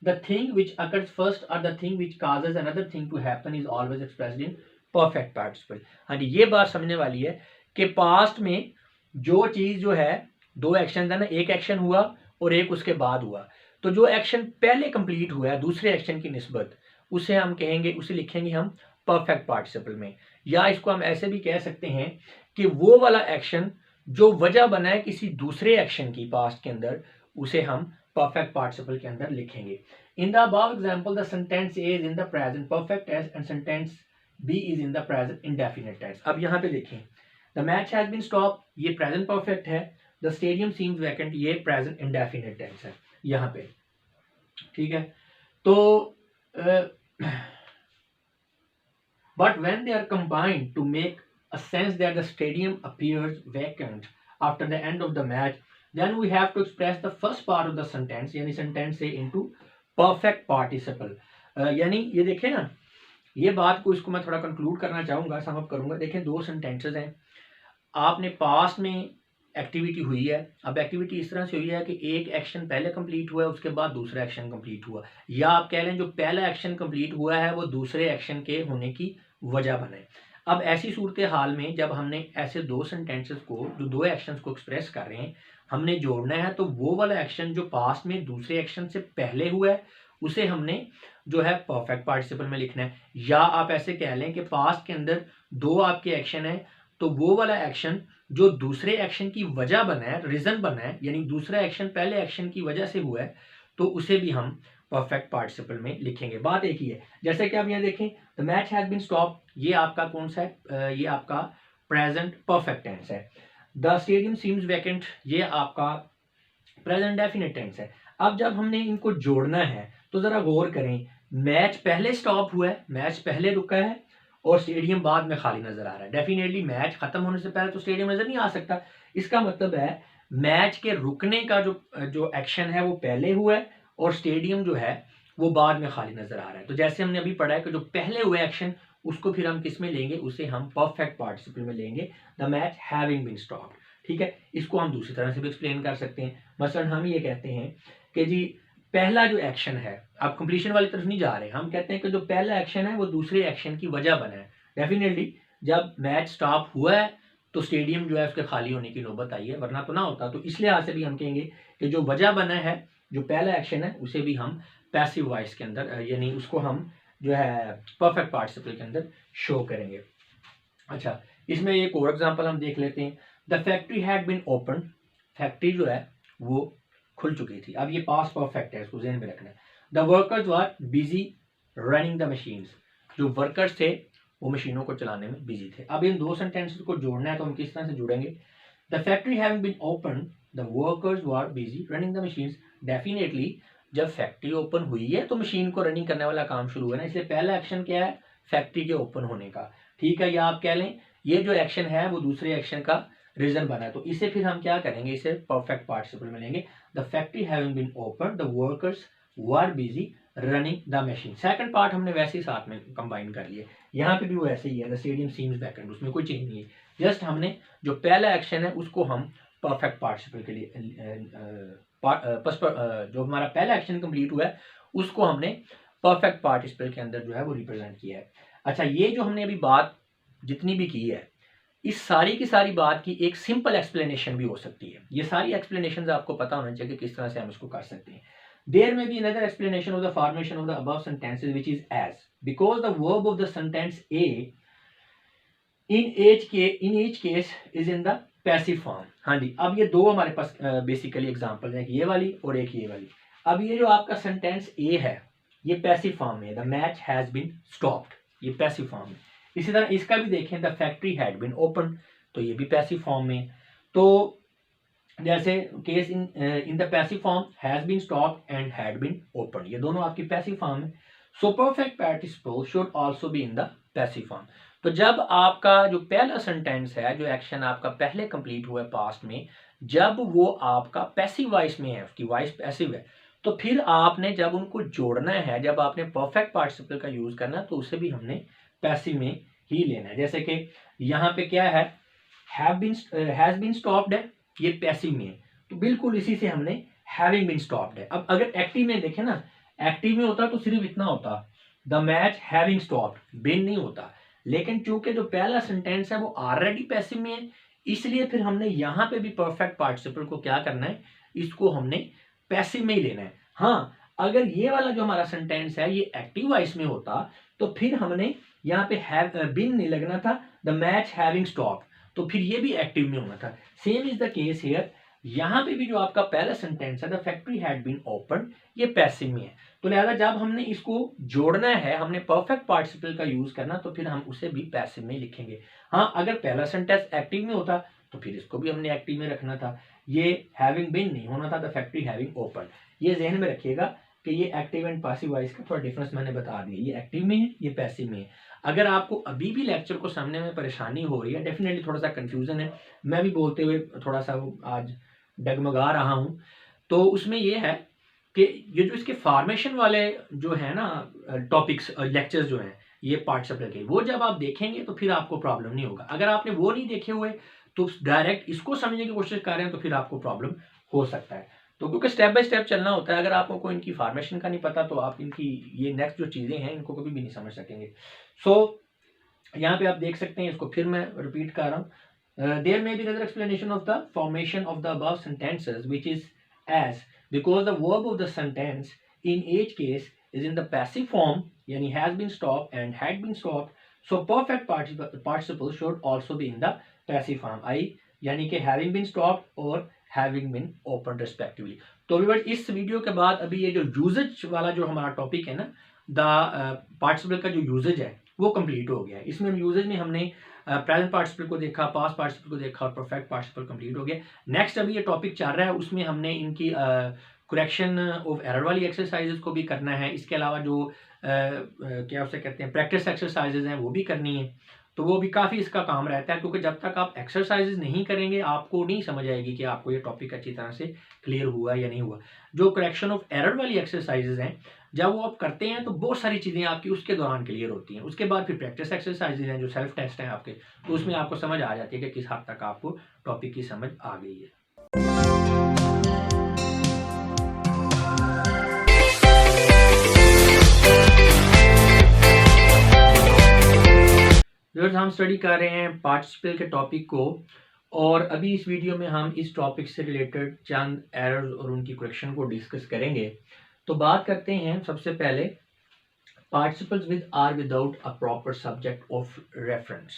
A: the thing which occurs first और the thing which causes another thing to happen is always expressed in perfect participle. हाँ जी, ये बात समझने वाली है कि past में जो चीज जो है, दो एक्शन है ना, एक एक्शन हुआ और एक उसके बाद हुआ, तो जो एक्शन पहले कंप्लीट हुआ है दूसरे एक्शन की निस्बत, उसे हम कहेंगे, उसे लिखेंगे हम परफेक्ट पार्टिसिपल में। या इसको हम ऐसे भी कह सकते हैं कि वो वाला एक्शन जो वजह बना है किसी दूसरे एक्शन की पास्ट के अंदर, उसे हम परफेक्ट पार्टिसिपल के अंदर लिखेंगे। In the above example the sentence A is in the present perfect tense and sentence B is in the present indefinite tense. अब यहाँ पे देखें, the match has been stop, ये प्रेजेंट परफेक्ट है। The stadium seems vacant, ये present indefinite tense है यहाँ पे, ठीक है। तो but when they are combined to make a sense that the stadium appears vacant after the end of the match, then we have to express the first part of the sentence, यानी sentence से into perfect participle। यानी ये देखें ना, ये बात को इसको मैं थोड़ा कंक्लूड करना चाहूंगा, सम अप करूंगा। देखें, दो सेंटेंसेस हैं, आपने पास्ट में एक्टिविटी हुई है। अब एक्टिविटी इस तरह से हुई है कि एक एक्शन पहले कंप्लीट हुआ है, उसके बाद दूसरा एक्शन कंप्लीट हुआ, या आप कह लें जो पहला एक्शन कंप्लीट हुआ है वो दूसरे एक्शन के होने की वजह बने। अब ऐसी सूरत हाल में जब हमने ऐसे दो सेंटेंसेस को, जो दो एक्शंस को एक्सप्रेस कर रहे हैं, हमने जोड़ना है, तो वो वाला एक्शन जो पास्ट में दूसरे एक्शन से पहले हुआ है उसे हमने जो है परफेक्ट पार्टिसिपल में लिखना है। या आप ऐसे कह लें कि पास्ट के अंदर दो आपके एक्शन है, तो वो वाला एक्शन जो दूसरे एक्शन की वजह बना है, रीजन बना है, यानी दूसरा एक्शन पहले एक्शन की वजह से हुआ है, तो उसे भी हम परफेक्ट पार्टिसिपल में लिखेंगे। बात एक ही है। जैसे कि आप यहाँ देखें, the match has been stop, ये आपका कौन सा है, ये आपका प्रेजेंट परफेक्ट टेंस है। द स्टेडियम सीम्स वैकेंट, ये आपका प्रेजेंट डेफिनेट टेंस है। अब जब हमने इनको जोड़ना है तो जरा गौर करें, मैच पहले स्टॉप हुआ है, मैच पहले रुका है, और स्टेडियम बाद में खाली नजर आ रहा है। डेफिनेटली मैच खत्म होने से पहले तो स्टेडियम नजर नहीं आ सकता। इसका मतलब है मैच के रुकने का जो एक्शन है वो पहले हुआ है, और स्टेडियम जो है वो बाद में खाली नजर आ रहा है। तो जैसे हमने अभी पढ़ा है कि जो पहले हुए एक्शन, उसको फिर हम किस में लेंगे, उसे हम परफेक्ट पार्टिसिपल में लेंगे, the match having been stopped, ठीक है, इसको हम दूसरी तरह से भी एक्सप्लेन कर सकते हैं। मसलन हम ये कहते हैं कि जी पहला जो एक्शन है, आप कंप्लीशन वाली तरफ नहीं जा रहे, हम कहते हैं कि जो पहला एक्शन है वो दूसरे एक्शन की वजह बना है। डेफिनेटली जब मैच स्टॉप हुआ है तो स्टेडियम जो है उसके खाली होने की नौबत आई है, वरना तो ना होता। तो इस लिहाज से भी हम कहेंगे कि जो वजह बना है, जो पहला एक्शन है, उसे भी हम पैसिव वॉइस के अंदर यानी उसको हम जो है परफेक्ट पार्टिसिपल के अंदर शो करेंगे। अच्छा, इसमें एक और एग्जांपल हम देख लेते हैं। The factory had been open, factory जो है वो खुल चुकी थी। अब ये पास्ट परफेक्ट है, इसको ज़हन में रखना है। The workers were busy running the machines, जो वर्कर्स थे वो मशीनों को चलाने में बिजी थे। अब इन दो सेंटेंसेस को जोड़ना है तो हम किस तरह से जुड़ेंगे? The factory having been open, the workers were busy running the machines. Definitely जब फैक्ट्री ओपन हुई है तो मशीन को रनिंग करने वाला काम शुरू है ना, इसलिए पहला एक्शन क्या है? फैक्ट्री के ओपन होने का। ठीक है, या आप कह लें ये जो एक्शन है वो दूसरे एक्शन का रीजन बना है, तो इसे फिर हम क्या करेंगे? इसे परफेक्ट पार्टिसिपल में लेंगे। The factory having been open, the workers were busy running the machine. Second part हमने वैसे ही साथ में कंबाइन कर लिए, यहाँ पे भी वो ऐसे ही है, द स्टेडियम सीम्स वैकेंट, उसमें कोई चेंज नहीं है। जस्ट हमने जो पहला एक्शन है उसको हम परफेक्ट पार्टिसिपल के लिए जो हमारा पहला एक्शन कंप्लीट हुआ है उसको हमने परफेक्ट पार्टिसिपल के अंदर जो है वो रिप्रेजेंट किया है। अच्छा, ये जो हमने अभी बात जितनी भी की है, इस सारी की सारी बात की एक सिंपल एक्सप्लेनेशन भी हो सकती है। ये सारी एक्सप्लेनेशन आपको पता होना चाहिए कि किस तरह से हम इसको कर सकते हैं। There may be another explanation of the formation of the above sentences which is as, because the verb of the sentence A in each case is in the passive form. हाँ जी, अब ये दो हमारे पास बेसिकली एग्जांपल है, ये वाली और एक ये वाली। अब ये जो आपका सेंटेंस ए है ये पैसिव फॉर्म में है, the match has been stopped, ये पैसिव फॉर्म में। इसी तरह इसका भी देखें, the factory had been open, तो ये भी पैसिव फॉर्म में। तो जैसे case in the passive form has been stopped and had been open, ये दोनों आपकी पैसिव फॉर्म है। So perfect participle should also be in the passive form. तो जब आपका जो पहला सेंटेंस है, जो एक्शन आपका पहले कंप्लीट हुआ है पास्ट में, जब वो आपका पैसिव वॉइस में है, उसकी वॉइस पैसिव है, तो फिर आपने जब उनको जोड़ना है, जब आपने परफेक्ट पार्टिसिपल का यूज करना है, तो उसे भी हमने पैसिव में ही लेना है। जैसे कि यहाँ पे क्या है, हैज बीन स्टॉप्ड है, ये पैसिव में है, तो बिल्कुल इसी से हमने हैविंग बीन स्टॉप्ड है। अब अगर एक्टिव में देखें ना, एक्टिव में होता तो सिर्फ इतना होता, the match having stopped, been नहीं होता। लेकिन चूंकि जो पहला सेंटेंस है वो ऑलरेडी पैसिव में है, इसलिए फिर हमने यहाँ पे भी परफेक्ट पार्टिसिपल को क्या करना है, इसको हमने पैसिव में ही लेना है। हाँ, अगर ये वाला जो हमारा सेंटेंस है ये एक्टिव वॉइस में होता तो फिर हमने यहाँ पे हैव बीन नहीं लगना था, द मैच हैविंग स्टॉप्ड, तो फिर ये भी एक्टिव में होना था। Same is the case here, यहाँ पे भी जो आपका पहला सेंटेंस है, the factory had been open, ये पैसिव में है। तो लिहाजा जब हमने इसको जोड़ना है, हमने परफेक्ट पार्टिसिपल का यूज करना, तो फिर हम उसे भी पैसिव में लिखेंगे। हाँ, अगर पहला सेंटेंस एक्टिव में होता तो फिर इसको भी हमने एक्टिव में रखना था, ये हैविंग बीन नहीं होना था, द फैक्ट्री हैविंग ओपन। ये जहन में रखिएगा कि ये एक्टिव एंड पैसिव वॉइस का थोड़ा डिफरेंस मैंने बता दिया, ये एक्टिव में है, ये पैसिव में है। अगर आपको अभी भी लेक्चर को समझने में परेशानी हो रही है, डेफिनेटली थोड़ा सा कंफ्यूजन है, मैं भी बोलते हुए थोड़ा सा आज डगमगा रहा हूँ, तो उसमें ये है कि ये जो इसके फॉर्मेशन वाले जो है ना टॉपिक्स लेक्चर्स जो हैं ये पार्टिसिपल के, वो जब आप देखेंगे तो फिर आपको प्रॉब्लम नहीं होगा। अगर आपने वो नहीं देखे हुए तो डायरेक्ट इसको समझने की कोशिश कर रहे हैं तो फिर आपको प्रॉब्लम हो सकता है। तो क्योंकि स्टेप बाय स्टेप चलना होता है, अगर आपको इनकी फॉर्मेशन का नहीं पता तो आप इनकी ये नेक्स्ट जो चीज़ें हैं इनको कभी भी नहीं समझ सकेंगे। सो यहाँ पे आप देख सकते हैं, इसको फिर मैं रिपीट कर रहा हूँ। There may be another explanation of the formation of the above sentences, which is as, because the verb of the sentence in each case is in the passive form, yani has been stopped and had been stopped, so perfect participle should also be in the passive form, यानी कि having been stopped और having been opened respectively। तो viewers, इस video के बाद अभी ये जो यूजेज वाला जो हमारा टॉपिक है ना, द पार्टिसिपल का जो यूजेज है वो कंप्लीट हो गया है। इसमें यूजेज में हमने प्रेजेंट पार्टिसिपल को देखा, पास्ट पार्टिसिपल को देखा और परफेक्ट पार्टिसिपल कंप्लीट हो गया। नेक्स्ट अभी ये टॉपिक चल रहा है, उसमें हमने इनकी करेक्शन ऑफ एरर वाली एक्सरसाइजेज को भी करना है। इसके अलावा जो क्या उसे कहते हैं प्रैक्टिस एक्सरसाइजेज हैं वो भी करनी है, तो वो भी काफ़ी इसका काम रहता है, क्योंकि जब तक आप एक्सरसाइजेज नहीं करेंगे आपको नहीं समझ आएगी कि आपको ये टॉपिक अच्छी तरह से क्लियर हुआ या नहीं हुआ। जो करेक्शन ऑफ एरर वाली एक्सरसाइजेज हैं जब वो आप करते हैं तो बहुत सारी चीज़ें आपकी उसके दौरान क्लियर होती हैं। उसके बाद फिर प्रैक्टिस एक्सरसाइजेज हैं, जो सेल्फ टेस्ट हैं आपके, तो उसमें आपको समझ आ जाती है कि किस हद तक आपको टॉपिक की समझ आ गई है। व्यूअर्स, हम स्टडी कर रहे हैं पार्टिसिपल के टॉपिक को, और अभी इस वीडियो में हम इस टॉपिक से रिलेटेड चंद एरर्स और उनकी करेक्शन को डिस्कस करेंगे। तो बात करते हैं सबसे पहले participles with or without a proper subject of reference.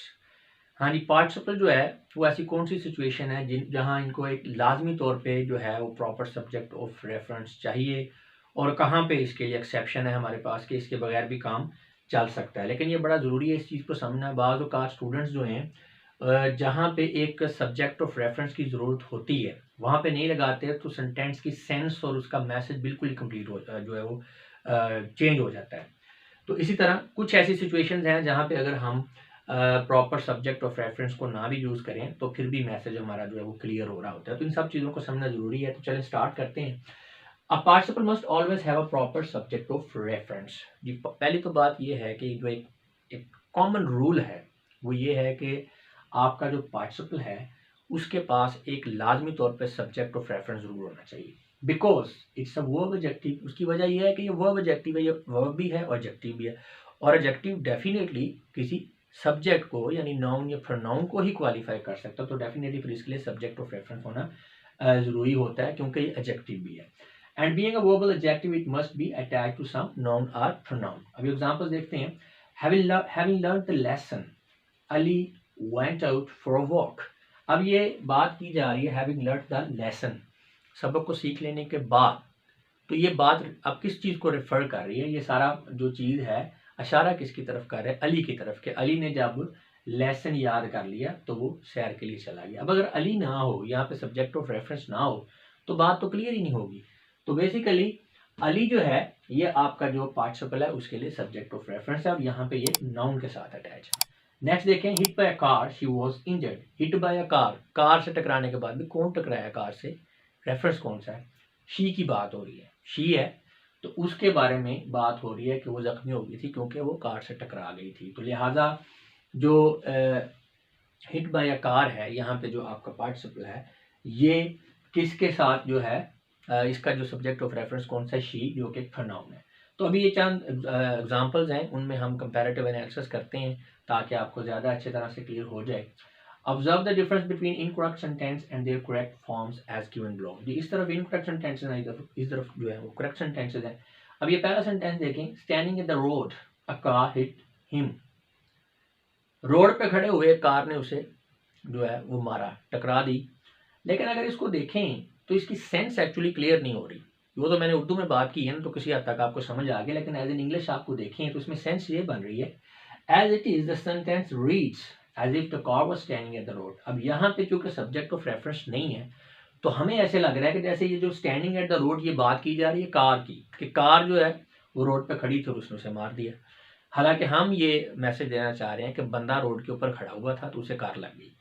A: हाँ जी, पार्टिसिपल जो है वो ऐसी कौन सी सिचुएशन है जहाँ इनको एक लाजमी तौर पे जो है वो प्रॉपर सब्जेक्ट ऑफ रेफरेंस चाहिए, और कहाँ पे इसके लिए एक्सेप्शन है हमारे पास कि इसके बगैर भी काम चल सकता है। लेकिन ये बड़ा ज़रूरी है इस चीज़ को समझना। बाज़ औक़ात स्टूडेंट्स जो हैं जहाँ पे एक सब्जेक्ट ऑफ रेफरेंस की ज़रूरत होती है वहाँ पे नहीं लगाते, तो सेंटेंस की सेंस और उसका मैसेज बिल्कुल ही कंप्लीट जो है वो चेंज हो जाता है। तो इसी तरह कुछ ऐसी सिचुएशंस हैं जहाँ पे अगर हम प्रॉपर सब्जेक्ट ऑफ रेफरेंस को ना भी यूज़ करें तो फिर भी मैसेज हमारा जो है वो क्लियर हो रहा होता है। तो इन सब चीज़ों को समझना ज़रूरी है। तो चलें स्टार्ट करते हैं। A participle must always have a proper subject of reference. जी, पहली तो बात ये है कि जो एक कॉमन रूल है वो ये है कि आपका जो पार्टिसिपल है उसके पास एक लाजमी तौर पे सब्जेक्ट ऑफ रेफरेंस ज़रूर होना चाहिए, because it's a verb adjective. उसकी वजह यह है कि ये वर्ब एडजेक्टिव है, ये वर्ब भी है और एडजेक्टिव भी है, और एडजेक्टिव डेफिनेटली किसी सब्जेक्ट को यानी नाउन या प्रोनाउन को ही क्वालिफाई कर सकता है। तो डेफिनेटली फिर इसके लिए सब्जेक्ट ऑफ रेफरेंस होना ज़रूरी होता है, क्योंकि ये एडजेक्टिव भी है। And being a verbal adjective it must be attached to some noun और प्रोनाउन। अभी एग्जांपल्स देखते हैं। Having learned the lesson, Ali went out for a walk. अब ये बात की जा रही है हैविंग लर्नड द लेसन, सबक को सीख लेने के बाद। तो ये बात अब किस चीज़ को रेफर कर रही है? ये सारा जो चीज़ है इशारा किसकी तरफ कर रहा है? अली की तरफ के। अली ने जब लेसन याद कर लिया तो वो सैर के लिए चला गया। अब अगर अली ना हो, यहाँ पे सब्जेक्ट ऑफ रेफरेंस ना हो, तो बात तो क्लियर ही नहीं होगी। तो बेसिकली अली जो है ये आपका जो पार्टिसिपल है उसके लिए सब्जेक्ट ऑफ रेफरेंस है। अब यहाँ पे ये नाउन के साथ अटैच है। नेक्स्ट देखें, hit by a car she was injured. Hit by a car, car से टकराने के बाद भी कौन टकराया कार से? रेफरेंस कौन सा है? शी की बात हो रही है, शी है, तो उसके बारे में बात हो रही है कि वो जख्मी हो गई थी क्योंकि वो कार से टकरा गई थी। तो लिहाजा जो हिट बाय अ कार है, यहाँ पे जो आपका पार्टिसिपल है ये किसके साथ जो है इसका जो सब्जेक्ट ऑफ रेफरेंस कौन सा है? शी, जो कि प्रोनाउन है। तो अभी ये चंद एग्जांपल्स हैं, उनमें हम कंपैरेटिव एनालिसिस करते हैं ताकि आपको ज़्यादा अच्छी तरह से क्लियर हो जाए। Observe the difference between incorrect sentence and their correct forms as given below. जी, इस तरफ इनकरेक्ट सेंटेंसेस हैं, इस तरफ जो है वो करेक्ट सेंटेंसेस हैं। अब ये पहला सेंटेंस देखें, standing in the road a car hit him. Road पे खड़े हुए कार ने उसे जो है वो मारा, टकरा दी। लेकिन अगर इसको देखें तो इसकी सेंस एक्चुअली क्लियर नहीं हो रही। वो तो मैंने उर्दू में बात की है ना, तो किसी हद तक आपको समझ आ गया, लेकिन एज इन इंग्लिश आपको देखें तो इसमें सेंस ये बन रही है, as it is the sentence reads as if the car was standing at the road. अब यहाँ पे चूंकि सब्जेक्ट ऑफ रेफरेंस नहीं है तो हमें ऐसे लग रहा है कि जैसे ये जो स्टैंडिंग एट द रोड ये बात की जा रही है कार की, कि कार जो है वो रोड पे खड़ी थी और उसने उसे मार दिया। हालांकि हम ये मैसेज देना चाह रहे हैं कि बंदा रोड के ऊपर खड़ा हुआ था तो उसे कार लग गई।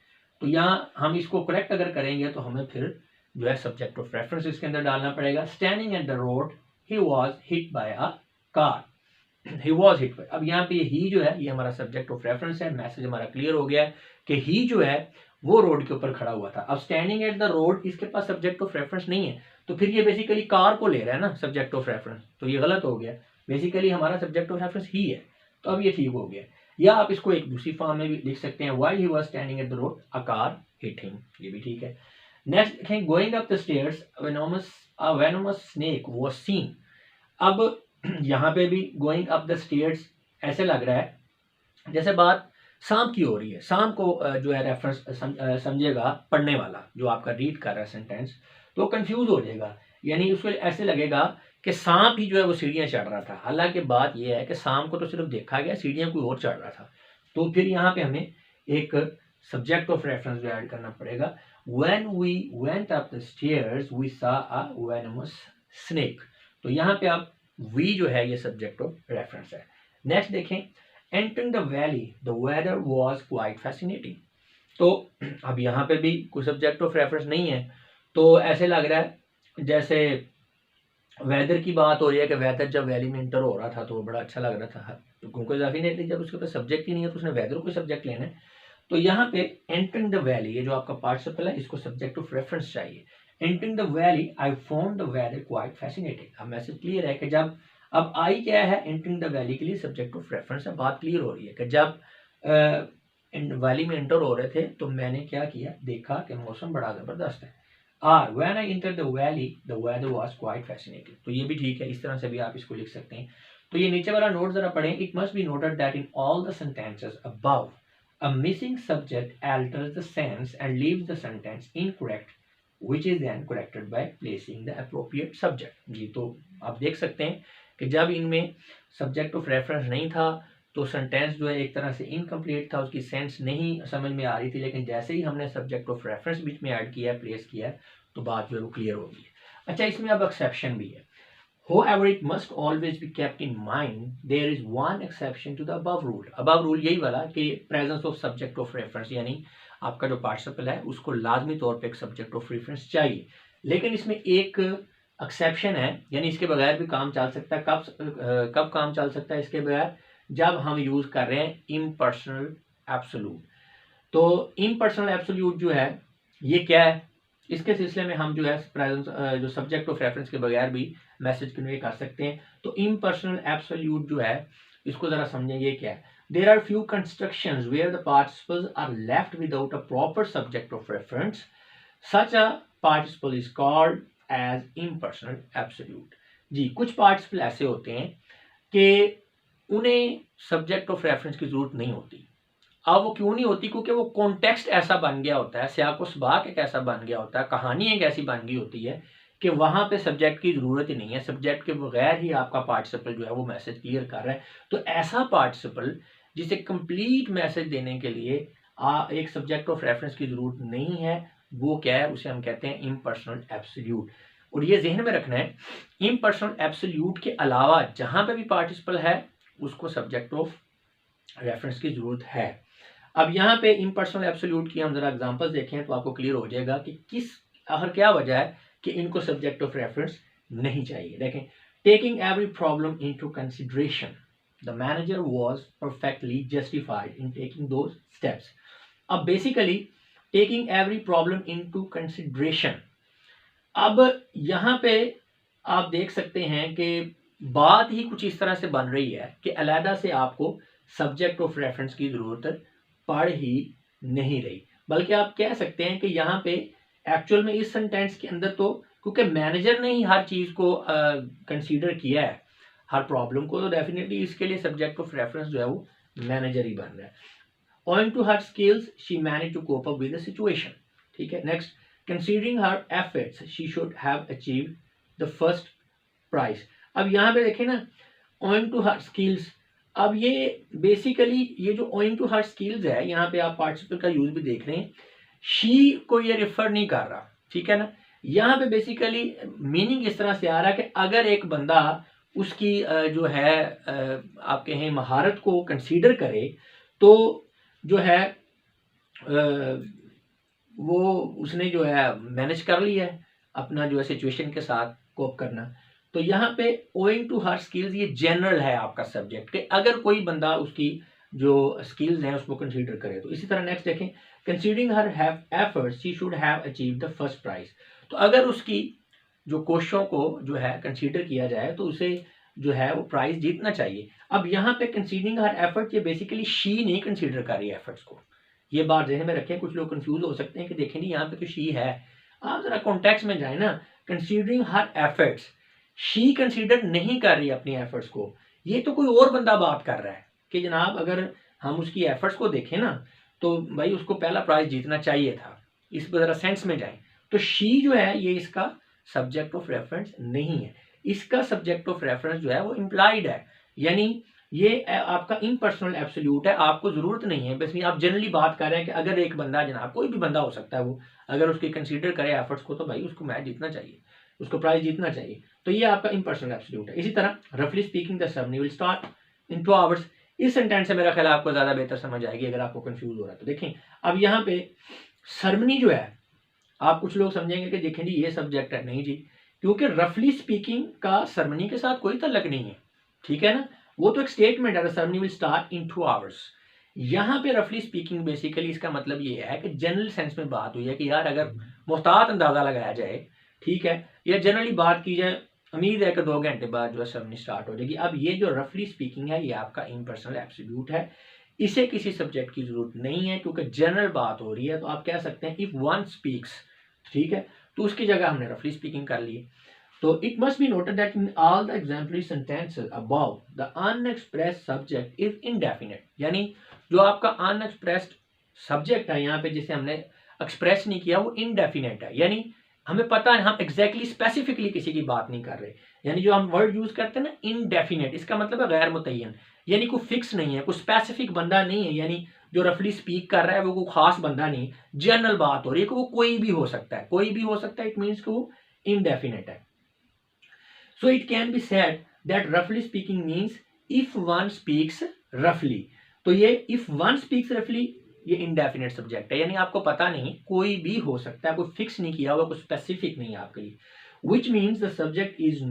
A: तो यहाँ हम इसको करेक्ट अगर करेंगे तो हमें फिर जो है सब्जेक्ट ऑफ रेफरेंस इसके अंदर डालना पड़ेगा। Standing at the road he was hit by a car, he was hit by. अब यहाँ पे ही जो है ये हमारा सब्जेक्ट ऑफ रेफरेंस है। मैसेज हमारा क्लियर हो गया है कि ही जो है वो रोड के ऊपर खड़ा हुआ था। अब स्टैंडिंग एट द रोड इसके पास सब्जेक्ट ऑफ रेफरेंस नहीं है, तो फिर ये बेसिकली कार को ले रहा है ना सब्जेक्ट ऑफ रेफरेंस, तो ये गलत हो गया। बेसिकली हमारा सब्जेक्ट ऑफ रेफरेंस ही है, तो अब ये ठीक हो गया। या आप इसको एक दूसरी फॉर्म में भी लिख सकते हैं, while he was standing at the road a car hit him, ये भी ठीक है। नेक्स्ट देखें, going up the stairs a venomous snake was scene. अब यहाँ पे भी गोइंग अप द स्टेयर्स ऐसे लग रहा है जैसे बात सांप की हो रही है। सांप को जो है रेफरेंस समझेगा पढ़ने वाला जो आपका रीड कर रहा है सेंटेंस, तो कंफ्यूज हो जाएगा, यानी उसको ऐसे लगेगा कि सांप ही जो है वो सीढ़ियाँ चढ़ रहा था। हालांकि बात यह है कि सांप को तो सिर्फ देखा गया, सीढ़ियाँ कोई और चढ़ रहा था। तो फिर यहाँ पे हमें एक सब्जेक्ट ऑफ रेफरेंस जो ऐड करना पड़ेगा। When we went up the stairs, we saw a venomous snake. तो यहाँ पे आप we जो है ये सब्जेक्ट ऑफ रेफरेंस है। नेक्स्ट देखें, entering the valley, the weather was quite fascinating. तो अब यहाँ पे भी कोई सब्जेक्ट ऑफ रेफरेंस नहीं है, तो ऐसे लग रहा है जैसे वेदर की बात हो रही है कि वेदर जब वैली में इंटर हो रहा था तो वो बड़ा अच्छा लग रहा था, क्योंकि डेफिनेटली जब उसके पास सब्जेक्ट ही नहीं है तो उसने वेदर को सब्जेक्ट लेना है। तो यहाँ पे एंटरिंग द वैली, ये जो आपका पार्टिसिपल है, इसको सब्जेक्ट ऑफ रेफरेंस चाहिए। Entering the valley I found the weather quite fascinating. अब मैसेज क्लियर है कि जब, अब आई क्या है, एंटरिंग द वैली के लिए सब्जेक्ट ऑफ रेफरेंस है। बात क्लियर हो रही है कि जब वैली में एंटर हो रहे थे तो मैंने क्या किया, देखा कि मौसम बड़ा जबरदस्त है। और when I enter the valley the weather was quite fascinating. तो ये भी ठीक है, इस तरह से भी आप इसको लिख सकते हैं। तो ये नीचे वाला नोट जरा पढ़ें। It must be noted that in all the sentences above a missing subject alters the sense and leaves the sentence incorrect, which is then corrected by placing the appropriate subject। जी, तो आप देख सकते हैं कि जब इनमें सब्जेक्ट ऑफ रेफरेंस नहीं था तो सेंटेंस जो है एक तरह से इनकम्प्लीट था, उसकी सेंस नहीं समझ में आ रही थी। लेकिन जैसे ही हमने सब्जेक्ट ऑफ रेफरेंस बीच में ऐड किया, प्लेस किया, तो बात जो है वो क्लियर हो गई। अच्छा, इसमें अब एक्सेप्शन भी है। However, it must always be kept in mind there is one exception to the above rule। above rule यही वाला कि presence of subject of reference, यानी आपका जो पार्टिसिपल है उसको लाजमी तौर पे एक सब्जेक्ट ऑफ रेफरेंस चाहिए। लेकिन इसमें एक एक्सेप्शन है, यानी इसके बगैर भी काम चल सकता है। कब काम चल सकता है इसके बगैर? जब हम यूज कर रहे हैं इम्पर्सनल एब्सोल्यूट। तो इम्पर्सनल एब्सोल्यूट जो है ये क्या है, इसके सिलसिले में हम जो है प्रेजेंस जो सब्जेक्ट ऑफ रेफरेंस के बगैर भी मैसेज कन्वे कर सकते हैं। तो इम्पर्सनल एब्सोल्यूट जो है इसको जरा समझें, ये क्या है। There are few constructions where the participles are left without a proper subject of reference, such a participle is called as impersonal absolute. जी, कुछ पार्टिसिपल ऐसे होते हैं कि उन्हें सब्जेक्ट ऑफ रेफरेंस की जरूरत नहीं होती। अब वो क्यों नहीं होती? क्योंकि वो कॉन्टेक्स्ट ऐसा बन गया होता है, सियाको सबाक एक ऐसा बन गया होता है, कहानी एक ऐसी बन गई होती है कि वहां पे सब्जेक्ट की जरूरत ही नहीं है। सब्जेक्ट के बगैर ही आपका पार्टिसिपल जो है वो मैसेज क्लियर कर रहा है। तो ऐसा पार्टिसिपल जिसे कंप्लीट मैसेज देने के लिए एक सब्जेक्ट ऑफ रेफरेंस की जरूरत नहीं है, वो क्या है, उसे हम कहते हैं इम्पर्सनल एब्सोल्यूट। और ये जहन में रखना है, इम्पर्सनल एब्सोल्यूट के अलावा जहां पे भी पार्टिसिपल है उसको सब्जेक्ट ऑफ रेफरेंस की जरूरत है। अब यहाँ पे इम्पर्सनल एब्सोल्यूट की हम जरा एग्जांपल्स देखें तो आपको क्लियर हो जाएगा कि किस आखिर क्या वजह है कि इनको सब्जेक्ट ऑफ रेफरेंस नहीं चाहिए। देखें, taking every problem into consideration, the manager was perfectly justified in taking those steps. अब basically taking every problem into consideration, अब यहाँ पे आप देख सकते हैं कि बात ही कुछ इस तरह से बन रही है कि अलहदा से आपको सब्जेक्ट ऑफ रेफरेंस की जरूरत पढ़ ही नहीं रही। बल्कि आप कह सकते हैं कि यहाँ पे एक्चुअल में इस सेंटेंस के अंदर तो क्योंकि मैनेजर ने ही हर चीज को कंसीडर किया है, हर प्रॉब्लम को, तो डेफिनेटली इसके लिए सब्जेक्ट ऑफ रेफरेंस जो है वो मैनेजर ही बन रहा है। Owing to her skills, she managed to cope up with the situation। ठीक है, next, considering her efforts she should have achieved the first prize. अब यहाँ पे देखें ना, owing to her skills, अब ये बेसिकली ये जो owing to her skills है, यहाँ पे आप पार्टिसिपल का यूज भी देख रहे हैं, शी को ये रेफर नहीं कर रहा, ठीक है ना। यहाँ पे बेसिकली मीनिंग इस तरह से आ रहा है कि अगर एक बंदा उसकी जो है आप कहें महारत को कंसीडर करे तो जो है वो उसने जो है मैनेज कर लिया है अपना जो है सिचुएशन के साथ कोप करना। तो यहाँ पे ओइंग टू हर स्किल्स ये जनरल है आपका सब्जेक्ट कि अगर कोई बंदा उसकी जो स्किल्स हैं उसको कंसीडर करे तो। इसी तरह नेक्स्ट देखें, considering her efforts she should have achieve the first prize. तो अगर उसकी जो कोशिशों को जो है कंसीडर किया जाए तो उसे जो है वो प्राइज जीतना चाहिए। अब यहाँ पे कंसीडरिंग हर एफर्ट, ये बेसिकली शी नहीं कंसीडर कर रही है एफर्ट्स को, ये बात ज़हन में रखें। कुछ लोग कंफ्यूज हो सकते हैं कि देखें नहीं यहाँ पे तो शी है, आप जरा कॉन्टेक्स्ट में जाए ना। Considering her efforts, she consider नहीं कर रही अपनी एफर्ट्स को, ये तो कोई और बंदा बात कर रहा है कि जनाब अगर हम उसकी एफर्ट्स को देखें ना तो भाई उसको पहला प्राइज जीतना चाहिए था, इस पर जरा सेंस में जाए। तो शी जो है ये इसका सब्जेक्ट ऑफ रेफरेंस नहीं है, इसका सब्जेक्ट ऑफ रेफरेंस जो है वो इम्प्लाइड है, यानी ये आपका इम्पर्सनल एब्सोल्यूट है, आपको जरूरत नहीं है। बस आप जनरली बात कर रहे हैं कि अगर एक बंदा, जनाब कोई भी बंदा हो सकता है, वो अगर उसकी कंसीडर करे एफर्ट्स को तो भाई उसको मैच जीतना चाहिए, उसको प्राइज जीतना चाहिए। तो ये आपका इम्पर्सनल एब्सोल्यूट है। इसी तरह रफली speaking the सर्मनी will start in 2 hours, इस सेंटेंस से मेरा ख्याल आपको ज्यादा बेहतर समझ आएगी अगर आपको कंफ्यूज हो रहा है तो। देखें अब यहाँ पे सर्मनी जो है, आप कुछ लोग समझेंगे कि देखें जी ये सब्जेक्ट है, नहीं जी, क्योंकि रफली स्पीकिंग का सेरेमनी के साथ कोई तल्लक नहीं है, ठीक है ना, वो तो एक स्टेटमेंट है, ceremony will start in 2 hours. यहाँ पे रफली स्पीकिंग बेसिकली इसका मतलब ये है कि जनरल सेंस में बात हुई है कि यार अगर मुहतात अंदाजा लगाया जाए, ठीक है, या जनरली बात की जाए, उम्मीद है कि 2 घंटे बाद जो है सेरेमनी स्टार्ट हो जाएगी। अब ये जो रफली स्पीकिंग है ये आपका इम्पर्सनल एब्सोल्यूट है, इसे किसी सब्जेक्ट की जरूरत नहीं है क्योंकि जनरल बात हो रही है। तो आप कह सकते हैं इफ वन स्पीक्स, ठीक है, तो उसकी जगह हमने रफली स्पीकिंग कर ली। तो it must be noted that in all the exemplary sentences above the unexpressed subject is indefinite, यानी जो आपका अनएक्सप्रेस्ड सब्जेक्ट है यहाँ पे जिसे हमने एक्सप्रेस नहीं किया वो इनडेफिनेट है, यानी हमें पता है हम एग्जैक्टली स्पेसिफिकली किसी की बात नहीं कर रहे। यानी जो हम वर्ड यूज करते हैं ना इनडेफिनेट, इसका मतलब है गैर मुतय्यन, यानी कोई फिक्स नहीं है, कोई स्पेसिफिक बंदा नहीं है, यानी जो रफली स्पीक कर रहा है वो कोई खास बंदा नहीं, जनरल बात हो रही है कि वो कोई भी हो सकता है, कोई भी हो सकता है, इट मीन्स कि वो इनडेफिनेट है। So it can be said that रफली speaking means if one speaks रफली। तो ये इफ वन स्पीक्स रफली ये इंडेफिनेट सब्जेक्ट है, यानी आपको पता नहीं, कोई भी हो सकता है, कोई फिक्स नहीं किया हुआ, कोई स्पेसिफिक नहीं है आपके लिए। Which means the subject is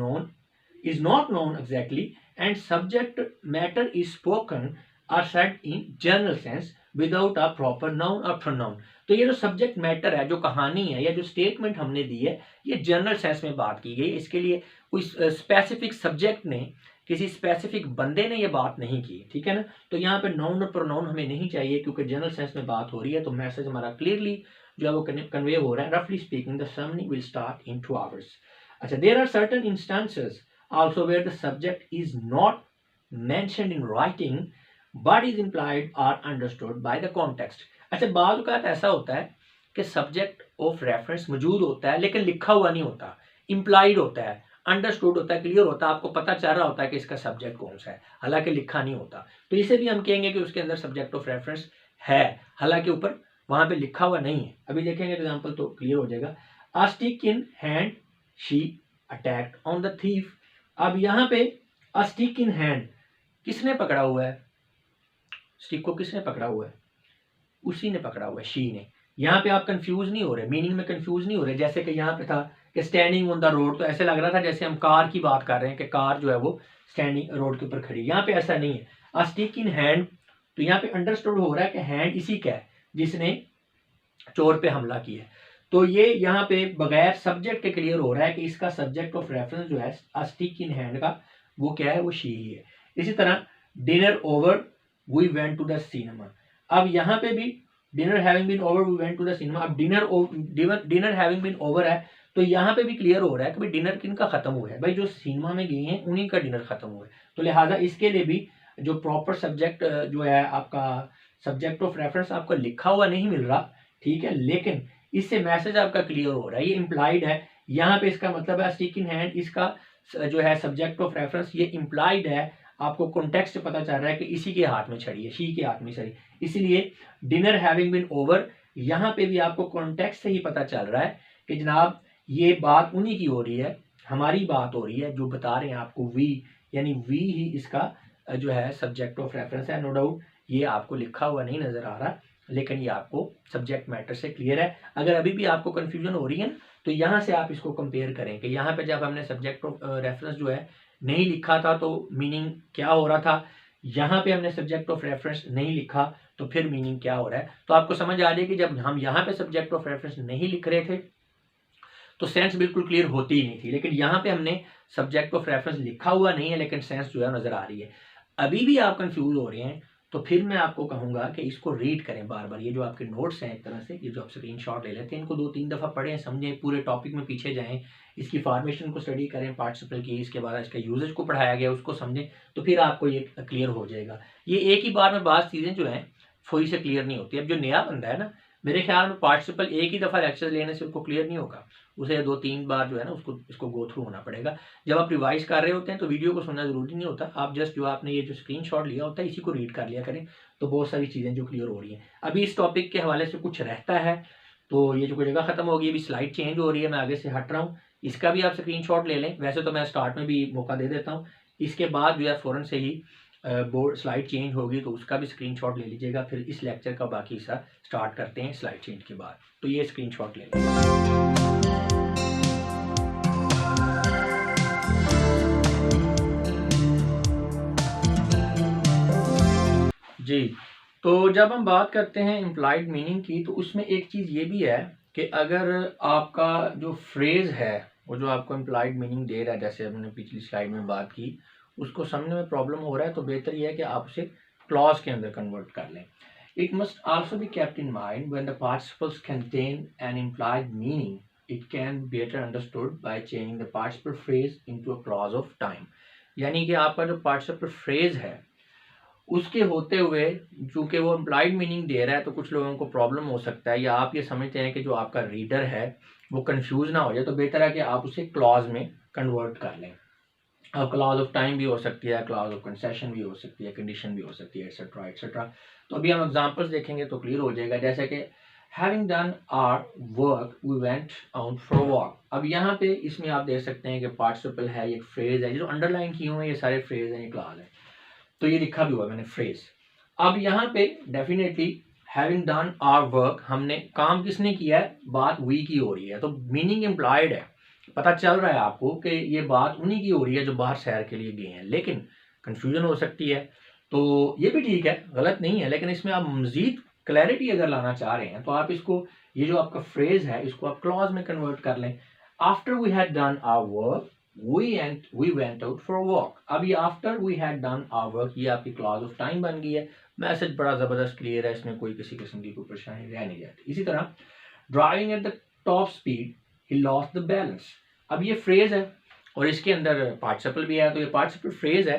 A: not known exactly and subject matter is spoken or said in general sense without a proper noun और प्रोनाउन। तो ये जो सब्जेक्ट मैटर है, जो कहानी है या जो स्टेटमेंट हमने दी है, ये जनरल सेंस में बात की गई, इसके लिए कोई स्पेसिफिक सब्जेक्ट ने, किसी स्पेसिफिक बंदे ने ये बात नहीं की, ठीक है ना। तो यहाँ पे नाउन और प्रोनाउन हमें नहीं चाहिए क्योंकि जनरल सेंस में बात हो रही है। तो मैसेज हमारा क्लियरली जो है वो कन्वे हो रहा है, रफली speaking the ceremony will start in 2 hours. अच्छा, there are certain instances also where the subject is not mentioned in writing but is implied or understood by the context. अच्छा, बाद औक़ात ऐसा होता है कि सब्जेक्ट ऑफ रेफरेंस मौजूद होता है लेकिन लिखा हुआ नहीं होता, इंप्लाइड होता है, अंडरस्टूड होता है, क्लियर होता है, आपको पता चल रहा होता है कि इसका सब्जेक्ट कौन सा है, हालांकि लिखा नहीं होता। तो इसे भी हम कहेंगे कि उसके अंदर सब्जेक्ट ऑफ रेफरेंस है, हालांकि ऊपर वहां पे लिखा हुआ नहीं है। अभी देखेंगे एग्जांपल तो क्लियर हो जाएगा। A stick in hand she attacked on the thief. अब यहाँ पे अ स्टिक इन हैंड किसने पकड़ा हुआ है, स्टिक को किसने पकड़ा हुआ है, उसी ने पकड़ा हुआ है, शी ने। यहाँ पे आप कंफ्यूज नहीं हो रहे, मीनिंग में कंफ्यूज नहीं हो रहे। जैसे कि यहाँ पे था कि स्टैंडिंग ऑन द रोड, तो ऐसे लग रहा था जैसे हम कार की बात कर रहे हैं कि कार जो है वो स्टैंडिंग रोड के ऊपर खड़ी है। यहाँ पे ऐसा नहीं है। अ स्टिक इन हैंड, तो यहाँ पे अंडरस्टूड हो रहा है कि हैंड इसी का है जिसने चोर पे हमला किया है। तो ये यहाँ पे बगैर सब्जेक्ट के क्लियर हो रहा है कि इसका सब्जेक्ट ऑफ रेफरेंस जो है अ स्टिक इन हैंड का वो क्या है, वो शी ही है। इसी तरह dinner over we went to the cinema. अब यहाँ पे भी dinner having been over we went to the cinema. अब डिनर हैविंग बीन ओवर है तो यहाँ पे भी क्लियर हो रहा है कि भाई डिनर किनका खत्म हुआ है, भाई जो सिनेमा में गए हैं उन्हीं का डिनर खत्म हुआ है। तो लिहाजा इसके लिए भी जो प्रॉपर सब्जेक्ट जो है आपका सब्जेक्ट ऑफ रेफरेंस आपको लिखा हुआ नहीं मिल रहा, ठीक है, लेकिन इससे मैसेज आपका क्लियर हो रहा है, ये इम्प्लाइड है। यहाँ पे इसका मतलब है स्टिक इन हैंड, इसका जो है सब्जेक्ट ऑफ रेफरेंस ये इम्प्लाइड है, आपको कॉन्टेक्स्ट पता चल रहा है कि इसी के हाथ में छड़ी है, शी के हाथ में छड़ी। इसीलिए डिनर हैविंग बीन ओवर, यहाँ पे भी आपको कॉन्टेक्स्ट से ही पता चल रहा है कि जनाब ये बात उन्हीं की हो रही है, हमारी बात हो रही है, जो बता रहे हैं आपको वी, यानी वी ही इसका जो है सब्जेक्ट ऑफ रेफरेंस है। नो डाउट ये आपको लिखा हुआ नहीं नजर आ रहा, लेकिन ये आपको सब्जेक्ट मैटर से क्लियर है। अगर अभी भी आपको कंफ्यूजन हो रही है ना, तो यहाँ से आप इसको कंपेयर करें कि यहाँ पे जब हमने सब्जेक्ट ऑफ रेफरेंस जो है नहीं लिखा था तो मीनिंग क्या हो रहा था, यहाँ पे हमने सब्जेक्ट ऑफ रेफरेंस नहीं लिखा तो फिर मीनिंग क्या हो रहा है। तो आपको समझ आ जाएगी जब हम यहाँ पे सब्जेक्ट ऑफ रेफरेंस नहीं लिख रहे थे तो सेंस बिल्कुल क्लियर होती ही नहीं थी, लेकिन यहाँ पे हमने सब्जेक्ट ऑफ रेफरेंस लिखा हुआ नहीं है लेकिन सेंस जो है नजर आ रही है। अभी भी आप कंफ्यूज हो रहे हैं तो फिर मैं आपको कहूंगा कि इसको रीड करें बार बार। ये जो आपके नोट्स हैं एक तरह से, ये जो आप स्क्रीनशॉट ले लेते हैं, इनको 2-3 दफ़ा पढ़ें, समझें, पूरे टॉपिक में पीछे जाएं, इसकी फॉर्मेशन को स्टडी करें, पार्टिसिपल की, इसके बाद इसका यूजेज को पढ़ाया गया उसको समझें, तो फिर आपको ये क्लियर हो जाएगा। ये एक ही बार में बात चीज़ें जो हैं फोई से क्लियर नहीं होती। अब जो नया बंदा है ना, मेरे ख्याल में पार्टिसिपल एक ही दफ़ा लेक्चर लेने से उसको क्लियर नहीं होगा, उसे 2-3 बार जो है ना उसको इसको गो थ्रू होना पड़ेगा। जब आप रिवाइज कर रहे होते हैं तो वीडियो को सुनना जरूरी नहीं होता, आप जस्ट जो आपने ये जो स्क्रीनशॉट लिया होता है इसी को रीड कर लिया करें, तो बहुत सारी चीज़ें जो क्लियर हो रही हैं। अभी इस टॉपिक के हवाले से कुछ रहता है तो ये जो कोई जगह खत्म होगी, अभी स्लाइड चेंज हो रही है, मैं आगे से हट रहा हूँ, इसका भी आप स्क्रीनशॉट ले लें। वैसे तो मैं स्टार्ट में भी मौका दे देता हूँ, इसके बाद जो है फ़ौरन से ही बोर्ड स्लाइड चेंज होगी तो उसका भी स्क्रीनशॉट ले लीजिएगा। फिर इस लेक्चर का बाकी हिस्सा स्टार्ट करते हैं स्लाइड चेंज के बाद। तो ये स्क्रीनशॉट ले लें। जी, तो जब हम बात करते हैं इम्प्लाइड मीनिंग की, तो उसमें एक चीज़ ये भी है कि अगर आपका जो फ्रेज़ है, वो जो आपको इम्प्लाइड मीनिंग दे रहा है, जैसे हमने पिछली स्लाइड में बात की, उसको समझने में प्रॉब्लम हो रहा है, तो बेहतर ये है कि आप उसे क्लॉज़ के अंदर कन्वर्ट कर लें। It must also be kept in mind when the participles contain an implied meaning, it can be better understood by changing the participle phrase into a clause of time. यानी कि आपका जो participle phrase है, उसके होते हुए चूँकि वो इम्प्लाइड मीनिंग दे रहा है, तो कुछ लोगों को प्रॉब्लम हो सकता है, या आप ये समझते हैं कि जो आपका रीडर है वो कंफ्यूज ना हो जाए, तो बेहतर है कि आप उसे क्लॉज में कन्वर्ट कर लें। अब क्लॉज ऑफ टाइम भी हो सकती है, क्लॉज ऑफ कंसेशन भी हो सकती है, कंडीशन भी हो सकती है, एटसेट्रा एटसेट्रा। तो अभी हम एग्जांपल्स देखेंगे तो क्लियर हो जाएगा। जैसे कि having done our work we went out for walk. अब यहाँ पे इसमें आप देख सकते हैं कि पार्टिसिपल है, ये फ्रेज है, ये जो अंडरलाइन किए हुए हैं ये सारे फ्रेज हैं, ये क्लॉज है, तो ये लिखा भी हुआ मैंने फ्रेज। अब यहाँ पे definitely having done our work, हमने काम किसने किया है, बात वी की हो रही है, तो मीनिंग इम्प्लॉयड है, पता चल रहा है आपको कि ये बात उन्हीं की हो रही है जो बाहर सैर के लिए गए हैं, लेकिन कंफ्यूजन हो सकती है। तो ये भी ठीक है, गलत नहीं है, लेकिन इसमें आप मजीद क्लैरिटी अगर लाना चाह रहे हैं तो आप इसको, ये जो आपका फ्रेज है, इसको आप क्लॉज में कन्वर्ट कर लें। After we had done our work we went out for a walk। अब ये after we had done our work, ये आपकी क्लॉज ऑफ टाइम बन गई है। मैसेज बड़ा ज़बरदस्त क्लियर है, इसमें कोई किसी किस्म की कोई परेशानी रह नहीं जाती। इसी तरह driving at the top speed he lost the balance. अब ये फ्रेज है और इसके अंदर पार्टिसिपल भी है, तो ये पार्टिसिपल फ्रेज है।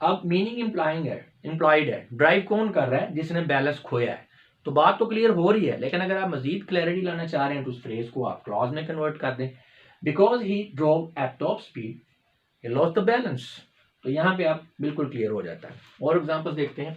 A: अब मीनिंग इम्प्लाइड है, ड्राइव कौन कर रहा है, जिसने बैलेंस खोया है। तो बात तो क्लियर हो रही है, लेकिन अगर आप मजीद क्लैरिटी लाना चाह रहे हैं तो उस फ्रेज को आप क्लॉज में कन्वर्ट कर दें। Because he drove eight top speed he lost the balance। तो यहाँ पे आप बिल्कुल क्लियर हो जाता है। और एग्जांपल्स देखते हैं।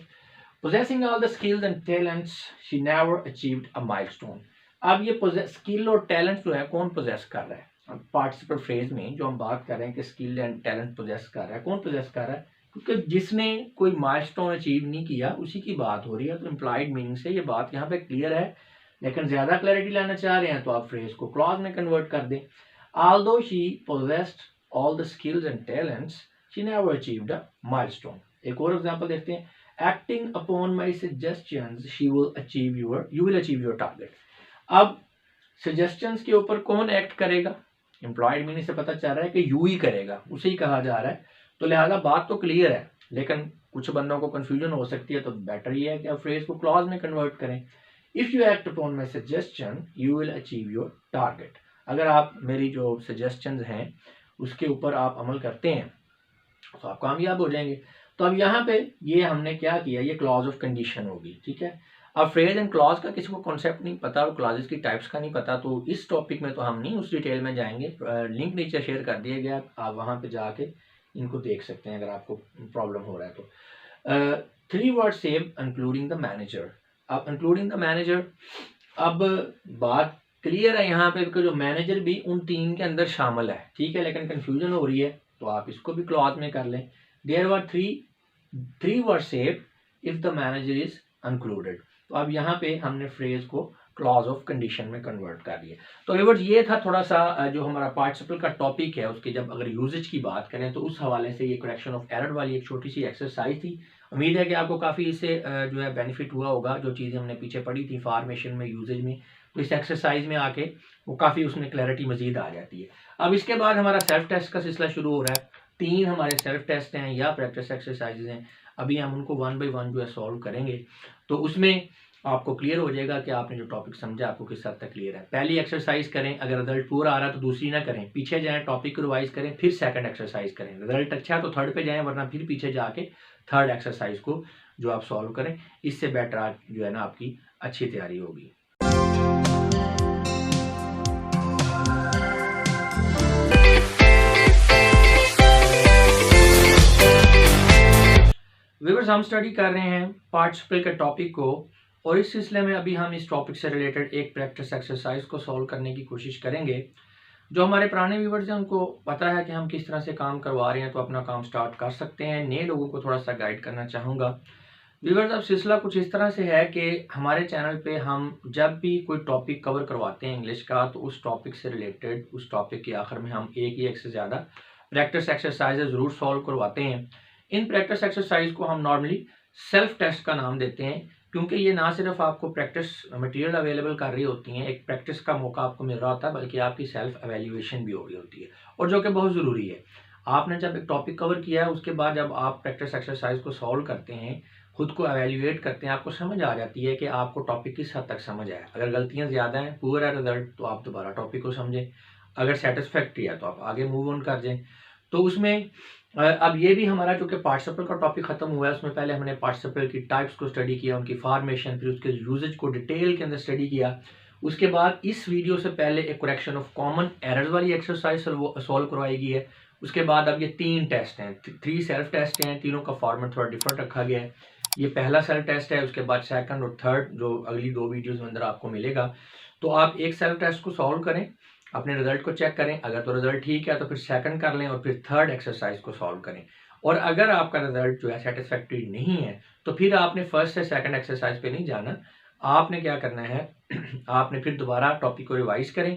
A: possessing all the skills and talents she never achieved a milestone। अब ये स्किल और टैलेंट जो है कौन पोजेस कर रहा है, पार्टिसिपल फ्रेज में जो हम बात कर रहे हैं कि स्किल एंड टैलेंट पोजेस कर रहा है, कौन पोजेस कर रहा है, क्योंकि जिसने कोई माइलस्टोन अचीव नहीं किया उसी की बात हो रही है, तो इम्प्लाइड मीनिंग से ये बात यहाँ पे क्लियर है। लेकिन ज्यादा क्लैरिटी लाना चाह रहे हैं तो आप फ्रेज को क्लॉज में कन्वर्ट कर दें। although she possessed all the skills and talents she never achieved a milestone। एक और एग्जांपल देखते हैं। acting upon my suggestions you will achieve your target। अब suggestions के ऊपर कौन एक्ट करेगा, एम्प्लॉयड मीनिंग से पता चल रहा है कि यू ही करेगा, उसे ही कहा जा रहा है, तो लिहाजा बात तो क्लियर है, लेकिन कुछ बंदों को कंफ्यूजन हो सकती है, तो बेटर ये है कि आप फ्रेज को क्लॉज में कन्वर्ट करें। If you act upon my suggestion you will achieve your target. अगर आप मेरी जो सजेशंस हैं उसके ऊपर आप अमल करते हैं तो आप कामयाब हो जाएंगे। तो अब यहाँ पे ये हमने क्या किया, ये क्लॉज ऑफ कंडीशन होगी, ठीक है। अब फ्रेज एंड क्लॉज का किसी को कॉन्सेप्ट नहीं पता और क्लॉजेस की टाइप्स का नहीं पता, तो इस टॉपिक में तो हम नहीं उस डिटेल में जाएंगे। लिंक नीचे शेयर कर दिया गया, आप वहाँ पे जाके इनको देख सकते हैं अगर आपको प्रॉब्लम हो रहा है तो। 3 word save including the manager. अब इंक्लूडिंग द मैनेजर, अब बात क्लियर है यहाँ पे कि जो मैनेजर भी उन 3 के अंदर शामिल है, ठीक है, लेकिन कंफ्यूजन हो रही है तो आप इसको भी क्लॉज में कर लें। There were three were saved if the manager is included. तो अब यहाँ पे हमने फ्रेज को क्लॉज ऑफ कंडीशन में कन्वर्ट कर दिया। तो व्यूअर्स ये था थोड़ा सा जो हमारा पार्टिसिपल का टॉपिक है, उसके जब अगर यूजेज की बात करें तो उस हवाले से ये करेक्शन ऑफ एरर वाली एक छोटी सी एक्सरसाइज थी। उम्मीद है कि आपको काफ़ी इससे जो है बेनिफिट हुआ होगा, जो चीज़ें हमने पीछे पढ़ी थी फॉर्मेशन में, यूजेज में, तो इस एक्सरसाइज में आके वो काफ़ी उसमें क्लैरिटी मजीद आ जाती है। अब इसके बाद हमारा सेल्फ टेस्ट का सिलसिला शुरू हो रहा है। 3 हमारे सेल्फ टेस्ट हैं या प्रैक्टिस एक्सरसाइजेज हैं, अभी हम उनको 1 बाय 1 जो है सॉल्व करेंगे, तो उसमें आपको क्लियर हो जाएगा कि आपने जो टॉपिक समझा आपको किस हद तक क्लियर है। पहली एक्सरसाइज करें, अगर रिजल्ट पूरा आ रहा है तो दूसरी ना करें, पीछे जाएं, टॉपिक को रिवाइज करें, फिर सेकंड एक्सरसाइज करें। रिजल्ट अच्छा है तो थर्ड पे जाएं, वरना फिर पीछे जाके थर्ड एक्सरसाइज को जो आप सॉल्व करें, इससे बेटर आज जो है ना आपकी अच्छी तैयारी होगी। व्यूअर्स हम स्टडी कर रहे हैं पार्टिसिपल के टॉपिक को, और इस सिलसिले में अभी हम इस टॉपिक से रिलेटेड एक प्रैक्टिस एक्सरसाइज को सॉल्व करने की कोशिश करेंगे। जो हमारे पुराने व्यूअर्स हैं उनको पता है कि हम किस तरह से काम करवा रहे हैं, तो अपना काम स्टार्ट कर सकते हैं। नए लोगों को थोड़ा सा गाइड करना चाहूँगा। व्यूअर्स अब सिलसिला कुछ इस तरह से है कि हमारे चैनल पे हम जब भी कोई टॉपिक कवर करवाते हैं इंग्लिश का, तो उस टॉपिक से रिलेटेड उस टॉपिक के आखिर में हम एक से ज़्यादा प्रैक्टिस एक्सरसाइज ज़रूर सॉल्व करवाते हैं। इन प्रैक्टिस एक्सरसाइज को हम नॉर्मली सेल्फ टेस्ट का नाम देते हैं, क्योंकि ये ना सिर्फ आपको प्रैक्टिस मटेरियल अवेलेबल कर रही होती हैं, एक प्रैक्टिस का मौका आपको मिल रहा होता है, बल्कि आपकी सेल्फ एवेल्यूएशन भी हो रही होती है, और जो कि बहुत ज़रूरी है। आपने जब एक टॉपिक कवर किया है, उसके बाद जब आप प्रैक्टिस एक्सरसाइज को सॉल्व करते हैं, खुद को एवेल्यूएट करते हैं, आपको समझ आ जाती है कि आपको टॉपिक किस हद तक समझ आया। अगर गलतियाँ ज़्यादा हैं, पुअर है रिजल्ट, तो आप दोबारा टॉपिक को समझें। अगर सेटिस्फैक्ट्री है तो आप आगे मूव ऑन कर जाएँ। तो उसमें अब ये भी हमारा चूँकि पार्टिसिपल का टॉपिक खत्म हुआ है, उसमें पहले हमने पार्टिसिपल की टाइप्स को स्टडी किया, उनकी फॉर्मेशन, फिर उसके यूजेज को डिटेल के अंदर स्टडी किया। उसके बाद इस वीडियो से पहले एक करेक्शन ऑफ कॉमन एरर्स वाली एक्सरसाइज सॉल्व करवाई गई है। उसके बाद अब ये 3 टेस्ट हैं, 3 सेल्फ टेस्ट हैं, तीनों का फॉर्मेट थोड़ा डिफरेंट रखा गया है। ये पहला सेल्फ टेस्ट है, उसके बाद सेकंड और थर्ड जो अगली 2 वीडियोज़ में अंदर आपको मिलेगा। तो आप एक सेल्फ टेस्ट को सॉल्व करें, अपने रिजल्ट को चेक करें, अगर तो रिजल्ट ठीक है तो फिर सेकंड कर लें और फिर थर्ड एक्सरसाइज को सॉल्व करें। और अगर आपका रिजल्ट जो है सेटिस्फैक्टरी नहीं है, तो फिर आपने फर्स्ट से सेकंड एक्सरसाइज पे नहीं जाना। आपने क्या करना है आपने फिर दोबारा टॉपिक को रिवाइज करें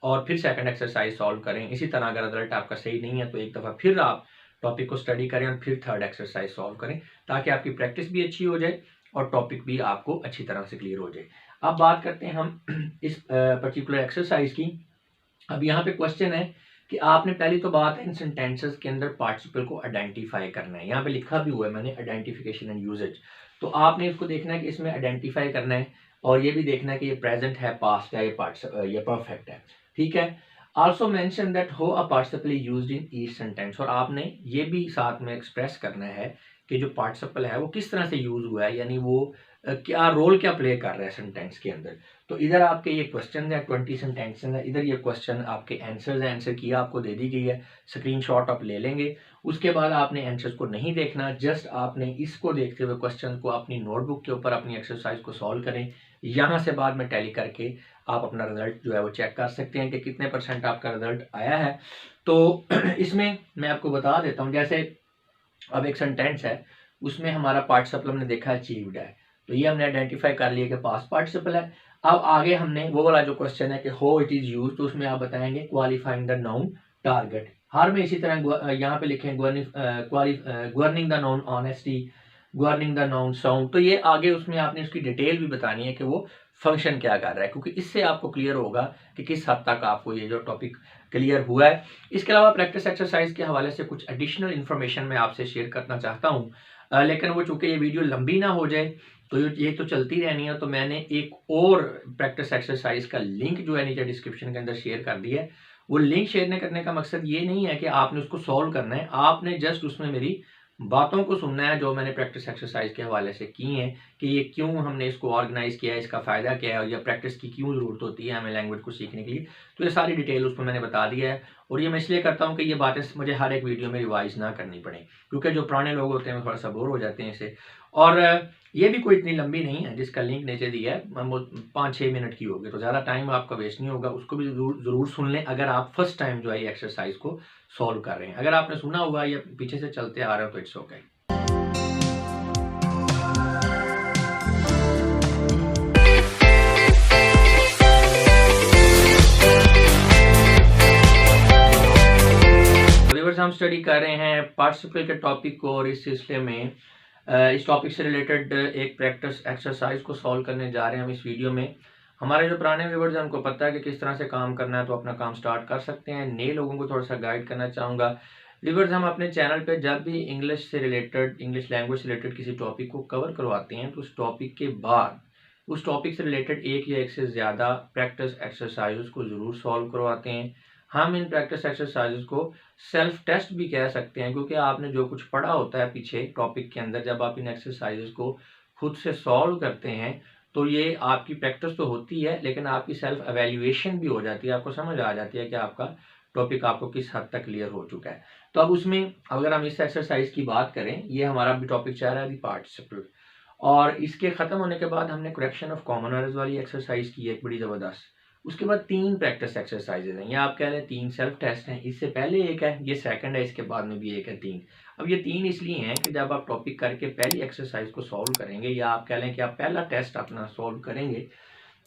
A: और फिर सेकंड एक्सरसाइज सॉल्व करें। इसी तरह अगर रिजल्ट आपका सही नहीं है तो एक दफ़ा फिर आप टॉपिक को स्टडी करें और फिर थर्ड एक्सरसाइज सॉल्व करें, ताकि आपकी प्रैक्टिस भी अच्छी हो जाए और टॉपिक भी आपको अच्छी तरह से क्लियर हो जाए। अब बात करते हैं हम इस पर्टिकुलर एक्सरसाइज की। अब यहाँ पे क्वेश्चन है कि आपने पहली तो बात है इन सेंटेंसेस के अंदर पार्टिसिपल को आइडेंटिफाई करना है। यहाँ पे लिखा भी हुआ है मैंने, आइडेंटिफिकेशन एंड यूजेज। तो आपने इसको देखना है कि इसमें आइडेंटिफाई करना है और ये भी देखना है कि ये प्रेजेंट है, पास्ट है, ये परफेक्ट है। ठीक है। Also mention that how a participle is used in each sentence, और आपने ये भी साथ में एक्सप्रेस करना है कि जो पार्टिसिपल है वो किस तरह से यूज हुआ है, यानी वो क्या रोल क्या प्ले कर रहा है सेंटेंस के अंदर। तो इधर आपके ये क्वेश्चन है, 20 सेंटेंसेस है, इधर ये क्वेश्चन आपके आंसर्स है, आंसर किया आपको दे दी गई है, स्क्रीनशॉट आप ले लेंगे। उसके बाद आपने आंसर्स को नहीं देखना, जस्ट आपने इसको देखते हुए क्वेश्चन को अपनी नोटबुक के ऊपर अपनी एक्सरसाइज को सॉल्व करें। यहाँ से बाद में टैली करके आप अपना रिजल्ट जो है वो चेक कर सकते हैं कि कितने % आपका रिजल्ट आया है। तो इसमें मैं आपको बता देता हूँ, जैसे अब एक सेंटेंस है, उसमें हमारा पार्टिसिपल हमने देखा अचीव्ड है, तो ये हमने आइडेंटिफाई कर लिया कि पास्ट पार्टिसिपल है। अब आगे हमने वो वाला जो क्वेश्चन है कि हाउ इट इज यूज्ड, तो उसमें आप बताएंगे क्वालिफाइंग द नाउन टारगेट। हर में इसी तरह यहाँ पे लिखें governing the noun honesty, governing the noun sound. तो ये आगे उसमें आपने उसकी डिटेल भी बतानी है कि वो फंक्शन क्या कर रहा है, क्योंकि इससे आपको क्लियर होगा कि किस हद तक आपको ये जो टॉपिक क्लियर हुआ है। इसके अलावा प्रैक्टिस एक्सरसाइज के हवाले से कुछ एडिशनल इन्फॉर्मेशन मैं आपसे शेयर करना चाहता हूँ, लेकिन वो चूंकि ये वीडियो लंबी ना हो जाए तो ये तो चलती रहनी है, तो मैंने एक और प्रैक्टिस एक्सरसाइज का लिंक जो है नीचे डिस्क्रिप्शन के अंदर शेयर कर दिया है। वो लिंक शेयर करने का मकसद ये नहीं है कि आपने उसको सॉल्व करना है, आपने जस्ट उसमें मेरी बातों को सुनना है जो मैंने प्रैक्टिस एक्सरसाइज के हवाले से की हैं, कि ये क्यों हमने इसको ऑर्गेनाइज किया है, इसका फ़ायदा क्या है और या प्रैक्टिस की क्यों ज़रूरत होती है हमें लैंग्वेज को सीखने के लिए। तो ये सारी डिटेल उसमें मैंने बता दिया है, और ये मैं इसलिए करता हूँ कि ये बातें मुझे हर एक वीडियो में रिवाइज ना करनी पड़े, क्योंकि जो पुराने लोग होते हैं वो थोड़ा सा बोर हो जाते हैं इससे। और ये भी कोई इतनी लंबी नहीं है, जिसका लिंक नीचे दिया है, 5-6 मिनट की होगी, तो ज़्यादा टाइम आपका वेस्ट नहीं होगा। उसको भी ज़रूर सुन लें अगर आप फर्स्ट टाइम जो है ये एक्सरसाइज को सॉल्व कर रहे हैं। अगर आपने सुना हुआ या पीछे से चलते आ रहे हो तो इट्स ओके। हम स्टडी कर रहे हैं पार्टिसिपल के टॉपिक को, और इस सिलसिले में इस टॉपिक से रिलेटेड एक प्रैक्टिस एक्सरसाइज को सॉल्व करने जा रहे हैं हम इस वीडियो में। हमारे जो पुराने व्यूअर्स हैं उनको पता है कि किस तरह से काम करना है, तो अपना काम स्टार्ट कर सकते हैं। नए लोगों को थोड़ा सा गाइड करना चाहूँगा। व्यूअर्स, हम अपने चैनल पे जब भी इंग्लिश से रिलेटेड, इंग्लिश लैंग्वेज से रिलेटेड किसी टॉपिक को कवर करवाते हैं, तो उस टॉपिक के बाद उस टॉपिक से रिलेटेड एक या एक से ज़्यादा प्रैक्टिस एक्सरसाइज को ज़रूर सॉल्व करवाते हैं। हम इन प्रैक्टिस एक्सरसाइजेस को सेल्फ टेस्ट भी कह सकते हैं, क्योंकि आपने जो कुछ पढ़ा होता है पीछे टॉपिक के अंदर, जब आप इन एक्सरसाइजेस को खुद से सॉल्व करते हैं तो ये आपकी प्रैक्टिस तो होती है, लेकिन आपकी सेल्फ एवेल्यूएशन भी हो जाती है। आपको समझ आ जाती है कि आपका टॉपिक आपको किस हद तक क्लियर हो चुका है। तो अब उसमें अगर हम इस एक्सरसाइज की बात करें, ये हमारा भी टॉपिक चल रहा है पार्टिसिपल, और इसके ख़त्म होने के बाद हमने करेक्शन ऑफ कॉमन एरर्स वाली एक्सरसाइज की है, एक बड़ी ज़बरदस्त। उसके बाद 3 प्रैक्टिस एक्सरसाइजेज हैं, या आप कह लें 3 सेल्फ टेस्ट हैं। इससे पहले एक है, ये सेकंड है, इसके बाद में भी एक है, 3। अब ये 3 इसलिए हैं कि जब आप टॉपिक करके पहली एक्सरसाइज को सॉल्व करेंगे, या आप कह लें कि आप पहला टेस्ट अपना सॉल्व करेंगे,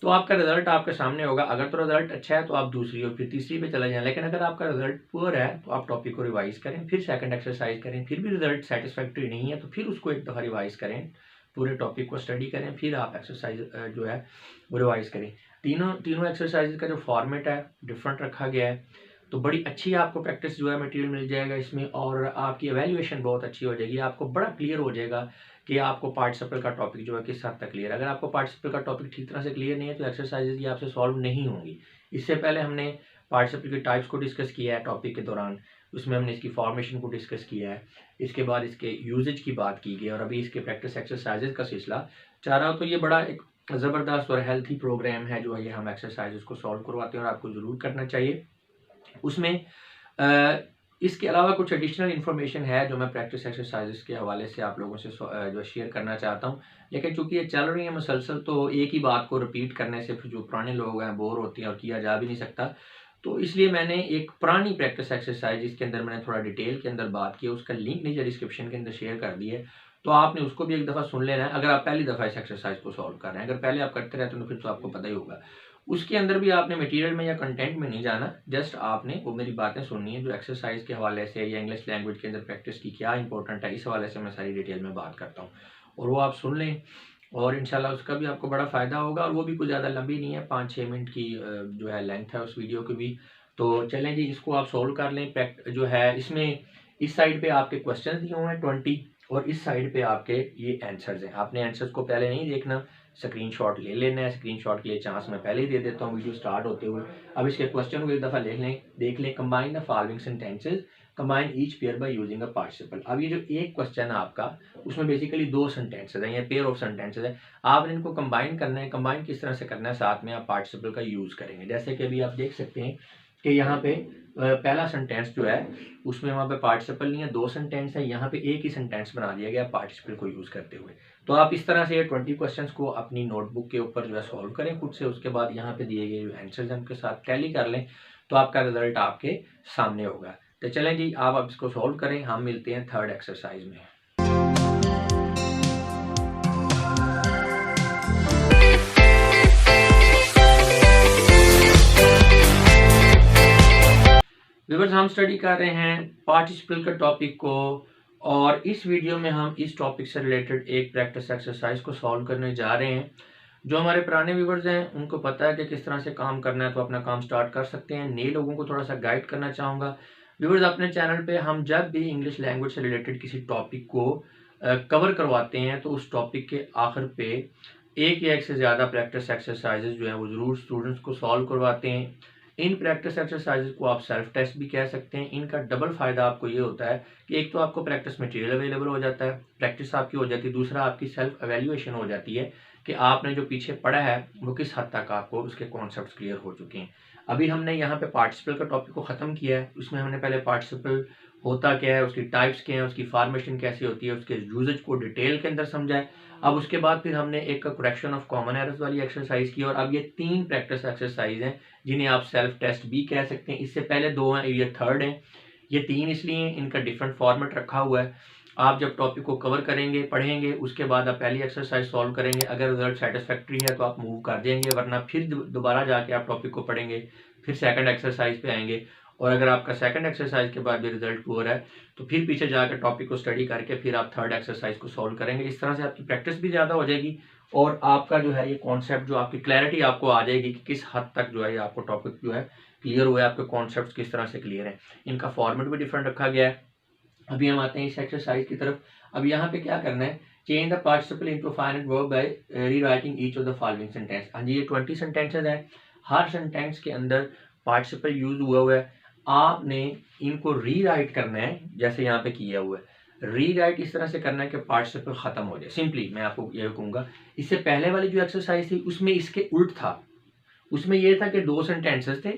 A: तो आपका रिजल्ट आपके सामने होगा। अगर तो रिजल्ट अच्छा है तो आप दूसरी और फिर तीसरी पे चले जाएं, लेकिन अगर आपका रिजल्ट पुअर है तो आप टॉपिक को रिवाइज करें, फिर सेकंड एक्सरसाइज करें, फिर भी रिजल्ट सेटिस्फैक्टरी नहीं है तो फिर उसको एक दफ़ा रिवाइज करें, पूरे टॉपिक को स्टडी करें, फिर आप एक्सरसाइज जो है वो रिवाइज करें। तीनों तीनों एक्सरसाइज का जो फॉर्मेट है डिफरेंट रखा गया है, तो बड़ी अच्छी आपको प्रैक्टिस जो है मटेरियल मिल जाएगा इसमें, और आपकी एवेल्यूएशन बहुत अच्छी हो जाएगी। आपको बड़ा क्लियर हो जाएगा कि आपको पार्टिसिपल का टॉपिक जो है किस हद तक क्लियर है। अगर आपको पार्टिसिपल का टॉपिक ठीक तरह से क्लियर नहीं है तो एक्सरसाइजेज ये आपसे सॉल्व नहीं होंगी। इससे पहले हमने पार्टिसिपल की टाइप्स को डिस्कस किया है टॉपिक के दौरान, उसमें हमने इसकी फॉर्मेशन को डिस्कस किया है, इसके बाद इसके यूजेज की बात की गई और अभी इसके प्रैक्टिस एक्सरसाइजेज का सिलसिला चाह रहा हो। तो ये बड़ा एक ज़बरदस्त और हेल्थी प्रोग्राम है जो ये हम एक्सरसाइजेज को सॉल्व करवाते हैं और आपको ज़रूर करना चाहिए। उसमें इसके अलावा कुछ एडिशनल इन्फॉर्मेशन है जो मैं प्रैक्टिस एक्सरसाइजेस के हवाले से आप लोगों से जो शेयर करना चाहता हूँ, लेकिन चूंकि ये चल रही है मुसलसल तो एक ही बात को रिपीट करने से फिर जो पुराने लोग हैं बोर होते हैं और किया जा भी नहीं सकता। तो इसलिए मैंने एक पुरानी प्रैक्टिस एक्सरसाइज जिसके अंदर मैंने थोड़ा डिटेल के अंदर बात की, उसका लिंक नीचे डिस्क्रिप्शन के अंदर शेयर कर दी है, तो आपने उसको भी एक दफ़ा सुन लेना है अगर आप पहली दफ़ा इस एक्सरसाइज को सॉल्व कर रहे हैं। अगर पहले आप करते रहते हैं तो फिर तो आपको पता ही होगा। उसके अंदर भी आपने मटेरियल में या कंटेंट में नहीं जाना, जस्ट आपने वो मेरी बातें सुननी है जो एक्सरसाइज के हवाले से या इंग्लिश लैंग्वेज के अंदर प्रैक्टिस की क्या इंपॉर्टेंट है, इस हवाले से मैं सारी डिटेल में बात करता हूँ और वो आप सुन लें और इंशाल्लाह उसका भी आपको बड़ा फ़ायदा होगा। और वो भी कुछ ज़्यादा लंबी नहीं है, 5-6 मिनट की जो है लेंथ है उस वीडियो की भी। तो चलें जी, इसको आप सोल्व कर लें। जो है इसमें इस साइड पे आपके क्वेश्चन दिए हुए हैं 20 और इस साइड पे आपके ये आंसर्स हैं। आपने आंसर्स को पहले नहीं देखना, स्क्रीनशॉट ले लेना है। स्क्रीनशॉट के लिए चांस मैं पहले ही दे देता हूँ वीडियो स्टार्ट होते हुए। अब इसके क्वेश्चन को एक दफ़ा देख लें। Combine the following sentences, combine each pair bye using a participle. अब ये जो एक क्वेश्चन है आपका, उसमें बेसिकली 2 सेंटेंसेस हैं या पेयर ऑफ सेंटेंसेस है, आपने इनको कंबाइन करना है। कंबाइन किस तरह से करना है, साथ में आप पार्टिसिपल का यूज़ करेंगे। जैसे कि अभी आप देख सकते हैं कि यहाँ पे पहला सेंटेंस जो है उसमें वहाँ पे पार्टिसिपल नहीं है, 2 सेंटेंस है, यहाँ पे एक ही सेंटेंस बना दिया गया पार्टिसिपल को यूज़ करते हुए। तो आप इस तरह से 20 क्वेश्चंस को अपनी नोटबुक के ऊपर जो है सॉल्व करें खुद से, उसके बाद यहाँ पे दिए गए जो आंसर्स हैं उनके साथ टैली कर लें, तो आपका रिजल्ट आपके सामने होगा। तो चलें जी, आप अब इसको सॉल्व करें। हम मिलते हैं थर्ड एक्सरसाइज में। व्यूअर्स, हम स्टडी कर रहे हैं पार्टिसिपल के टॉपिक को और इस वीडियो में हम इस टॉपिक से रिलेटेड एक प्रैक्टिस एक्सरसाइज को सॉल्व करने जा रहे हैं। जो हमारे पुराने व्यूअर्स हैं उनको पता है कि किस तरह से काम करना है, तो अपना काम स्टार्ट कर सकते हैं। नए लोगों को थोड़ा सा गाइड करना चाहूँगा। व्यूअर्स, अपने चैनल पे हम जब भी इंग्लिश लैंग्वेज से रिलेटेड किसी टॉपिक को कवर करवाते हैं तो उस टॉपिक के आखिर पे एक या एक से ज़्यादा प्रैक्टिस एक्सरसाइजेज जो है वो ज़रूर स्टूडेंट्स को सॉल्व करवाते हैं। इन प्रैक्टिस एक्सरसाइजेज को आप सेल्फ टेस्ट भी कह सकते हैं। इनका डबल फ़ायदा आपको ये होता है कि एक तो आपको प्रैक्टिस मटेरियल अवेलेबल हो जाता है, प्रैक्टिस आपकी हो जाती है, दूसरा आपकी सेल्फ एवेल्यूएशन हो जाती है कि आपने जो पीछे पढ़ा है वो किस हद तक आपको उसके कॉन्सेप्ट्स क्लियर हो चुके हैं। अभी हमने यहाँ पे पार्टिसिपल का टॉपिक को ख़त्म किया है। उसमें हमने पहले पार्टिसिपल होता क्या है, उसकी टाइप्स क्या है, उसकी फॉर्मेशन कैसी होती है, उसके यूजेज को डिटेल के अंदर समझा है। अब उसके बाद फिर हमने एक करेक्शन ऑफ कॉमन एरर्स वाली एक्सरसाइज की और अब ये 3 प्रैक्टिस एक्सरसाइज हैं जिन्हें आप सेल्फ टेस्ट भी कह सकते हैं। इससे पहले 2 हैं, ये थर्ड है। ये 3 इसलिए इनका डिफरेंट फॉर्मेट रखा हुआ है। आप जब टॉपिक को कवर करेंगे, पढ़ेंगे, उसके बाद आप पहली एक्सरसाइज सॉल्व करेंगे। अगर रिजल्ट सेटिस्फैक्ट्री है तो आप मूव कर देंगे, वरना फिर दोबारा जाके आप टॉपिक को पढ़ेंगे, फिर सेकंड एक्सरसाइज पे आएंगे। और अगर आपका सेकंड एक्सरसाइज के बाद भी रिजल्ट पुअर है तो फिर पीछे जाकर टॉपिक को स्टडी करके फिर आप थर्ड एक्सरसाइज को सॉल्व करेंगे। इस तरह से आपकी प्रैक्टिस भी ज़्यादा हो जाएगी और आपका जो है ये कॉन्सेप्ट, जो आपकी क्लैरिटी आपको आ जाएगी कि किस हद तक जो है ये आपको टॉपिक जो है क्लियर हुआ है, आपके कॉन्सेप्ट किस तरह से क्लियर है। इनका फॉर्मेट भी डिफरेंट रखा गया है। अभी हम आते हैं इस एक्सरसाइज की तरफ। अब यहाँ पे क्या करना है, change the participle into finite verb bye rewriting each of the following sentence. हाँ जी, ये 20 सेंटेंसेस है, हर सेंटेंस के अंदर पार्टिसिपल यूज हुआ है। आपने इनको रीराइट करना है जैसे यहाँ पे किया हुआ है। रीराइट इस तरह से करना है कि पार्टिसिपल खत्म हो जाए। सिंपली मैं आपको ये कहूँगा, इससे पहले वाली जो एक्सरसाइज थी उसमें इसके उल्ट था। उसमें यह था कि 2 सेंटेंसेस थे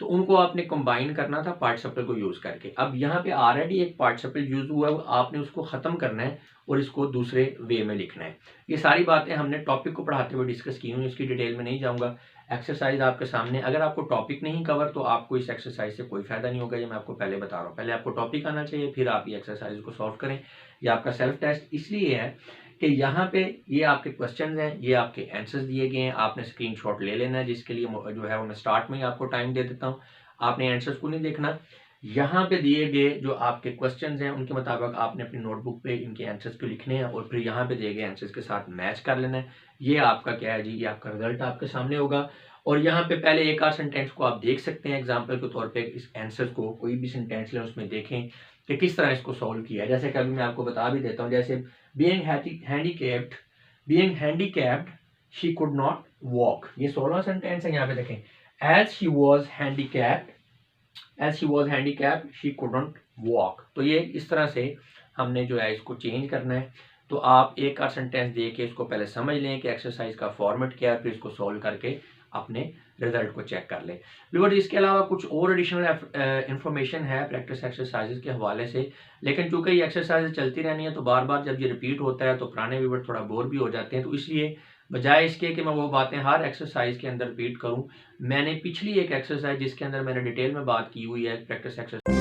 A: तो उनको आपने कंबाइन करना था पार्टिसिपल को यूज करके। अब यहाँ पे ऑलरेडी एक पार्टिसिपल यूज हुआ है, आपने उसको खत्म करना है और इसको दूसरे वे में लिखना है। ये सारी बातें हमने टॉपिक को पढ़ाते हुए डिस्कस की हुई, इसकी डिटेल में नहीं जाऊँगा। एक्सरसाइज आपके सामने, अगर आपको टॉपिक नहीं कवर तो आपको इस एक्सरसाइज से कोई फायदा नहीं होगा, ये मैं आपको पहले बता रहा हूँ। पहले आपको टॉपिक आना चाहिए, फिर आप ये एक्सरसाइज को सॉल्व करें। ये आपका सेल्फ टेस्ट इसलिए है कि यहाँ पे ये आपके क्वेश्चन हैं, ये आपके आंसर्स दिए गए हैं, आपने स्क्रीनशॉट ले लेना है, जिसके लिए जो है वो मैं स्टार्ट में ही आपको टाइम दे देता हूँ। आपने आंसर्स को नहीं देखना, यहाँ पे दिए गए जो आपके क्वेश्चंस हैं उनके मुताबिक आपने अपनी नोटबुक पे इनके आंसर्स को लिखने हैं और फिर यहाँ पे दिए गए आंसर्स के साथ मैच कर लेना है। ये आपका क्या है जी, ये आपका रिजल्ट आपके सामने होगा। और यहाँ पे पहले एक आध सेंटेंस को आप देख सकते हैं एग्जाम्पल के तौर पे, इस आंसर को कोई भी सेंटेंस लें उसमें देखें कि किस तरह इसको सॉल्व किया है। जैसे कि अभी मैं आपको बता भी देता हूँ, जैसे being handicapped she could not walk, ये 16वां सेंटेंस है। यहाँ पे देखें, as she was handicapped she couldn't walk. तो ये इस तरह से हमने जो है इसको चेंज करना है। तो आप एक और सेंटेंस दे के इसको पहले समझ लें कि एक्सरसाइज का फॉर्मेट क्या है, फिर इसको सॉल्व करके अपने रिजल्ट को चेक कर लें। व्यूअर्स, इसके अलावा कुछ और एडिशनल इंफॉर्मेशन है प्रैक्टिस एक्सरसाइजेज के हवाले से, लेकिन चूंकि ये एक्सरसाइज चलती रहनी है तो बार बार जब ये रिपीट होता है तो पुराने व्यूअर थोड़ा बोर भी हो जाते हैं। तो इसलिए बजाय इसके कि मैं वो बातें हर एक्सरसाइज के अंदर रिपीट करूं, मैंने पिछली एक एक्सरसाइज जिसके अंदर मैंने डिटेल में बात की हुई है प्रैक्टिस एक्सरसाइज